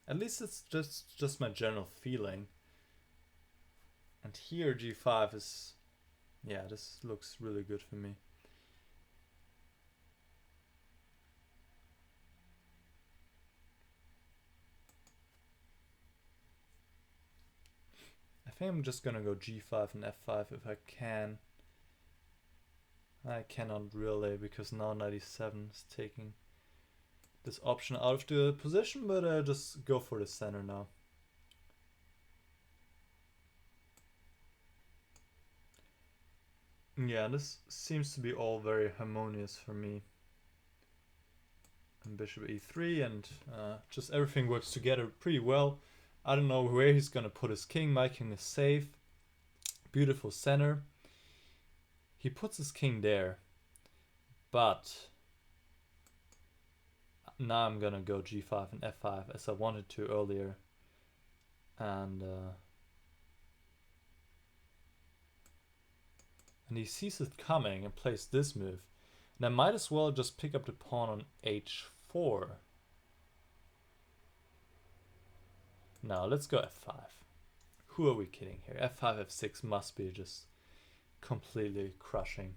At least it's just my general feeling. And here g5 is, yeah, this looks really good for me. I think I'm just gonna go g5 and f5 if I can. I cannot really, because now 97 is taking this option out of the position, but I just go for the center now. Yeah, this seems to be all very harmonious for me. And bishop e3, and just everything works together pretty well. I don't know where he's gonna put his king. My king is safe. Beautiful center. He puts his king there, but now I'm gonna go g5 and f5 as I wanted to earlier, and he sees it coming and plays this move, and I might as well just pick up the pawn on h4. Now let's go f5. Who are we kidding here? f5, f6 must be just completely crushing.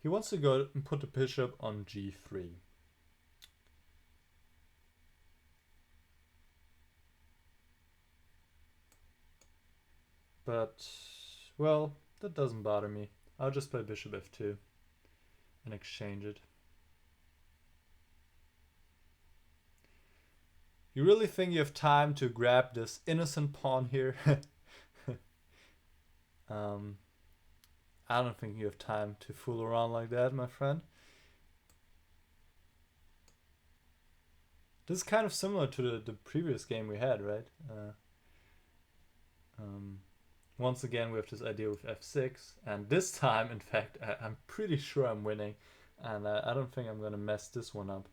He wants to go and put the bishop on g3. But, well, that doesn't bother me. I'll just play bishop f2 and exchange it. You really think you have time to grab this innocent pawn here? I don't think you have time to fool around like that, my friend. This is kind of similar to the previous game we had, right? Once again, we have this idea with f6, and this time, in fact, I'm pretty sure I'm winning, and I don't think I'm gonna mess this one up.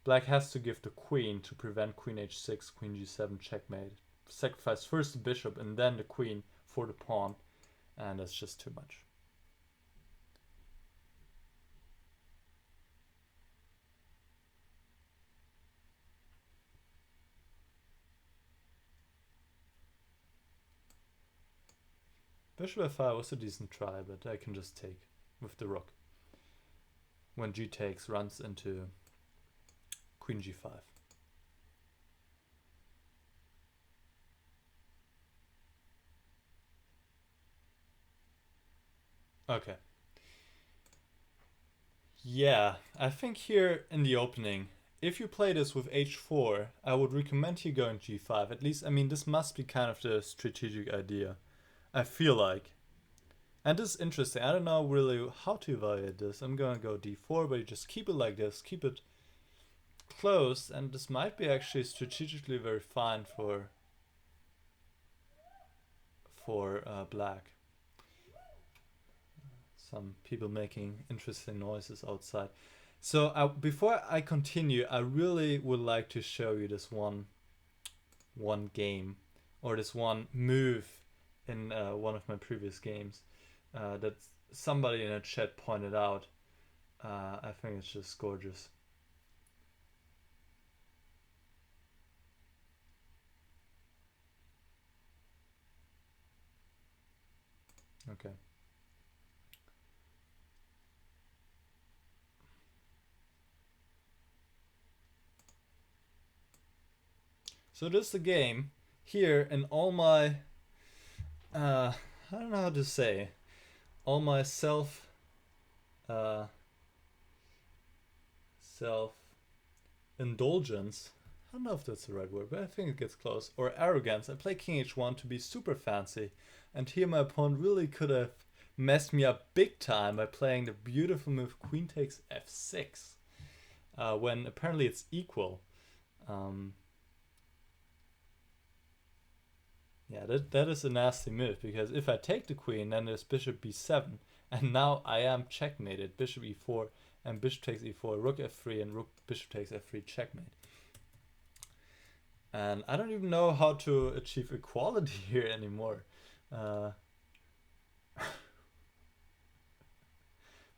Black has to give the queen to prevent queen h6, queen g7 checkmate. Sacrifice first the bishop and then the queen for the pawn, and that's just too much. Bishop f5 was a decent try, but I can just take with the rook. When g takes, runs into queen g5. Okay. Yeah, I think here in the opening, if you play this with h4, I would recommend you going g5. At least, I mean, this must be kind of the strategic idea, I feel like. And this is interesting. I don't know really how to evaluate this. I'm gonna go d4, but you just keep it like this, keep it closed, and this might be actually strategically very fine for black. Some people making interesting noises outside. So before I continue, I really would like to show you this one game, or this one move in one of my previous games that somebody in a chat pointed out. I think it's just gorgeous. Okay. So this is the game. Here in all my, I don't know how to say, all my self indulgence. I don't know if that's the right word, but I think it gets close. Or arrogance. I play King H1 to be super fancy, and here my opponent really could have messed me up big time by playing the beautiful move Queen takes F6, when apparently it's equal. Yeah, that is a nasty move, because if I take the queen, then there's bishop b7, and now I am checkmated. Bishop e4 and bishop takes e4, rook f3 and bishop takes f3, checkmate. And I don't even know how to achieve equality here anymore.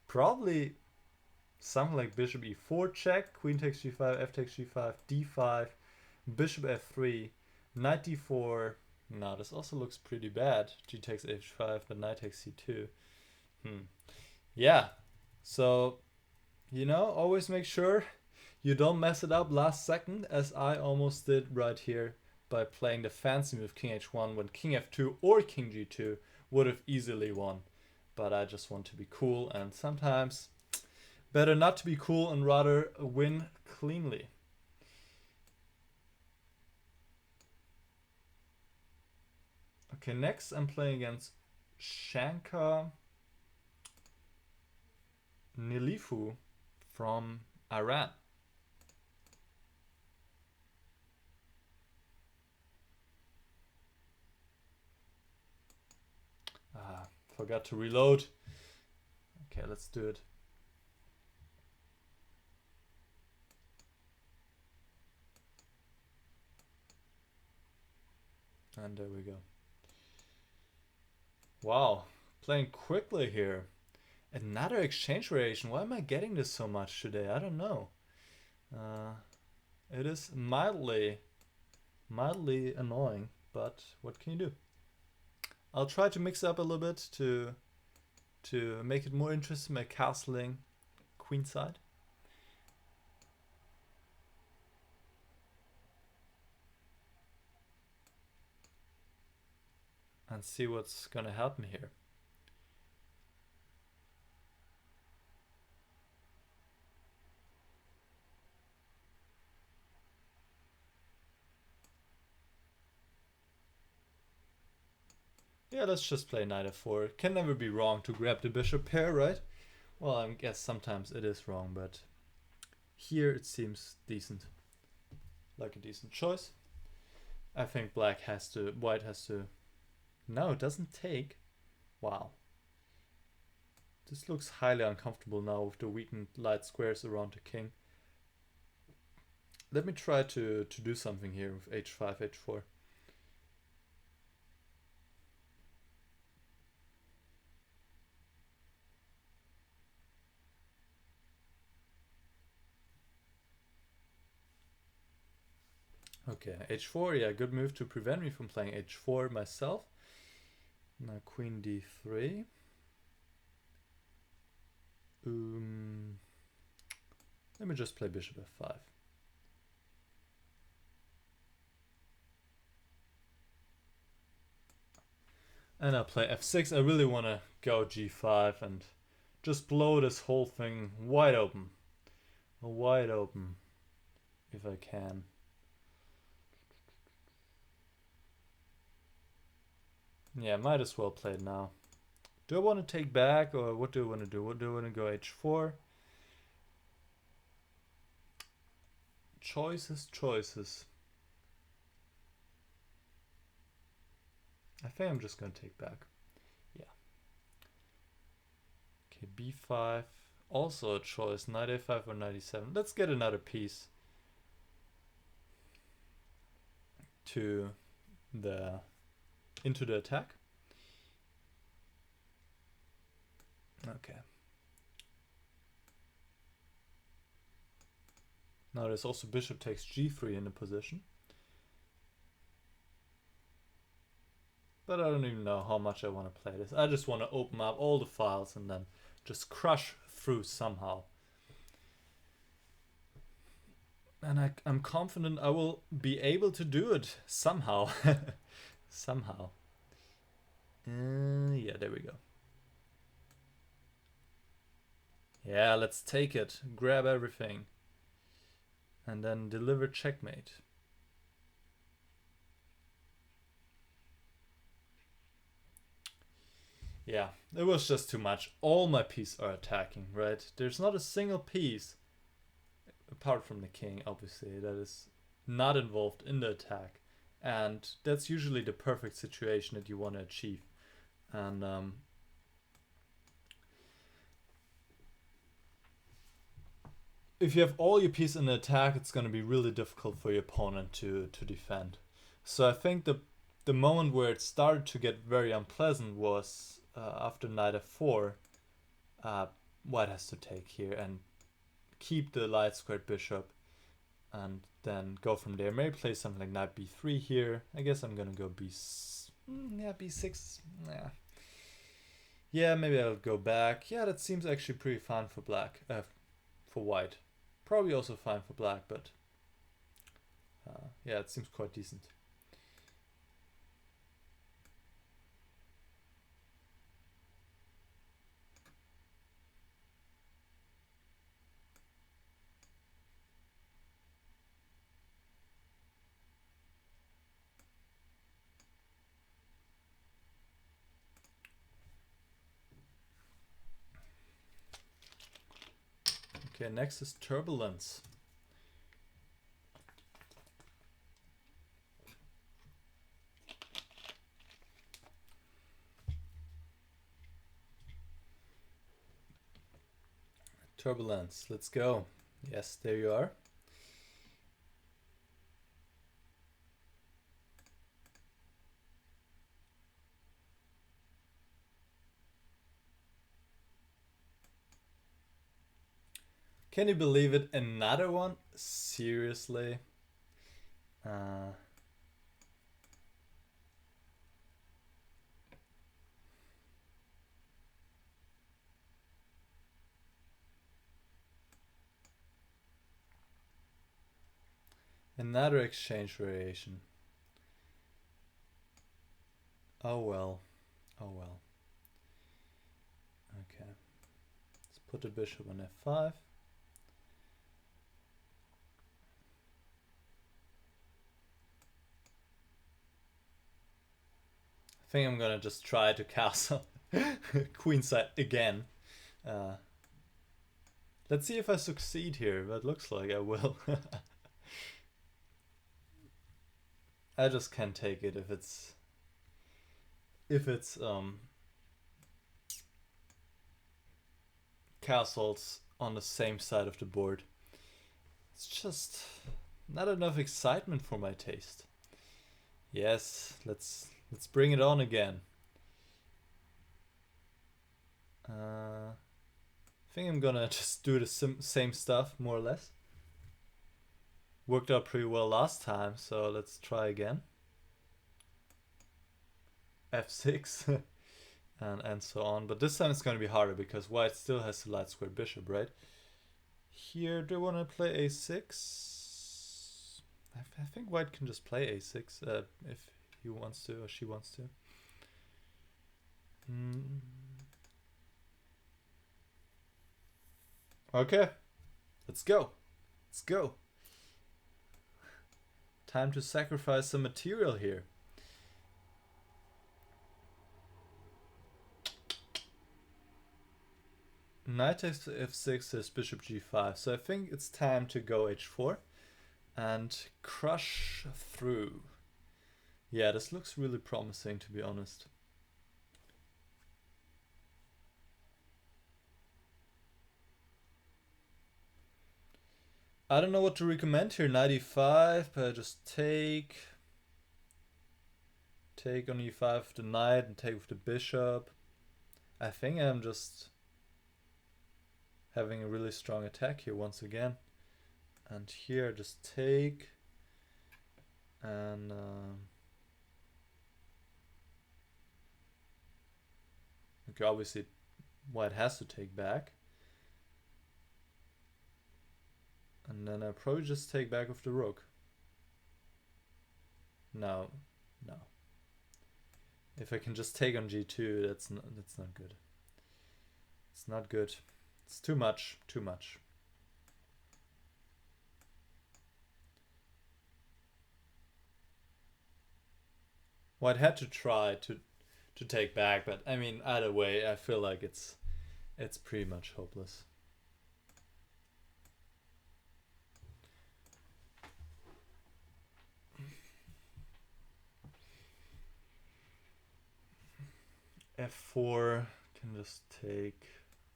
Probably something like bishop e4 check, queen takes g5, f takes g5, d5, bishop f3, knight d4. No, this also looks pretty bad. G takes h5, but knight takes c2. Yeah, so, you know, always make sure you don't mess it up last second, as I almost did right here by playing the fancy move king h1 when king f2 or king g2 would have easily won. But I just want to be cool, and sometimes better not to be cool and rather win cleanly. Okay, next I'm playing against Shankar Nilifu from Iran. Forgot to reload. Okay, let's do it. And there we go. Wow, playing quickly here. Another exchange variation. Why am I getting this so much today? I don't know. It is mildly annoying, but what can you do? I'll try to mix it up a little bit to make it more interesting by castling queenside. And see what's gonna happen here. Yeah, let's just play knight f4. Can never be wrong to grab the bishop pair, right? Well, I guess sometimes it is wrong, but here it seems decent. Like a decent choice. I think white has to... No, it doesn't take. Wow. This looks highly uncomfortable now with the weakened light squares around the king. Let me try to do something here with h5, h4. Okay, h4, yeah, good move to prevent me from playing h4 myself. Now queen d3. Let me just play bishop f5. And I'll play f6. I really want to go g5 and just blow this whole thing wide open. Wide open, if I can. Yeah, might as well play it now. Do I want to take back, or what do I want to do? What do I want to go h4? Choices. I think I'm just going to take back. Yeah. Okay, b5. Also a choice. Knight a5 or knight e7. Let's get another piece into the attack. Okay. Now there's also bishop takes g3 in the position. But I don't even know how much I want to play this. I just want to open up all the files and then just crush through somehow. And I'm confident I will be able to do it somehow. Somehow. Yeah, there we go. Yeah, let's take it. Grab everything. And then deliver checkmate. Yeah, it was just too much. All my pieces are attacking, right? There's not a single piece, apart from the king, obviously, that is not involved in the attack. And that's usually the perfect situation that you want to achieve. And if you have all your pieces in the attack, it's going to be really difficult for your opponent to defend. So I think the moment where it started to get very unpleasant was after knight f4. White has to take here and keep the light squared bishop and then go from there. Maybe play something like knight b3 here. I guess I'm gonna go b6. Yeah, maybe I'll go back. Yeah, that seems actually pretty fine for black. For white. Probably also fine for black, but yeah, it seems quite decent. Okay, next is turbulence. Turbulence, let's go. Yes, there you are. Can you believe it? Another one? Seriously? Another exchange variation. Oh well. Oh well. Okay. Let's put the bishop on f5. I think I'm gonna just try to castle queenside again. Let's see if I succeed here. That looks like I will. I just can't take it if it's castles on the same side of the board. It's just not enough excitement for my taste. Yes, let's bring it on again. I think I'm gonna just do the same stuff, more or less. Worked out pretty well last time, so let's try again. f6 and so on, but this time it's going to be harder because white still has the light square bishop, right? Here, do I want to play a6? I think white can just play a6 if he wants to or she wants to. Okay, let's go. Let's go. Time to sacrifice some material here. Knight takes f6 is bishop g5, so I think it's time to go h4 and crush through. Yeah, this looks really promising, to be honest. I don't know what to recommend here. Knight e5, but I just take on e5 with the knight and take with the bishop. I think I'm just having a really strong attack here once again. And here just take and okay, obviously white has to take back. And then I probably just take back with the rook. No. If I can just take on g2, that's not good. It's not good. It's too much. Well, I'd had to try to take back, but I mean, either way, I feel like it's pretty much hopeless. f4 can just take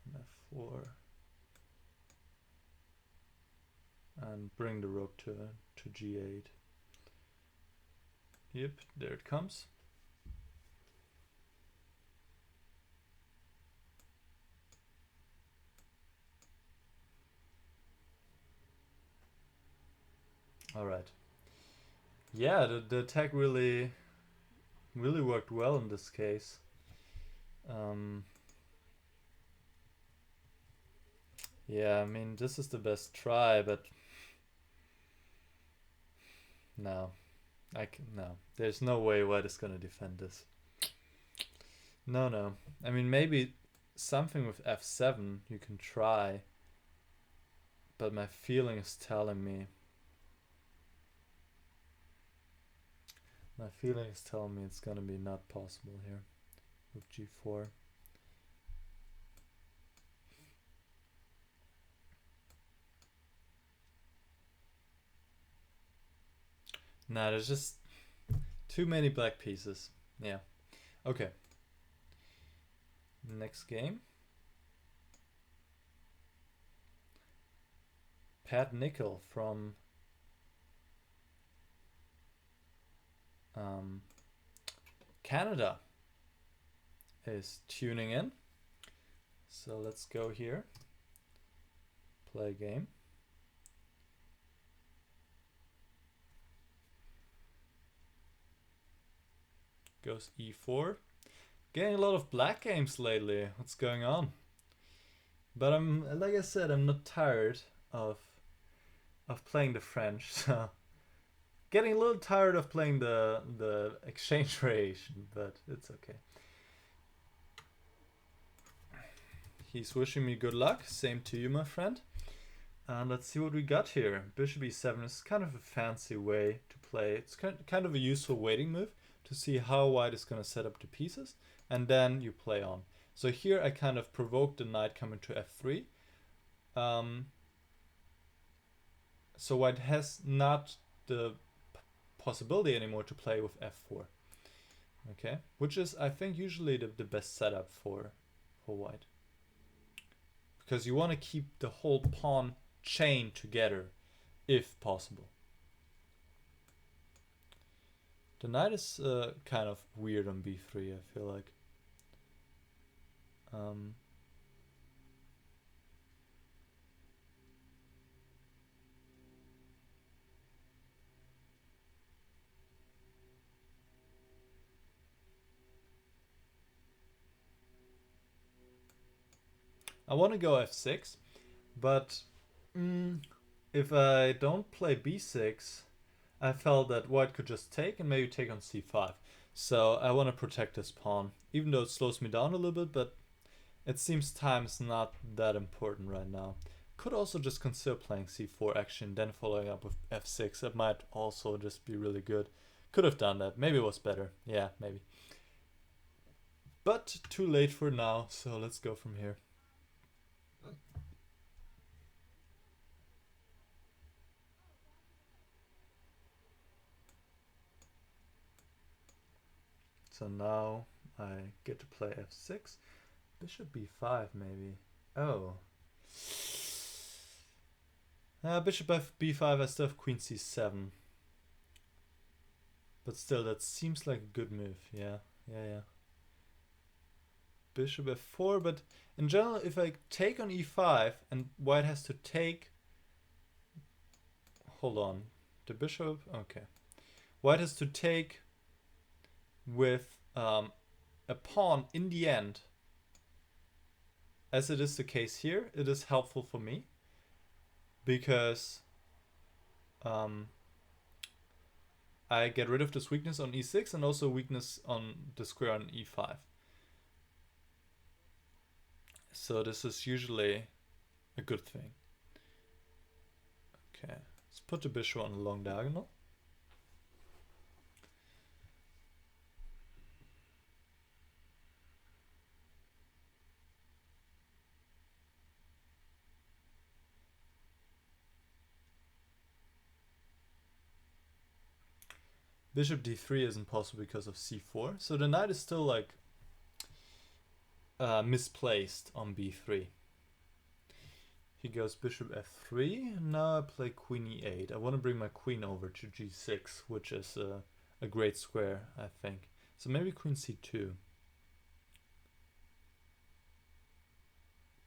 an f4 and bring the rook to g8. Yep, there it comes. All right. Yeah, the attack really worked well in this case. Yeah, I mean, this is the best try, but no. No. There's no way White is gonna defend this. No. I mean, maybe something with f7 you can try, but my feeling is telling me it's gonna be not possible here with g4. Nah, there's just too many black pieces. Yeah. Okay. Next game. PatNickle from Canada is tuning in. So let's go here. Play a game. Goes e4. Getting a lot of black games lately. What's going on? But I'm, like I said, I'm not tired of playing the French. So getting a little tired of playing the exchange variation, but it's okay. He's wishing me good luck. Same to you, my friend. And let's see what we got here. Bishop e7 is kind of a fancy way to play. It's kind of a useful waiting move to see how White is going to set up the pieces, and then you play on. So here I kind of provoked the knight coming to f3. So White has not the possibility anymore to play with f4. Okay, which is, I think, usually the best setup for White. Because you want to keep the whole pawn chain together, if possible. The knight is kind of weird on b3, I feel like. I want to go f6, but if I don't play b6, I felt that White could just take and maybe take on c5. So I want to protect this pawn, even though it slows me down a little bit, but it seems time is not that important right now. Could also just consider playing c4 action, then following up with f6. That might also just be really good. Could have done that. Maybe it was better. Yeah, maybe. But too late for now, so let's go from here. So now I get to play f6. Bishop b5 maybe. Oh. Bishop b5, I still have queen c7. But still, that seems like a good move. Yeah. Bishop f4, but in general, if I take on e5 and White has to take... Hold on. The bishop... Okay. White has to take with a pawn in the end. As it is the case here, it is helpful for me. because I get rid of this weakness on e6 and also weakness on the square on e5. So this is usually a good thing. Okay, let's put the bishop on a long diagonal. Bishop d3 isn't possible because of c4, so the knight is still like misplaced on b3. He goes bishop f3, and now I play queen e8. I want to bring my queen over to g6, which is a great square, I think. So maybe queen c2.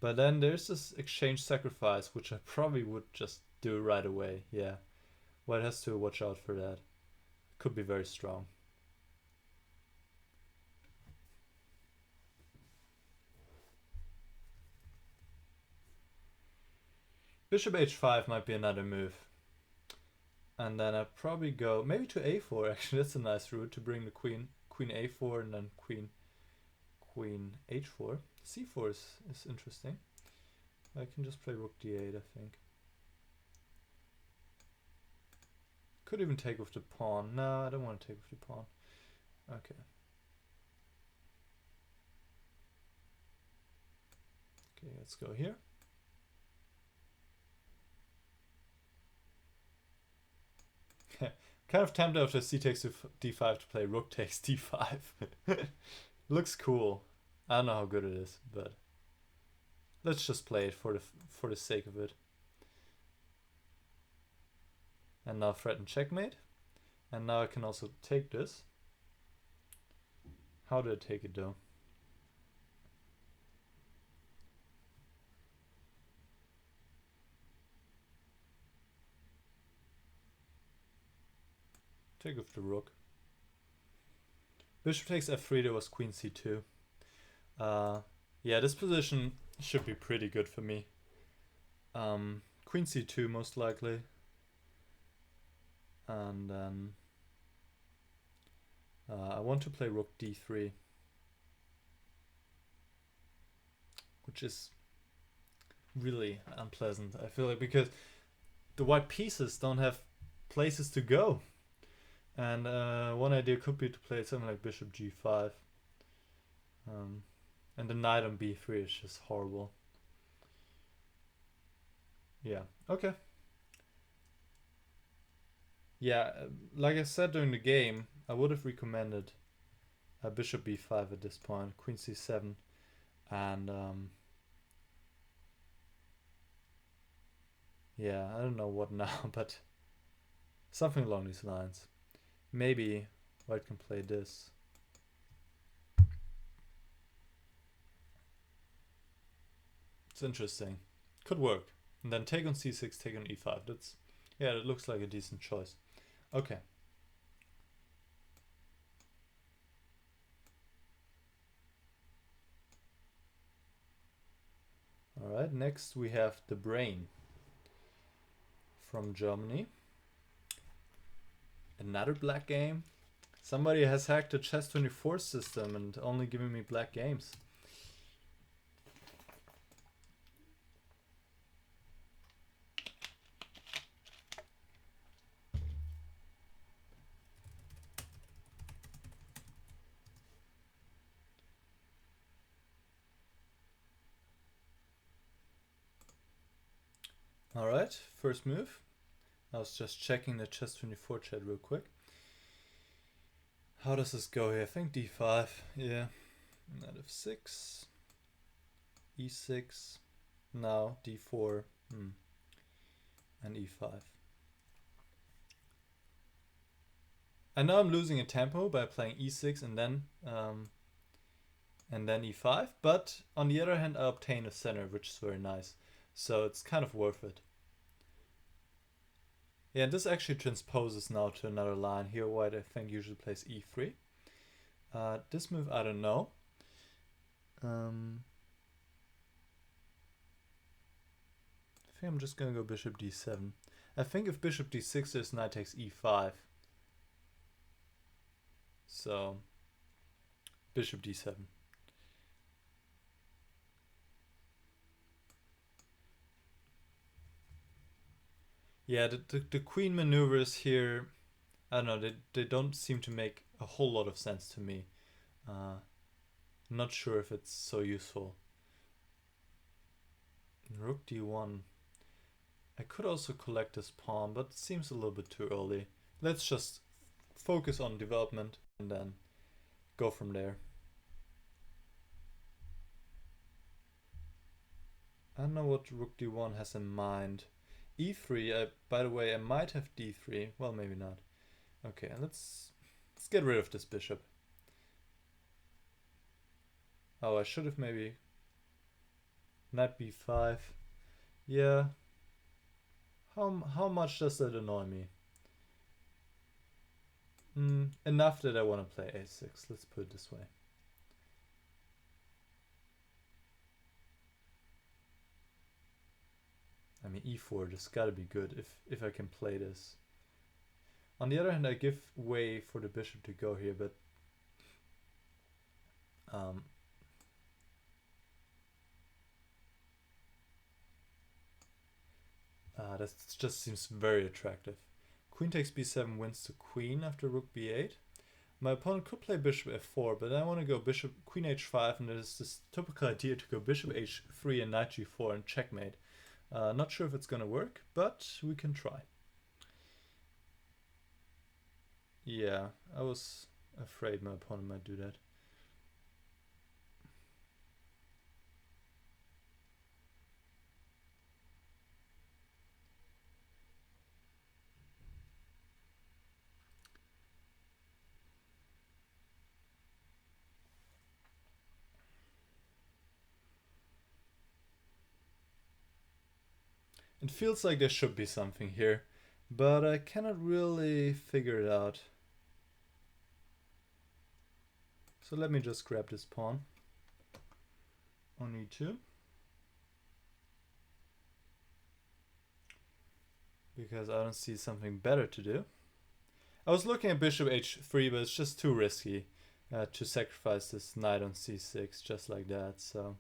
But then there's this exchange sacrifice, which I probably would just do right away. Yeah, White has to watch out for that. Could be very strong. Bishop h5 might be another move. And then I probably go maybe to a4. Actually, that's a nice route to bring the queen. Queen a4 and then queen h4. c4 is interesting. I can just play rook d8, I think. Could even take with the pawn. No, I don't want to take with the pawn. Okay. Okay, let's go here. Kind of tempted after c takes d5 to play rook takes d5. Looks cool. I don't know how good it is, but let's just play it for the sake of it. And now threaten checkmate. And now I can also take this. How do I take it though? Take with the rook. Bishop takes f3, there was queen c2. Yeah, this position should be pretty good for me. Queen c2 most likely. And then I want to play rook d3. Which is really unpleasant, I feel like, because the white pieces don't have places to go. And one idea could be to play something like bishop g5. And the knight on b3 is just horrible. Yeah, okay. Yeah, like I said during the game, I would have recommended bishop b5 at this point, queen c7, and yeah, I don't know what now, but something along these lines. Maybe White can play this. It's interesting. Could work. And then take on c6, take on e5. That's, yeah, it looks like a decent choice. Okay. Alright, next we have TheBrain from Germany. Another black game. Somebody has hacked the Chess24 system and only giving me black games. Alright, first move. I was just checking the Chess24 chat real quick. How does this go here? I think d5, yeah. Knight f6, e6, now d4, and e5. I know I'm losing a tempo by playing e6 and then e5, but on the other hand I obtain a center, which is very nice. So it's kind of worth it. Yeah, and this actually transposes now to another line. Here White, I think, usually plays e3. This move, I don't know. think I'm just gonna go bishop d7. I think if bishop d6 there's knight takes e5. So bishop d7. Yeah, the queen maneuvers here, I don't know, they don't seem to make a whole lot of sense to me. Not sure if it's so useful. Rook d1. I could also collect this pawn, but it seems a little bit too early. Let's just focus on development and then go from there. I don't know what rook d1 has in mind. e3, by the way, I might have d3. Well, maybe not. Okay, let's get rid of this bishop. Oh, I should have maybe knight b5. Yeah. How much does that annoy me? Enough that I want to play a6. Let's put it this way. I mean, e4 just gotta be good if I can play this. On the other hand, I give way for the bishop to go here, but that just seems very attractive. Queen takes b7 wins the queen after rook b8. My opponent could play bishop f4, but I want to go bishop queen h5, and there's this typical idea to go bishop h3 and knight g4 and checkmate. Not sure if it's gonna work, but we can try. Yeah, I was afraid my opponent might do that. It feels like there should be something here, but I cannot really figure it out. So let me just grab this pawn on e2. Because I don't see something better to do. I was looking at bishop h3, but it's just too risky to sacrifice this knight on c6 just like that, so...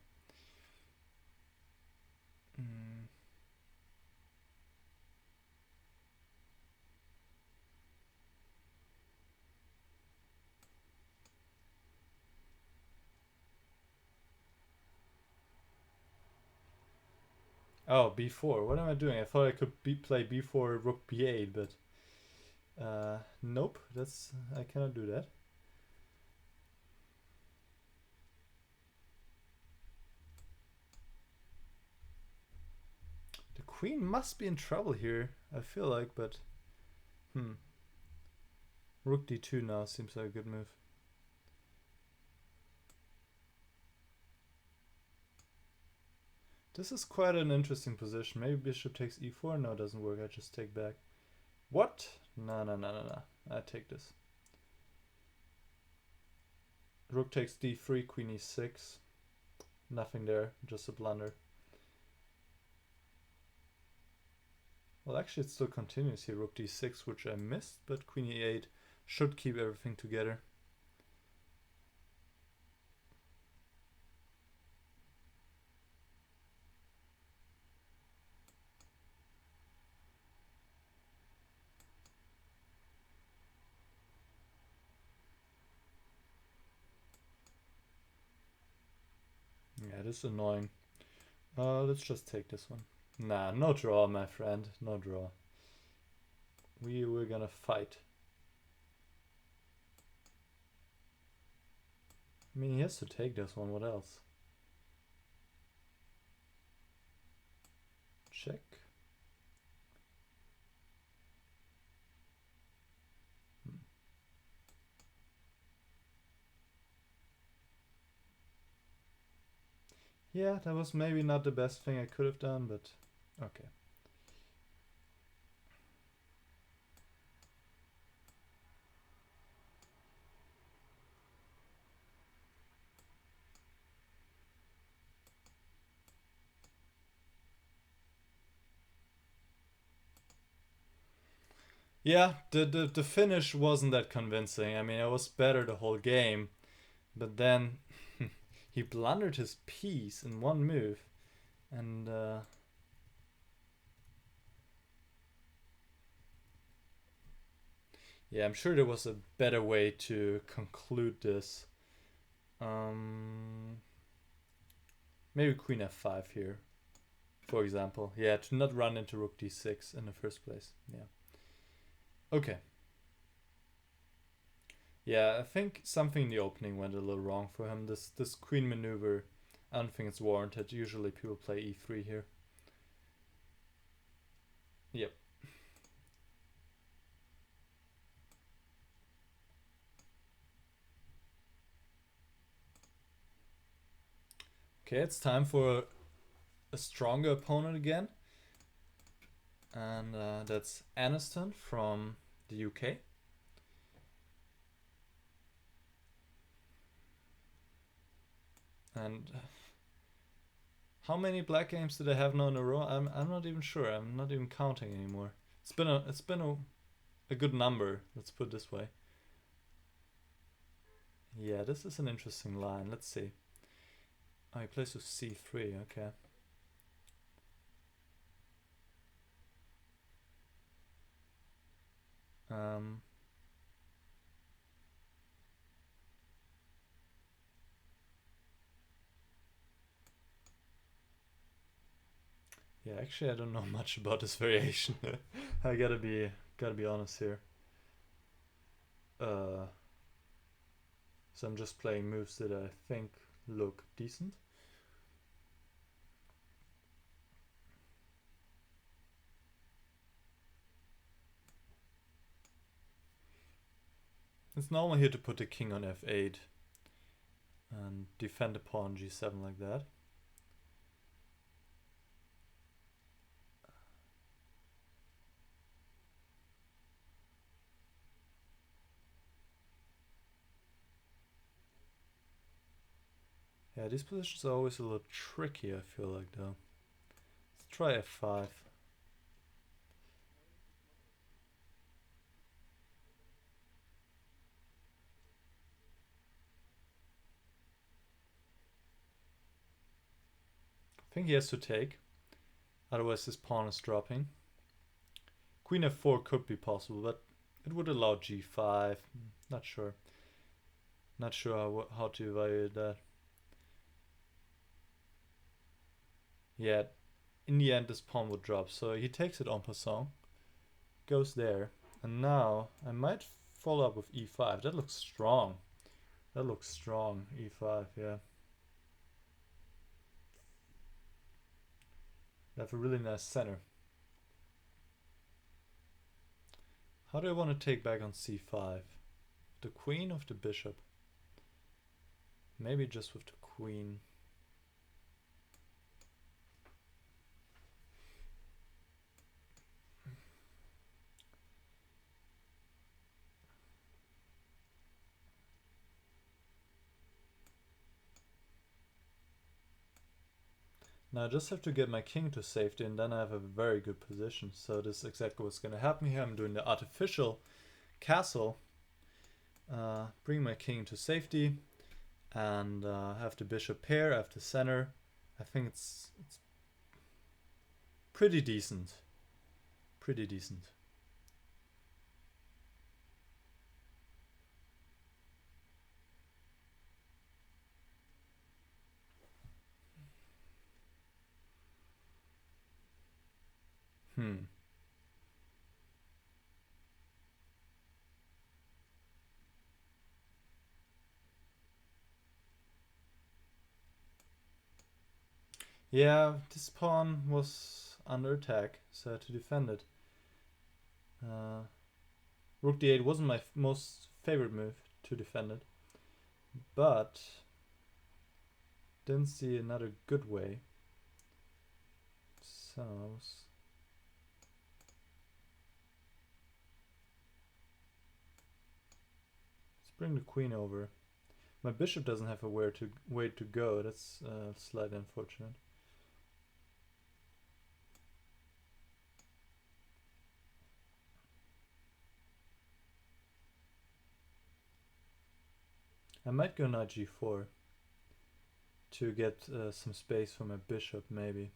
Oh, b4. What am I doing? I thought I could play b4, rook b8, but nope. I cannot do that. The queen must be in trouble here, I feel like, but rook d2 now seems like a good move. This is quite an interesting position. Maybe bishop takes e4. No, it doesn't work. I just take back. What? No. I take this. Rook takes d3, queen e6. Nothing there, just a blunder. Well, actually it still continues here. Rook d6, which I missed, but queen e8 should keep everything together. Yeah, this is annoying. Let's just take this one. Nah, no draw, my friend. No draw. We're gonna fight. I mean, he has to take this one. What else? Check. Yeah, that was maybe not the best thing I could have done, but okay. Yeah, the finish wasn't that convincing. I mean, I was better the whole game, but then he blundered his piece in one move, and yeah, I'm sure there was a better way to conclude this. Um, Maybe queen f5 here, for example. Yeah, to not run into rook d6 in the first place. Yeah. Okay. Yeah, I think something in the opening went a little wrong for him. This queen maneuver, I don't think it's warranted. Usually people play e3 here. Yep. Okay, it's time for a stronger opponent again. And that's Anaston from the UK. And how many black games did I have now in a row? I'm not even sure. I'm not even counting anymore. It's been a good number. Let's put it this way. Yeah, this is an interesting line. Let's see. Oh, he plays with c3. Okay. Um. Yeah, actually, I don't know much about this variation. I gotta be honest here. So I'm just playing moves that I think look decent. It's normal here to put the king on f8 and defend the pawn g7 like that. Yeah, these positions are always a little tricky, I feel like, though. Let's try f5. I think he has to take, otherwise his pawn is dropping. Queen f4 could be possible, but it would allow g5. Not sure. Not sure how to evaluate that. Yeah, in the end this pawn would drop, so he takes it en passant, goes there, and now I might follow up with e5. That looks strong. That looks strong, e5, yeah. They have a really nice center. How do I want to take back on c5? The queen or the bishop? Maybe just with the queen. Now I just have to get my king to safety and then I have a very good position. So this is exactly what's going to happen here. I'm doing the artificial castle. Bring my king to safety and have the bishop pair, I have the center. I think it's pretty decent. Pretty decent. Yeah, this pawn was under attack, so I had to defend it. Rook d8 wasn't my most favorite move to defend it, but didn't see another good way. So let's bring the queen over. My bishop doesn't have a way to go. That's slightly unfortunate. I might go knight g4 to get some space for my bishop, maybe.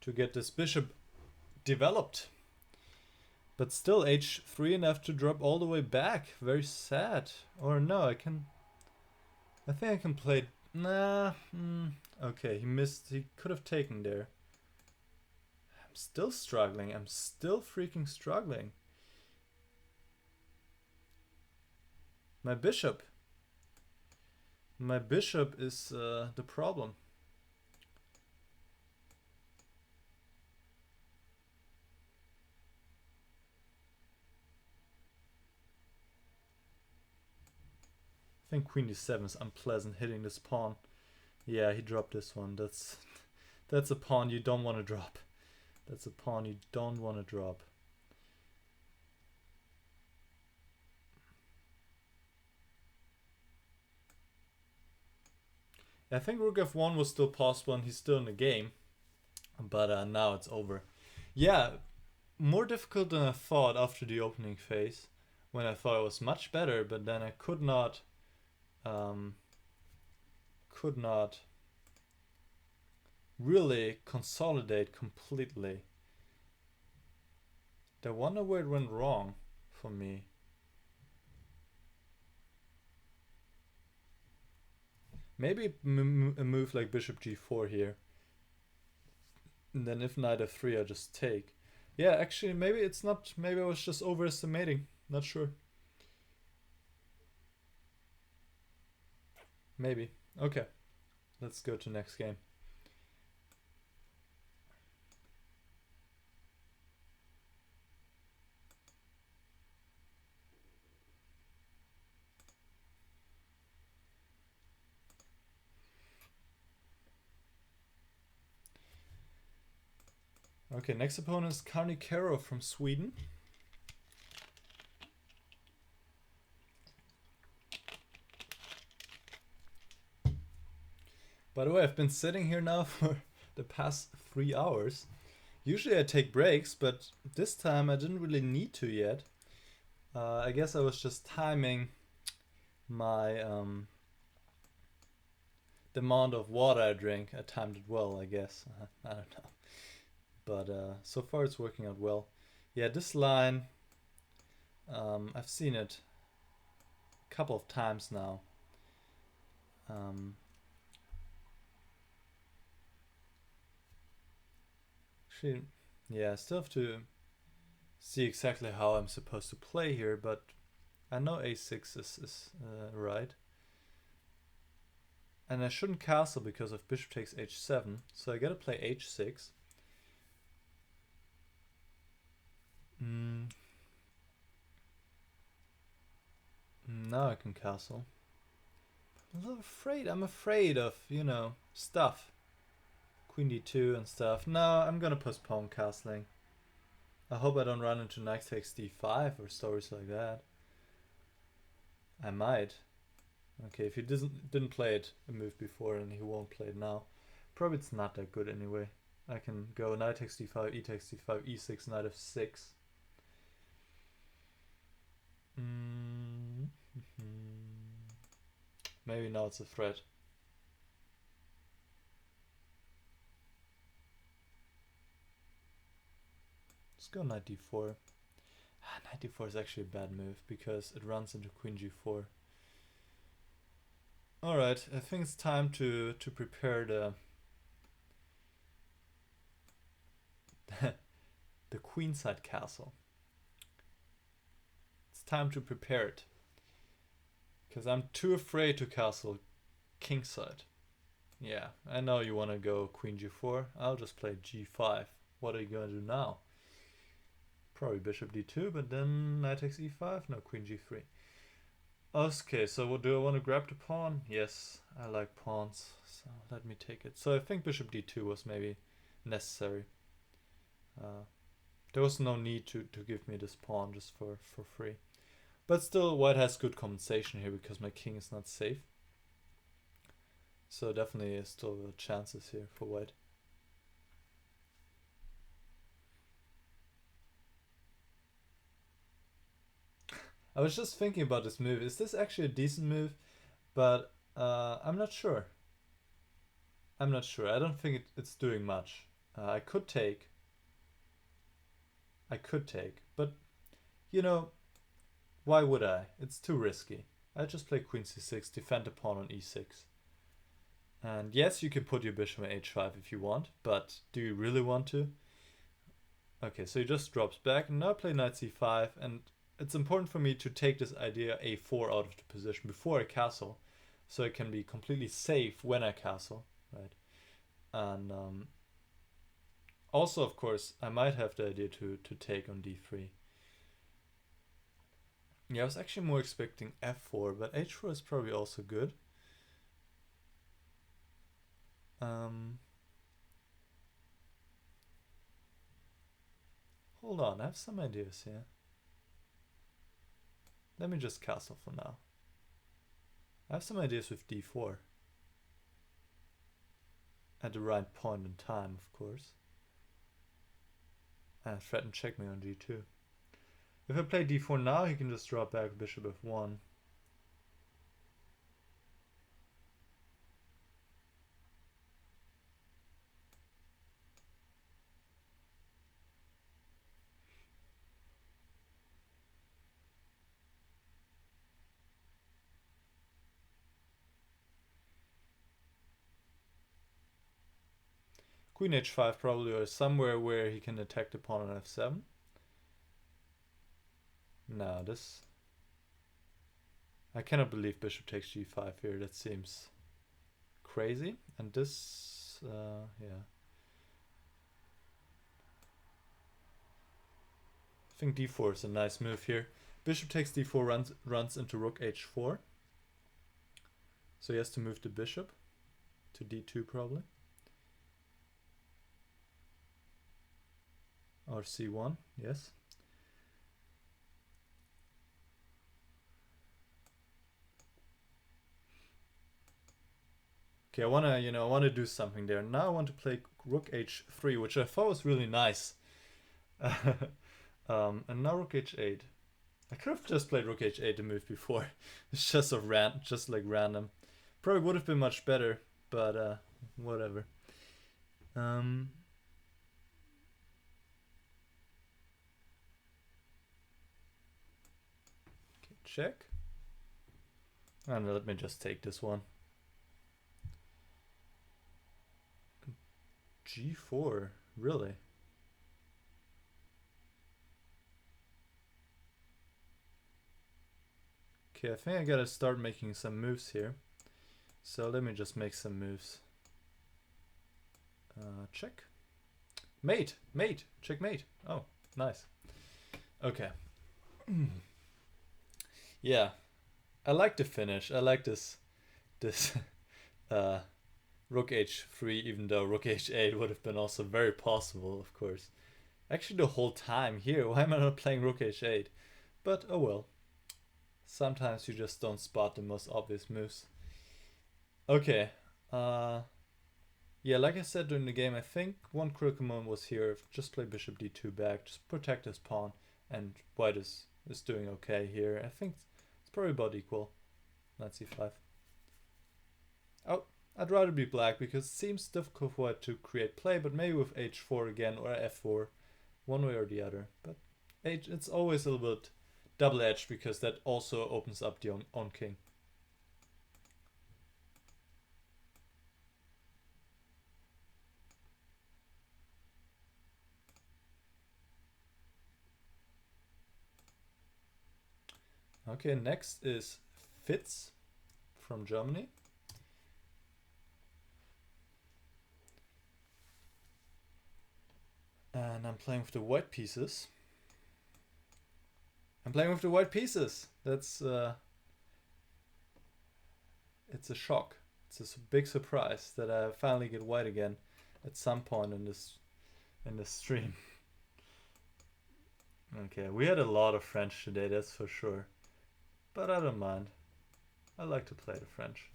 To get this bishop developed. But still h3 and I have to drop all the way back. Very sad. Or no, I think I can play... Nah. Okay, he missed. He could have taken there. I'm still struggling. I'm still freaking struggling. My bishop. My bishop is the problem. I think queen d7 is unpleasant, hitting this pawn. Yeah, he dropped this one. That's a pawn you don't want to drop. That's a pawn you don't want to drop. I think rook f1 was still possible and he's still in the game. But now it's over. Yeah, more difficult than I thought after the opening phase. When I thought it was much better, but then I could not really consolidate completely. I wonder where it went wrong for me. Maybe a move like bishop g4 here. And then if knight f3 I just take. Yeah, actually maybe it's not, maybe I was just overestimating. Not sure. Maybe. Okay. Let's go to next game. Okay, next opponent is Carnicero from Sweden. By the way, I've been sitting here now for the past 3 hours. Usually I take breaks, but this time I didn't really need to yet. I guess I was just timing my the amount of water I drink. I timed it well, I guess. I don't know. But so far it's working out well. Yeah, this line, I've seen it a couple of times now. Actually, yeah, I still have to see exactly how I'm supposed to play here, but I know a6 is right. And I shouldn't castle because of bishop takes h7, so I gotta play h6. Now I can castle. I'm afraid of, you know, stuff. Queen d2 and stuff. No, I'm gonna postpone castling. I hope I don't run into knight takes d5 or stories like that. I might. Okay, if he didn't play it a move before and he won't play it now, probably it's not that good anyway. I can go knight takes d5, e takes d5, e6, knight f6. Maybe now it's a threat. Let's go knight d4. Knight d4 is actually a bad move because it runs into queen g4. Alright, I think it's time to prepare the the queenside castle. It's time to prepare it. Because I'm too afraid to castle kingside. Yeah, I know you want to go queen g4. I'll just play g5. What are you going to do now? Probably bishop d2, but then knight takes e5. No, queen g3. Okay, so what do I want to grab the pawn? Yes, I like pawns, so let me take it. So I think bishop d2 was maybe necessary. There was no need to give me this pawn just for free. But still, white has good compensation here because my king is not safe. So definitely still chances here for white. . I was just thinking about this move. Is this actually a decent move? But I'm not sure. I'm not sure. I don't think it's doing much. I could take. But you know, why would I? It's too risky. I just play queen c6, defend the pawn on e6. And yes, you can put your bishop on h5 if you want, but do you really want to? Okay, so he just drops back, and now I play knight c5, and it's important for me to take this idea a4 out of the position before I castle, so I can be completely safe when I castle, right? And also, of course, I might have the idea to take on d3. Yeah, I was actually more expecting f4, but h4 is probably also good. Hold on, I have some ideas here. Let me just castle for now. I have some ideas with d4. At the right point in time, of course. And threaten checkmate on g2. If I play d4 now, he can just drop back bishop f1. Queen h5 probably, or somewhere where he can attack the pawn on f7. No, this... I cannot believe bishop takes g5 here. That seems crazy. And this, yeah. I think d4 is a nice move here. Bishop takes d4, runs into rook h4. So he has to move the bishop to d2 probably. Or c1, yes. Okay, I wanna do something there. Now I want to play rook h3, which I thought was really nice. And now rook h8. I could have just played rook h8 the move before. It's just like random. Probably would have been much better, but whatever. Okay, check. And let me just take this one. g4, really? Okay, I think I gotta start making some moves here. So let me just make some moves. Check. Mate! Checkmate! Oh, nice. Okay. Yeah. I like the finish. I like this rook h3, even though rook h8 would have been also very possible, of course. Actually, the whole time here, why am I not playing rook h8? But oh well. Sometimes you just don't spot the most obvious moves. Okay. Yeah, like I said during the game, I think one critical moment was here. Just play bishop d2 back, just protect his pawn, and white is doing okay here. I think it's probably about equal. Knight c5. Oh, I'd rather be black because it seems difficult for white to create play, but maybe with h4 again or f4, one way or the other. But it's always a little bit double-edged because that also opens up the on king. Okay, next is Phiz from Germany. And I'm playing with the white pieces. That's it's a shock. It's a big surprise that I finally get white again at some point in this stream. Okay, we had a lot of French today, that's for sure. But I don't mind. I like to play the French.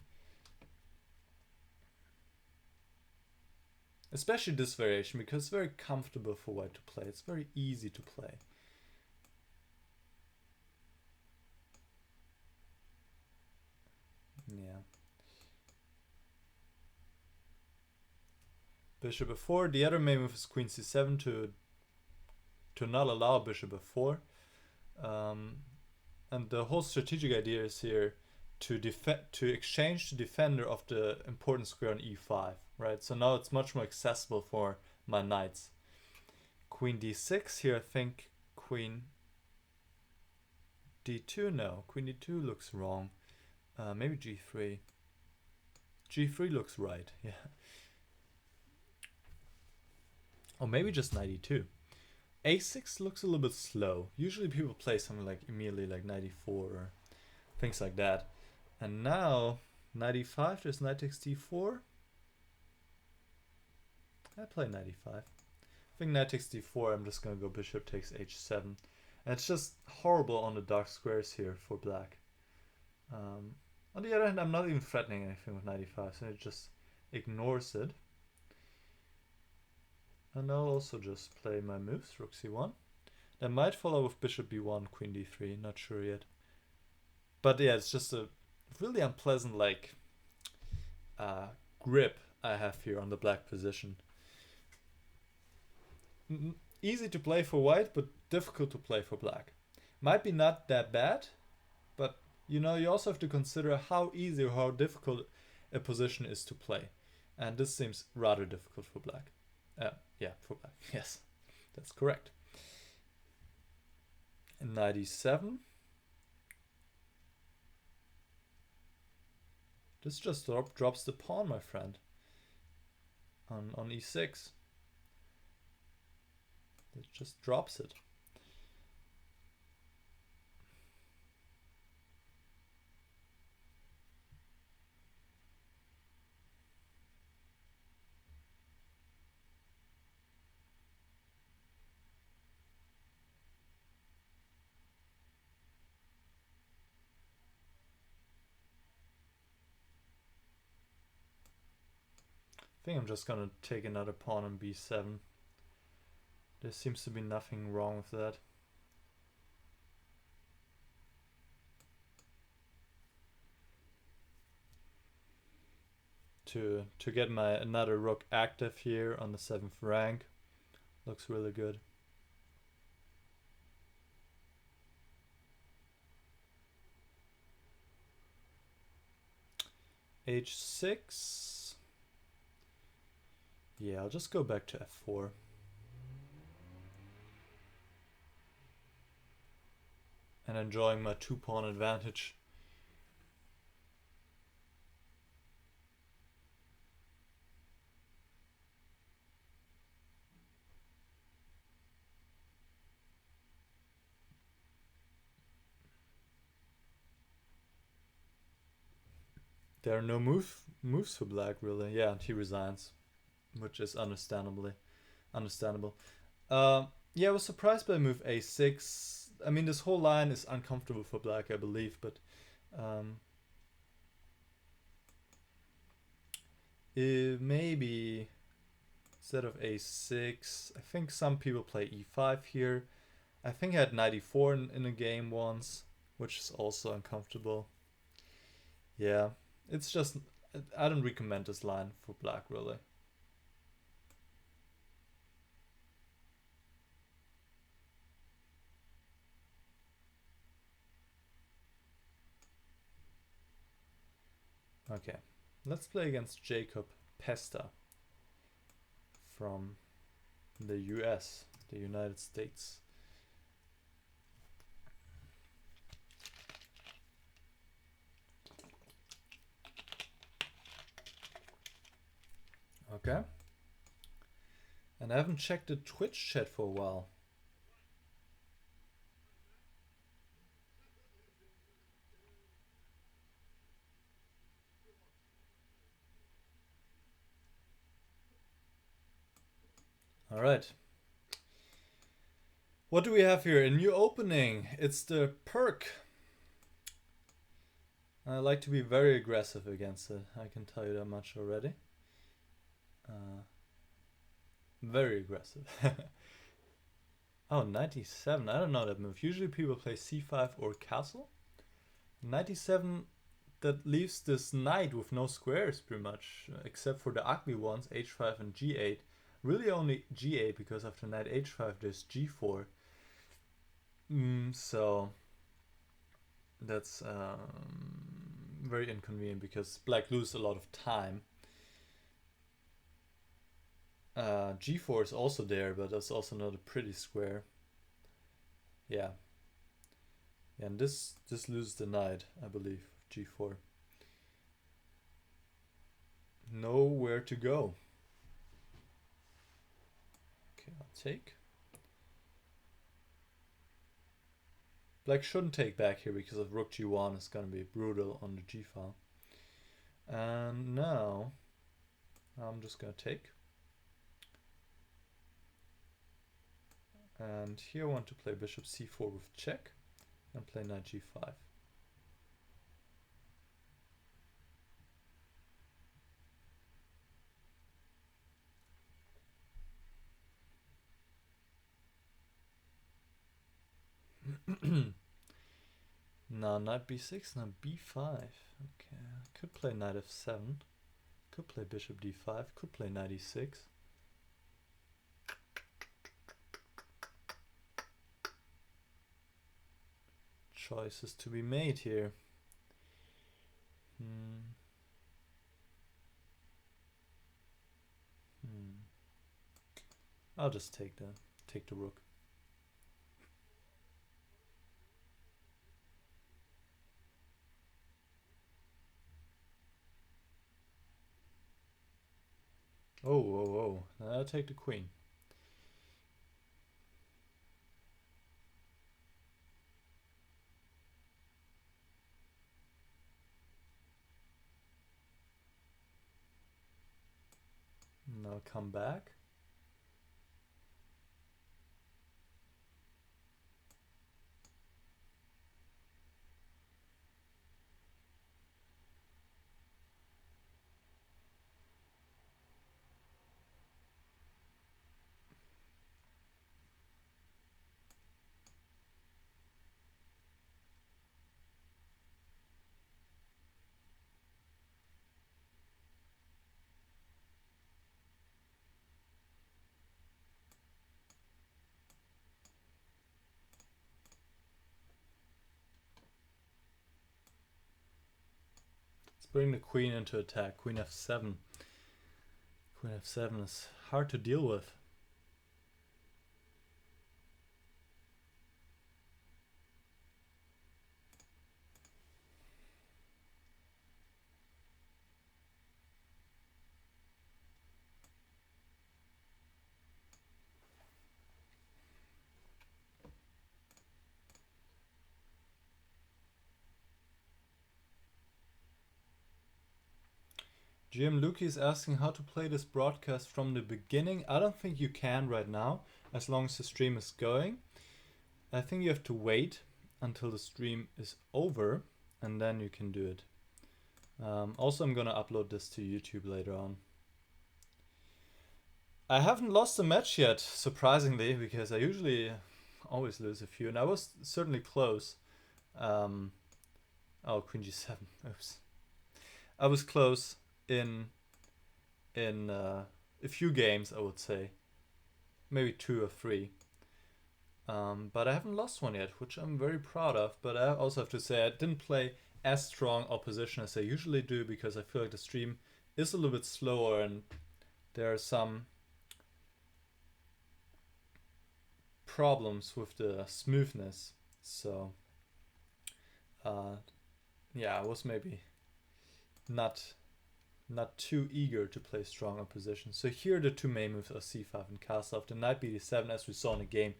Especially this variation, because it's very comfortable for white to play. It's very easy to play. Yeah. Bishop f4. The other main move is queen c7 to not allow bishop f4. And the whole strategic idea is here to exchange the defender of the important square on e5, right? So now it's much more accessible for my knights. Queen d6 here, I think queen d2, no, queen d2 looks wrong. Maybe g3. G3 looks right, yeah. Or maybe just knight e2. a6 looks a little bit slow. Usually people play something like immediately like knight e4 or things like that. And now knight e5, there's knight takes d4. I play knight e5. I think knight takes d4, I'm just gonna go bishop takes h7. And it's just horrible on the dark squares here for black. On the other hand, I'm not even threatening anything with knight e5, so it just ignores it. And I'll also just play my moves, rook c1. I might follow with bishop b1, queen d3, not sure yet. But yeah, it's just a really unpleasant like grip I have here on the black position. Easy to play for white, but difficult to play for black. Might be not that bad, but you know, you also have to consider how easy or how difficult a position is to play. And this seems rather difficult for black. Yeah, for black. Yes, that's correct. And knight e7. This just drops the pawn, my friend. On e6. It just drops it. I think I'm just gonna take another pawn on b7. There seems to be nothing wrong with that. To get my another rook active here on the 7th rank. Looks really good. h6. Yeah, I'll just go back to f4. And enjoying my 2-pawn advantage. There are no moves for black, really. Yeah, and he resigns, which is understandable. Yeah, I was surprised by move a6. I mean, this whole line is uncomfortable for black, I believe, but maybe instead of a6, I think some people play e5 here. I think I had knight e4 in a game once, which is also uncomfortable. Yeah, it's just, I don't recommend this line for black, really. Okay, let's play against Jacob Pesta from the US, the United States. Okay. And I haven't checked the Twitch chat for a while. All right. What do we have here? A new opening. It's the perk. I like to be very aggressive against it. I can tell you that much already. Very aggressive. Oh, 97. I don't know that move. Usually people play c5 or castle. 97 that leaves this knight with no squares pretty much, except for the ugly ones, h5 and g8. Really only g8, because after knight h5 there's g4. So that's very inconvenient because black loses a lot of time. G4 is also there, but that's also not a pretty square. Yeah. And this loses the knight, I believe. G4. Nowhere to go. Okay, I'll take. Black shouldn't take back here because of rook g1 is going to be brutal on the g file. And now I'm just going to take. And here I want to play bishop c4 with check and play knight g5. Now knight b6, now b5. Okay, I could play knight f7. Could play bishop d5. Could play knight e6. Choices to be made here. I'll just take the rook. Oh, I'll take the queen. Now come back. Bring the queen into attack. Queen f7. Queen f7 is hard to deal with. GM Luki is asking how to play this broadcast from the beginning. I don't think you can right now, as long as the stream is going. I think you have to wait until the stream is over, and then you can do it. Also, I'm gonna upload this to YouTube later on. I haven't lost a match yet, surprisingly, because I usually always lose a few, and I was certainly close. Oh, Queen G7. Oops. I was close in a few games, I would say. Maybe 2 or 3. But I haven't lost one yet, which I'm very proud of. But I also have to say I didn't play as strong opposition as I usually do, because I feel like the stream is a little bit slower and there are some problems with the smoothness. So yeah, I was maybe not too eager to play strong opposition. So here the two main moves are c5 and castle. After knight bd7, as we saw in the game,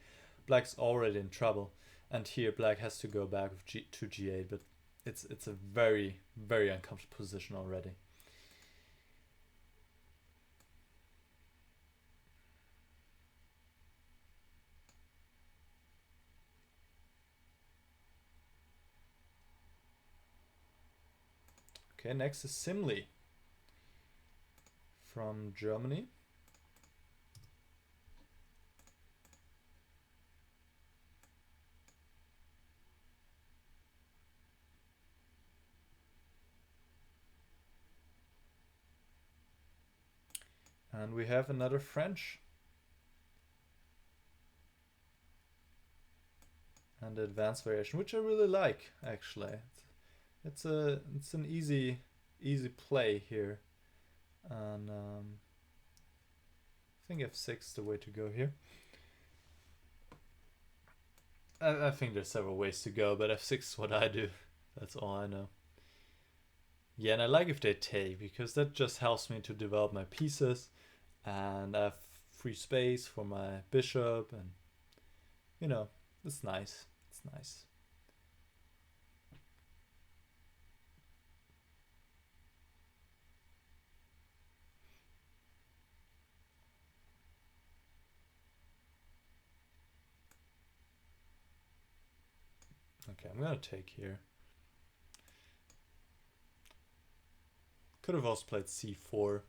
black's already in trouble, and here black has to go back with to g8, but it's a very, very uncomfortable position already. Okay, next is Simli from Germany. And we have another French. And the advanced variation, which I really like, actually. It's an easy play here. And I think f6 is the way to go here. I think there's several ways to go, but f6 is what I do. That's all I know. Yeah, and I like if they take, because that just helps me to develop my pieces, and I have free space for my bishop, and you know, it's nice. It's nice. Okay, I'm gonna take here. Could have also played c4,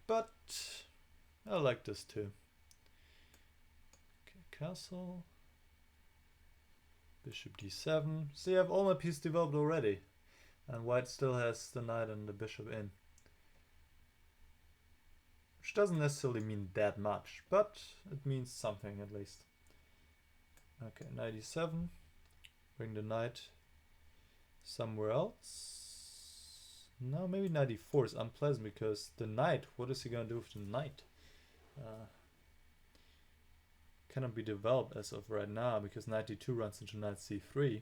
but I like this too. Okay, castle. Bishop d7. See, I have all my pieces developed already. And white still has the knight and the bishop in. Which doesn't necessarily mean that much, but it means something at least. Okay, knight e7. Bring the knight somewhere else. No, maybe knight e4 is unpleasant because the knight, what is he going to do with the knight? Cannot be developed as of right now because knight d2 runs into knight c3.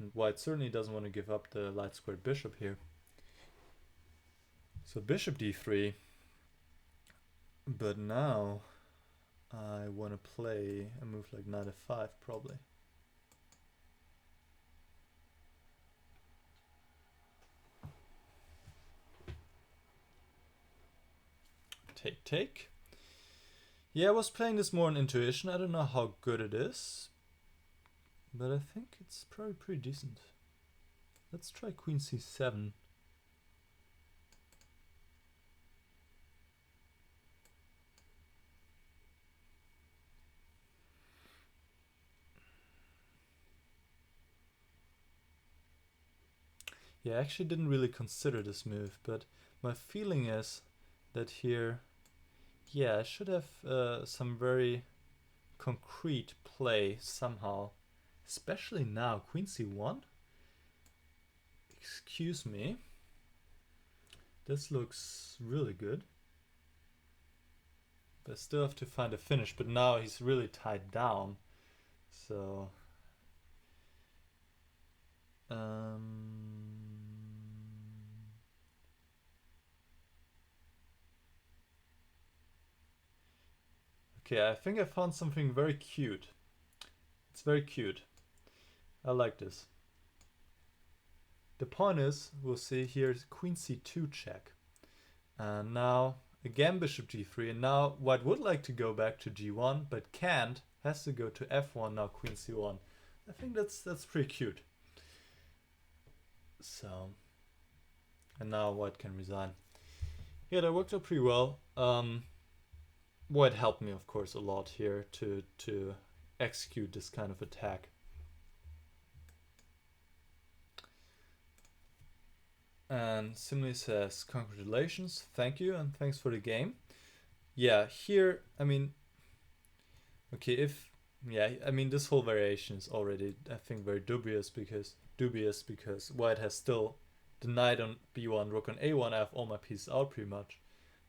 And white certainly doesn't want to give up the light squared bishop here. So bishop d3. But now I want to play a move like knight f5 probably. Take. Yeah, I was playing this more on intuition. I don't know how good it is, but I think it's probably pretty decent. Let's try queen c7. Yeah, I actually didn't really consider this move, but my feeling is that here, yeah, I should have some very concrete play somehow, especially now. Queen c1. Excuse me. This looks really good. But I still have to find a finish, but now he's really tied down. So okay, I think I found something very cute. It's very cute. I like this. The point is, we'll see here, queen c2 check. And now, again bishop g3, and now white would like to go back to g1, but can't, has to go to f1, now queen c1. I think that's pretty cute. So, and now white can resign. Yeah, that worked out pretty well. White helped me, of course, a lot here to execute this kind of attack. And Simli says, congratulations, thank you, and thanks for the game. Yeah, here, I mean, okay, I mean, this whole variation is already, I think, very dubious because white has still the knight on b1, rook on a1. I have all my pieces out pretty much.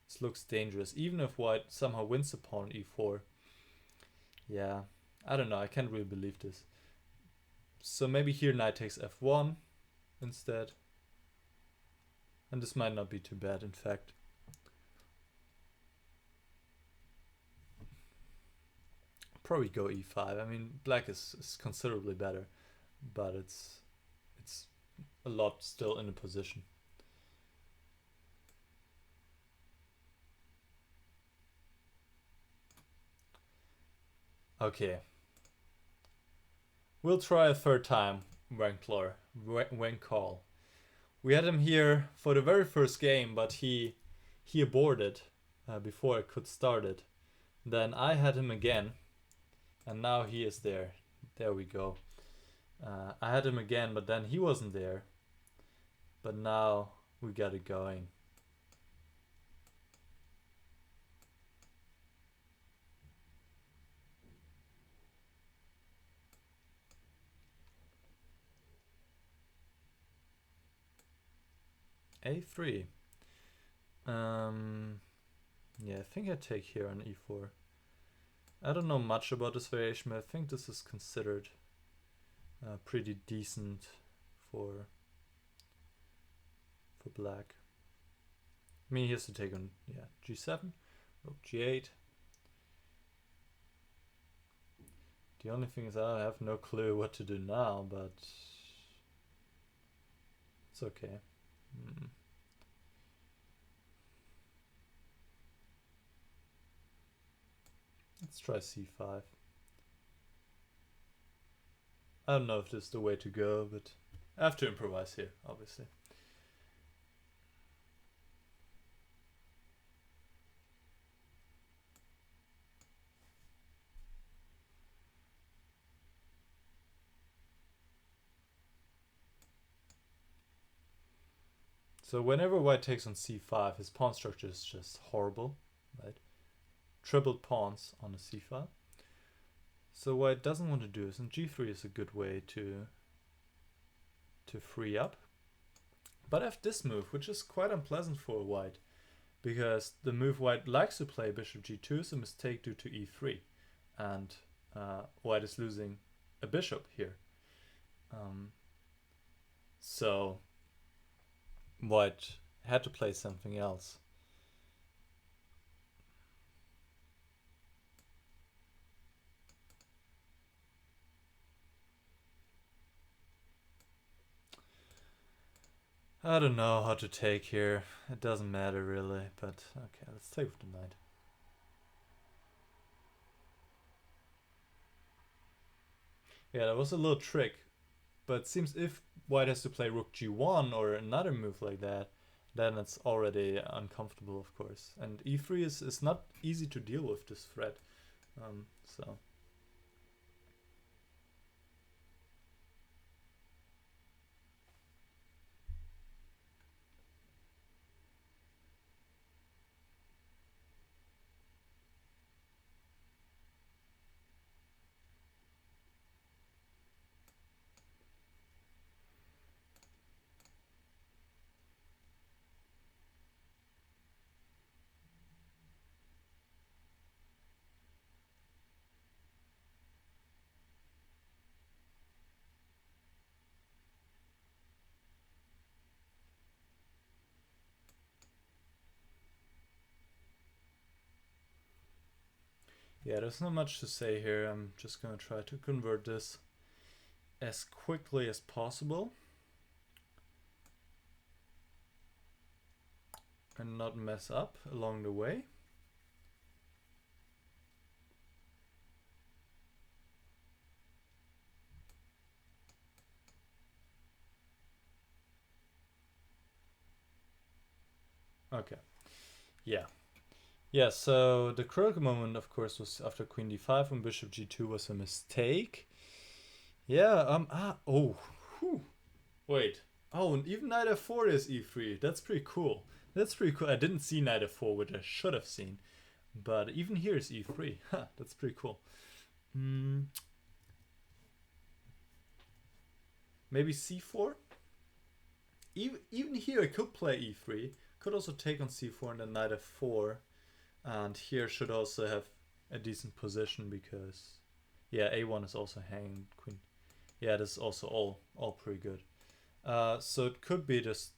This looks dangerous, even if white somehow wins the pawn e4. Yeah, I don't know, I can't really believe this. So maybe here knight takes f1 instead. And this might not be too bad, in fact. Probably go e5. I mean, black is considerably better, but it's a lot still in a position. Okay. We'll try a third time, wankarl. We had him here for the very first game, but he aborted before I could start it. Then I had him again, and now he is there. There we go. I had him again, but then he wasn't there. But now we got it going. a3. Yeah, I think I take here on e4. I don't know much about this variation, but I think this is considered pretty decent for black. I mean, he has to take on, yeah, g7, rook g8. The only thing is I have no clue what to do now, but it's okay. Let's try c5. I don't know if this is the way to go, but I have to improvise here, obviously. So whenever white takes on c5, his pawn structure is just horrible, right? Tripled pawns on a c5. So white doesn't want to do this, and g3 is a good way to free up. But I have this move, which is quite unpleasant for white, because the move white likes to play, bishop g2, is a mistake due to e3, and white is losing a bishop here. So white had to play something else. I don't know how to take here. It doesn't matter really, but okay, let's take with the knight. Yeah, that was a little trick, but it seems if white has to play rook g1 or another move like that, then it's already uncomfortable, of course. And e3 is not easy to deal with, this threat. So yeah, there's not much to say here. I'm just gonna try to convert this as quickly as possible and not mess up along the way. Okay, yeah. Yeah, so the critical moment, of course, was after queen d5 when bishop g2 was a mistake. Yeah, wait. Oh, and even knight f4 is e3. That's pretty cool. That's pretty cool. I didn't see knight f4, which I should have seen. But even here is e3. Huh, that's pretty cool. Maybe c4? Even here I could play e3. Could also take on c4 and then knight f4. And here should also have a decent position because, yeah, a1 is also hanging queen. Yeah, this is also all pretty good. So it could be just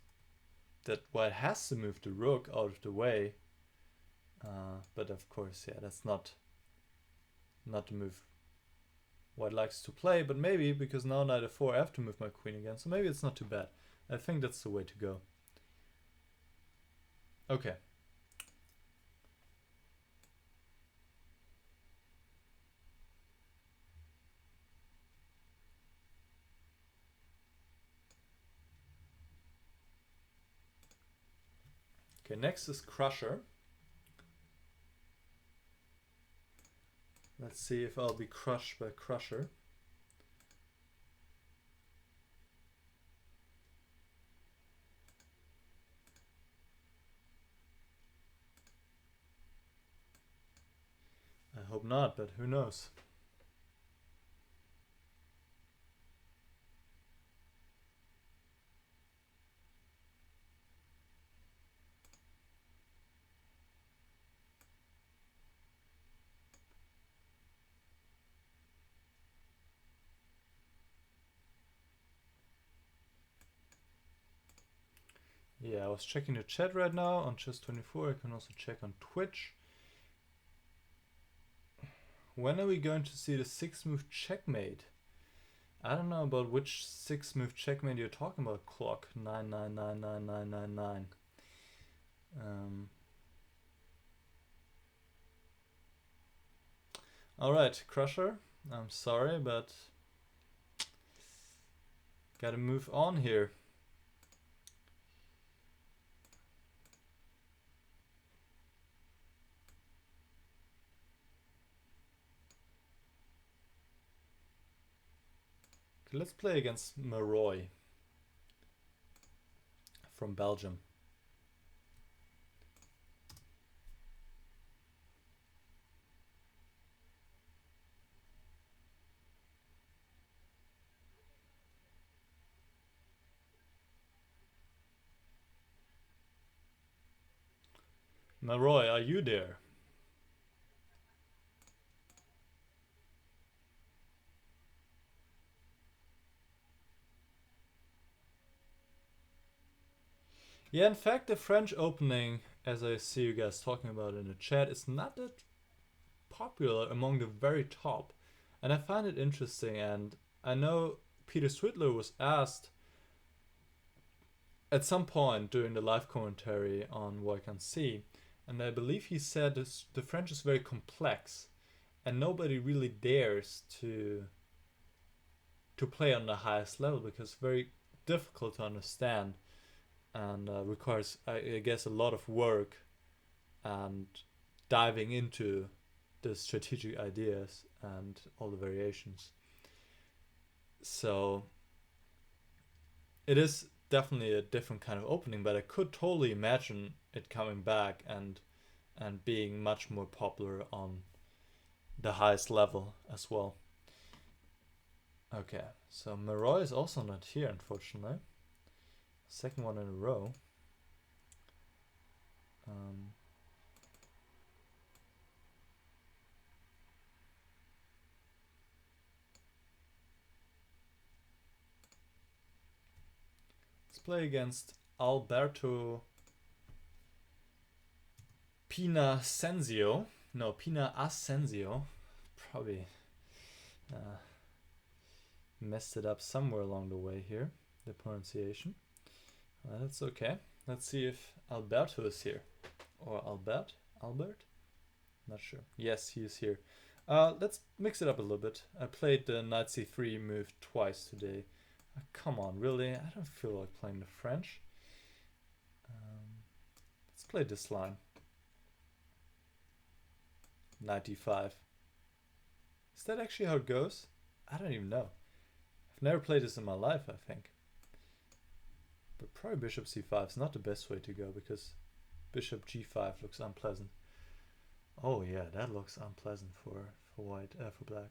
that white has to move the rook out of the way. But of course, yeah, that's not the move white likes to play. But maybe because now knight f4, I have to move my queen again. So maybe it's not too bad. I think that's the way to go. Okay. Okay, next is Crusher. Let's see if I'll be crushed by Crusher. I hope not, but who knows? Yeah, I was checking the chat right now on Chess24. I can also check on Twitch. When are we going to see the 6-move checkmate? I don't know about which 6-move checkmate you're talking about, Clock 9999999. Alright, Crusher, I'm sorry, but gotta move on here. Okay, let's play against Maroy from Belgium. Maroy, are you there? Yeah, in fact, the French opening, as I see you guys talking about in the chat, is not that popular among the very top. And I find it interesting, and I know Peter Switler was asked at some point during the live commentary on What I Can See, and I believe he said the French is very complex, and nobody really dares to play on the highest level because it's very difficult to understand and requires, I guess, a lot of work and diving into the strategic ideas and all the variations. So it is definitely a different kind of opening, but I could totally imagine it coming back and being much more popular on the highest level as well. Okay, so Maroy is also not here, unfortunately. Second one in a row. Let's play against albertopinaasensio. No, Pinaasensio. Probably messed it up somewhere along the way here, the pronunciation. That's okay. Let's see if Alberto is here. Or Albert? Not sure. Yes, he is here. Let's mix it up a little bit. I played the knight c3 move twice today. Come on, really? I don't feel like playing the French. Let's play this line. Knight d5. Is that actually how it goes? I don't even know. I've never played this in my life, I think. But probably bishop c5 is not the best way to go because bishop g5 looks unpleasant. Oh yeah, that looks unpleasant for white, for black.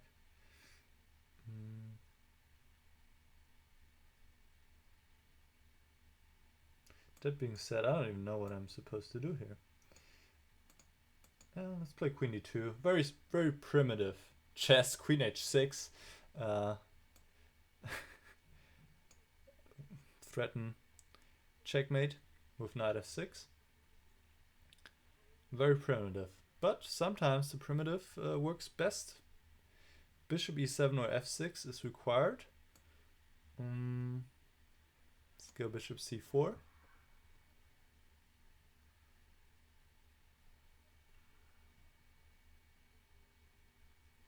That being said, I don't even know what I'm supposed to do here. Let's play queen d2. Very, very primitive chess. Queen h6. Threaten checkmate with knight f6. Very primitive. But sometimes the primitive works best. Bishop e7 or f6 is required. Let's go bishop c4.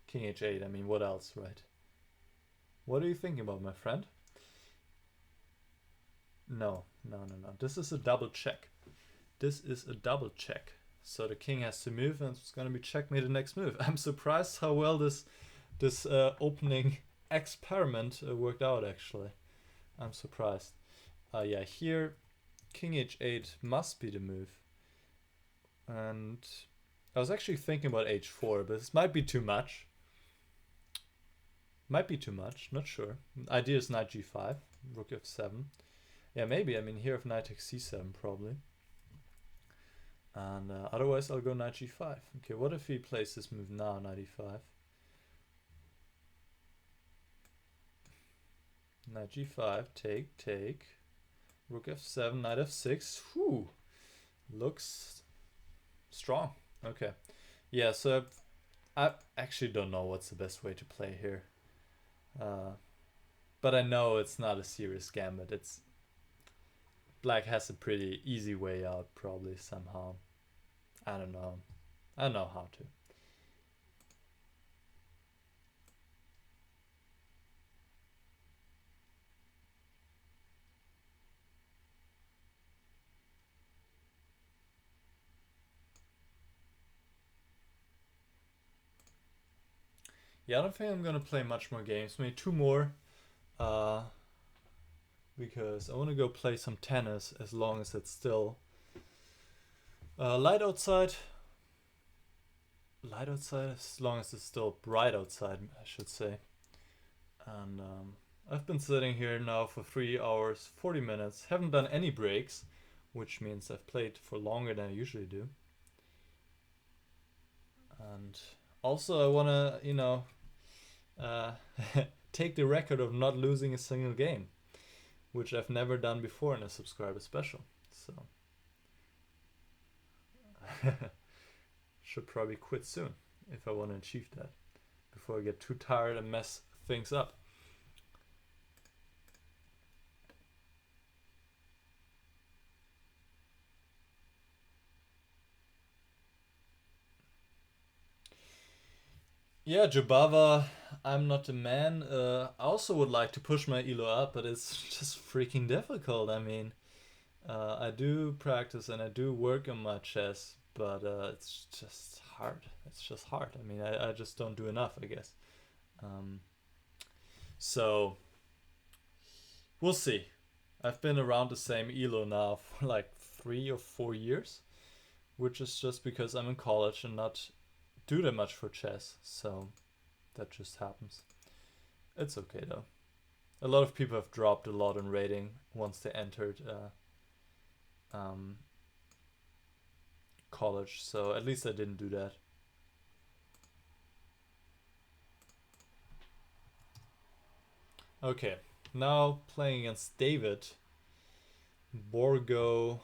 King h8, I mean, what else, right? What are you thinking about, my friend? No. This is a double check. So the king has to move and it's going to be checkmate the next move. I'm surprised how well this opening experiment worked out, actually. I'm surprised. Yeah, here king h8 must be the move. And I was actually thinking about h4, but this might be too much. Not sure. The idea is knight g5, rook f7. Yeah, maybe. I mean, here if knight takes c7, probably. And otherwise, I'll go knight g5. Okay, what if he plays this move now, knight e5? Knight g5, take. Rook f7, knight f6. Whew. Looks strong. Okay. Yeah, so I actually don't know what's the best way to play here. But I know it's not a serious gambit. It's Black has a pretty easy way out, probably, somehow. I don't know. I don't know how to. Yeah, I don't think I'm gonna play much more games. Maybe 2 more. Because I want to go play some tennis as long as it's still light outside. Light outside, as long as it's still bright outside, I should say. And I've been sitting here now for 3 hours, 40 minutes. Haven't done any breaks, which means I've played for longer than I usually do. And also I want to, you know, take the record of not losing a single game, which I've never done before in a subscriber special. So should probably quit soon if I want to achieve that before I get too tired and mess things up. Yeah, Jubava, I'm not a man. I also would like to push my elo up, but it's just freaking difficult. I mean, I do practice and I do work on my chess, but it's just hard. It's just hard. I mean, I just don't do enough, I guess. So, we'll see. I've been around the same elo now for like 3 or 4 years, which is just because I'm in college and not do that much for chess, so that just happens. It's okay though. A lot of people have dropped a lot in rating once they entered college, so at least I didn't do that. Okay, now playing against David Borgognoni.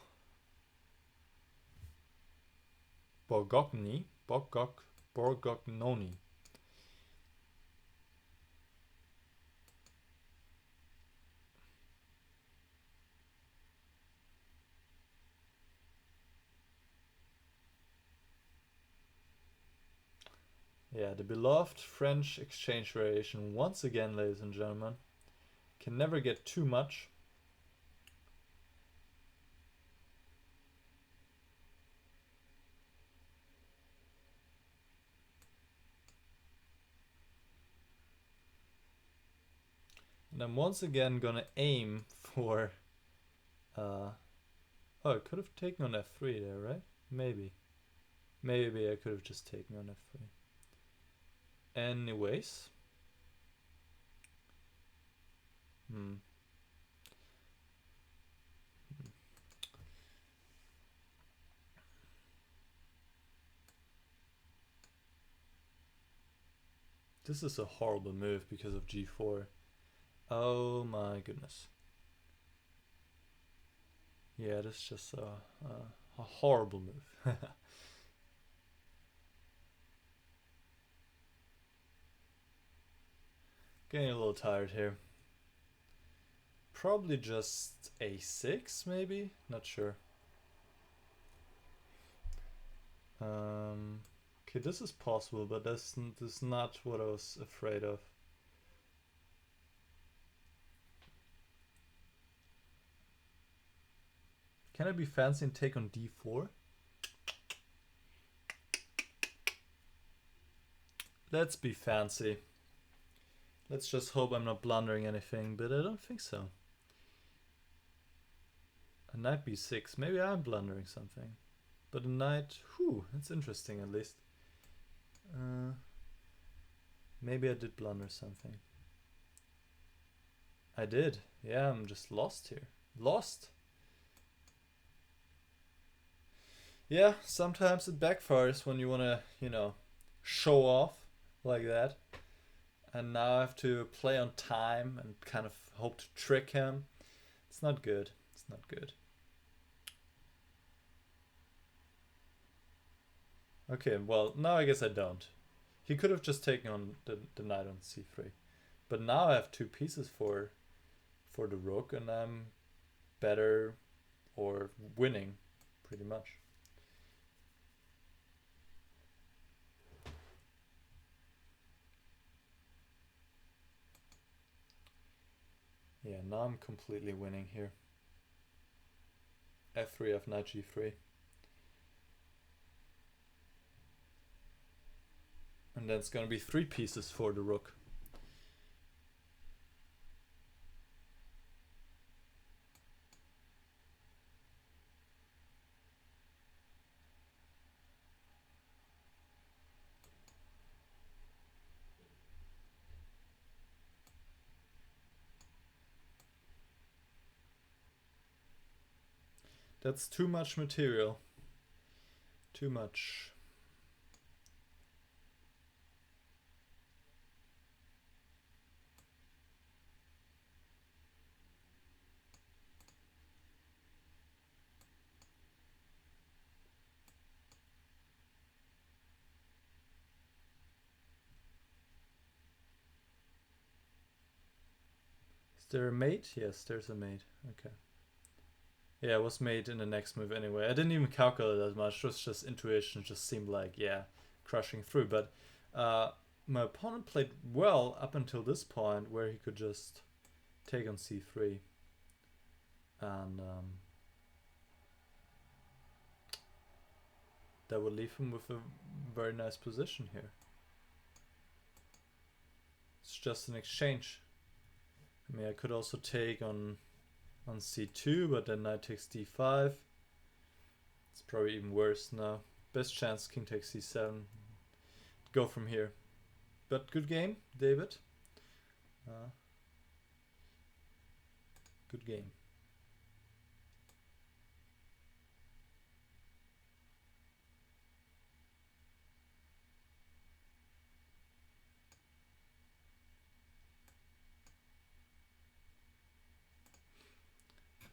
Yeah, the beloved French exchange variation once again, ladies and gentlemen. Can never get too much. And I'm once again gonna aim for oh, I could have taken on f3 there, right? Maybe I could have just taken on f3. Anyways. This is a horrible move because of g4. Oh my goodness. Yeah, this is just a horrible move. Getting a little tired here. Probably just a6, maybe? Not sure. Okay, this is possible, but this is not what I was afraid of. Can I be fancy and take on d4? Let's be fancy. Let's just hope I'm not blundering anything, but I don't think so. A knight b6. Maybe I'm blundering something. But a knight, whew, that's interesting at least. Maybe I did blunder something. I did. Yeah, I'm just lost here. Lost. Yeah, sometimes it backfires when you want to, you know, show off like that. And now I have to play on time and kind of hope to trick him. It's not good. It's not good. Okay, well, now I guess I don't. He could have just taken on the knight on c3. But now I have 2 pieces for the rook, and I'm better or winning pretty much. Yeah, now I'm completely winning here. f3, f knight g3. And then it's gonna be 3 pieces for the rook. That's too much material. Too much. Is there a mate? Yes, there's a mate. Okay. Yeah, it was made in the next move anyway. I didn't even calculate as much. It was just intuition. Just seemed like, yeah, crushing through. But my opponent played well up until this point, where he could just take on c3. And that would leave him with a very nice position here. It's just an exchange. I mean, I could also take on c2, but then knight takes d5. It's probably even worse now. Best chance king takes c7. Go from here. But good game, David. Good game.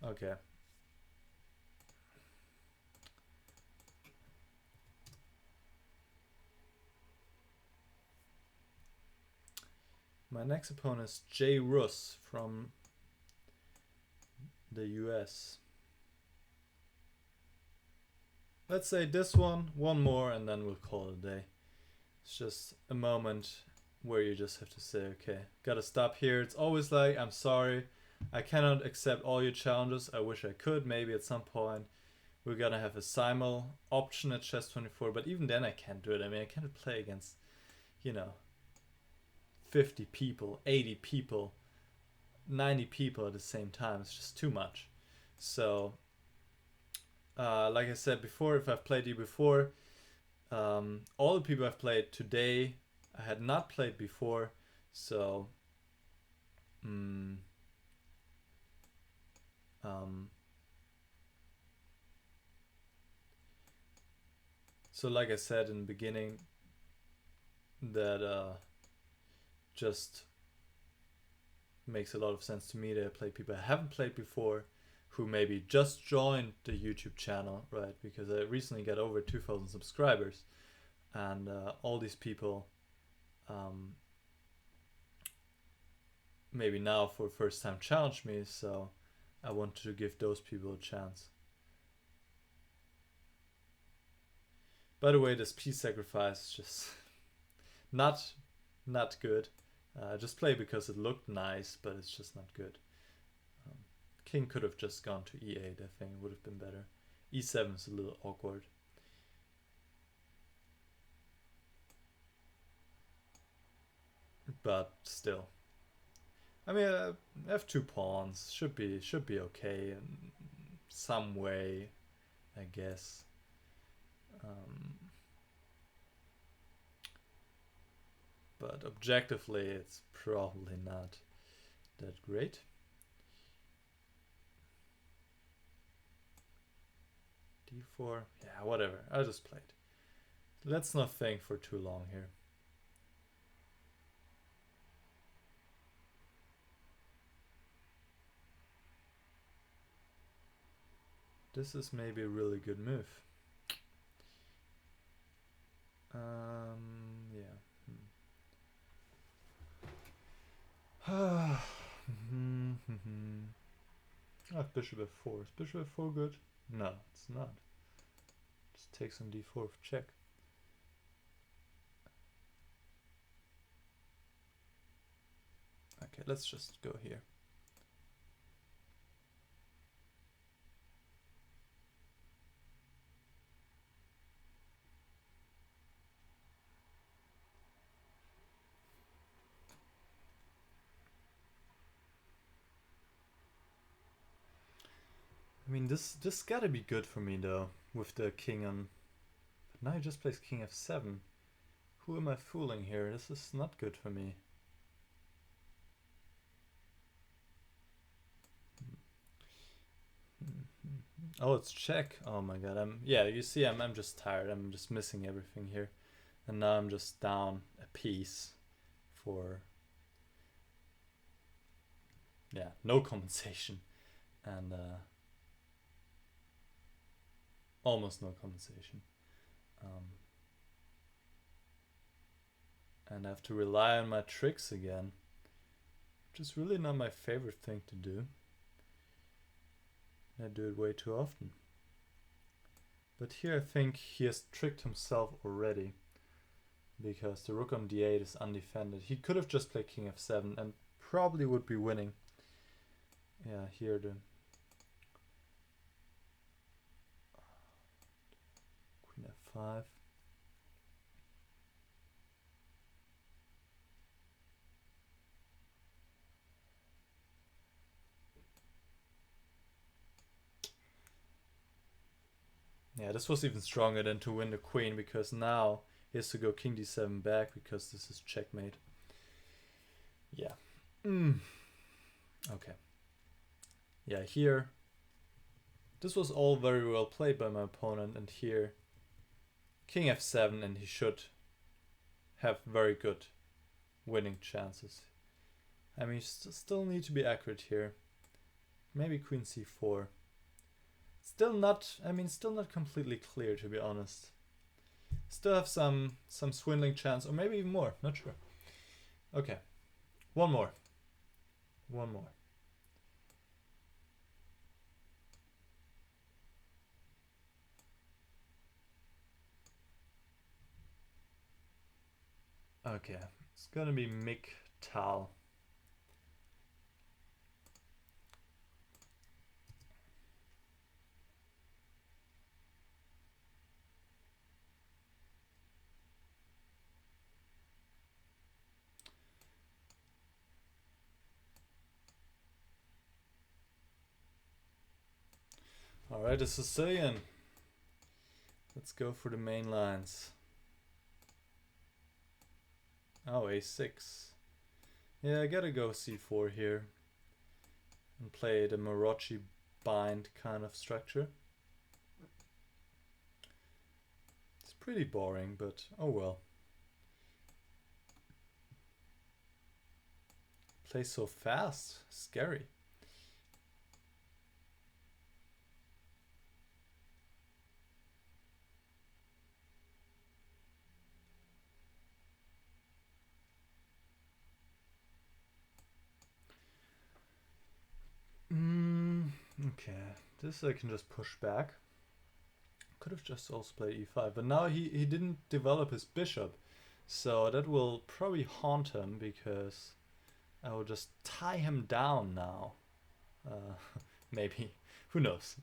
Okay. My next opponent is jruss from the US. Let's say this one more, and then we'll call it a day. It's just a moment where you just have to say, okay, gotta stop here. It's always like, I'm sorry, I cannot accept all your challenges. I wish I could. Maybe at some point we're gonna have a simul option at Chess24, but even then I can't do it. I mean, I can't play against, you know, 50 people, 80 people, 90 people at the same time. It's just too much. So, like I said before, if I've played you before, all the people I've played today, I had not played before. So, so like I said in the beginning, that just makes a lot of sense to me that I play people I haven't played before, who maybe just joined the YouTube channel, right? Because I recently got over 2,000 subscribers, and all these people maybe now for first time challenge me, so I want to give those people a chance. By the way, this piece sacrifice is just not good. Just play because it looked nice, but it's just not good. King could have just gone to e8, I think it would have been better. e7 is a little awkward. But still. I mean, I have 2 pawns. Should be okay in some way, I guess. But objectively, it's probably not that great. d4, yeah, whatever. I just played. Let's not think for too long here. This is maybe a really good move. Yeah. Oh, bishop f4. Is bishop f4 good? No, it's not. Just takes on d4 for check. Okay, let's just go here. I mean, this gotta be good for me though, with the king on. But now he just plays king f7. Who am I fooling here? This is not good for me. Oh, it's check. Oh my god. Yeah, you see I'm just tired. I'm just missing everything here. And now I'm just down a piece for yeah, no compensation. And almost no compensation. And I have to rely on my tricks again, which is really not my favorite thing to do. I do it way too often. But here I think he has tricked himself already, because the rook on d8 is undefended. He could have just played king f7 and probably would be winning. Yeah, here the queen f5. Yeah, this was even stronger than to win the queen, because now he has to go king d7 back, because this is checkmate. Yeah. Okay. Yeah, here this was all very well played by my opponent, and here king f7, and he should have very good winning chances. I mean, still need to be accurate here. Maybe queen c4. Still not completely clear, to be honest. Still have some swindling chance, or maybe even more, not sure. Okay, one more. Okay, it's gonna be MickThal. Alright, a Sicilian. Let's go for the main lines. Oh, a6. Yeah, I gotta go c4 here and play the Marocci bind kind of structure. It's pretty boring, but oh well. Play so fast, scary. Okay, this I can just push back. Could have just also played e5, but now he didn't develop his bishop, so that will probably haunt him, because I will just tie him down now. Maybe, who knows.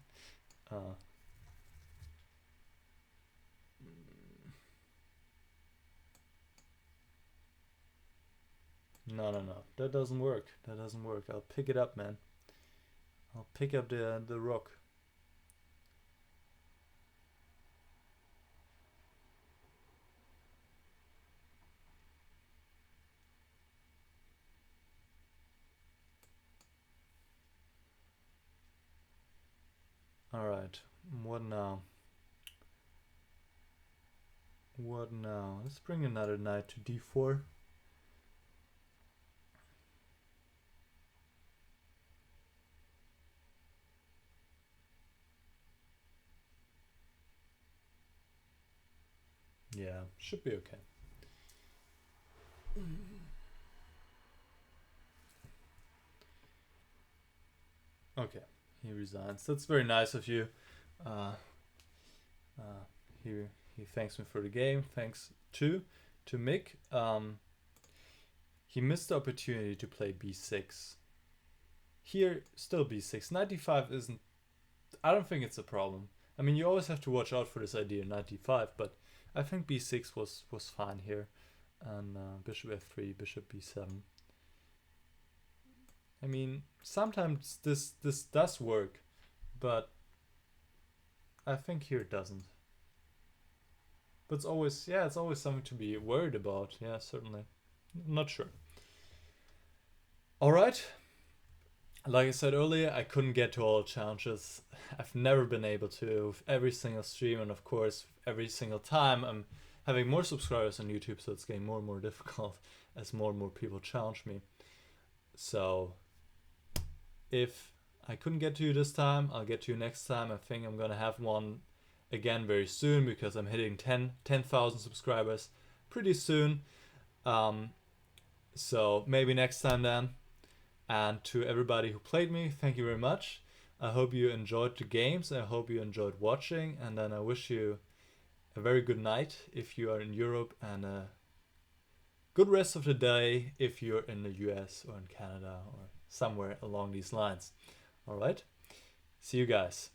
No, that doesn't work. I'll pick it up, man. I'll pick up the rook. Alright, what now? Let's bring another knight to d4. Yeah, should be okay. Okay, he resigns. That's very nice of you. Uh, uh, he thanks me for the game. Thanks to Mick. He missed the opportunity to play b6. Here, still b6. 95 isn't... I don't think it's a problem. I mean, you always have to watch out for this idea, 95, but I think b6 was fine here. And bishop f3, bishop b7. I mean, sometimes this does work, but I think here it doesn't. But it's always something to be worried about. Yeah, certainly. Not sure. Alright. Like I said earlier, I couldn't get to all challenges. I've never been able to with every single stream, and of course, every single time I'm having more subscribers on YouTube, so it's getting more and more difficult as more and more people challenge me. So if I couldn't get to you this time, I'll get to you next time. I think I'm gonna have one again very soon because I'm hitting 10,000 subscribers pretty soon. So maybe next time then. And to everybody who played me, thank you very much. I hope you enjoyed the games. I hope you enjoyed watching. And then I wish you a very good night if you are in Europe, and a good rest of the day if you're in the US or in Canada or somewhere along these lines. All right. See you guys.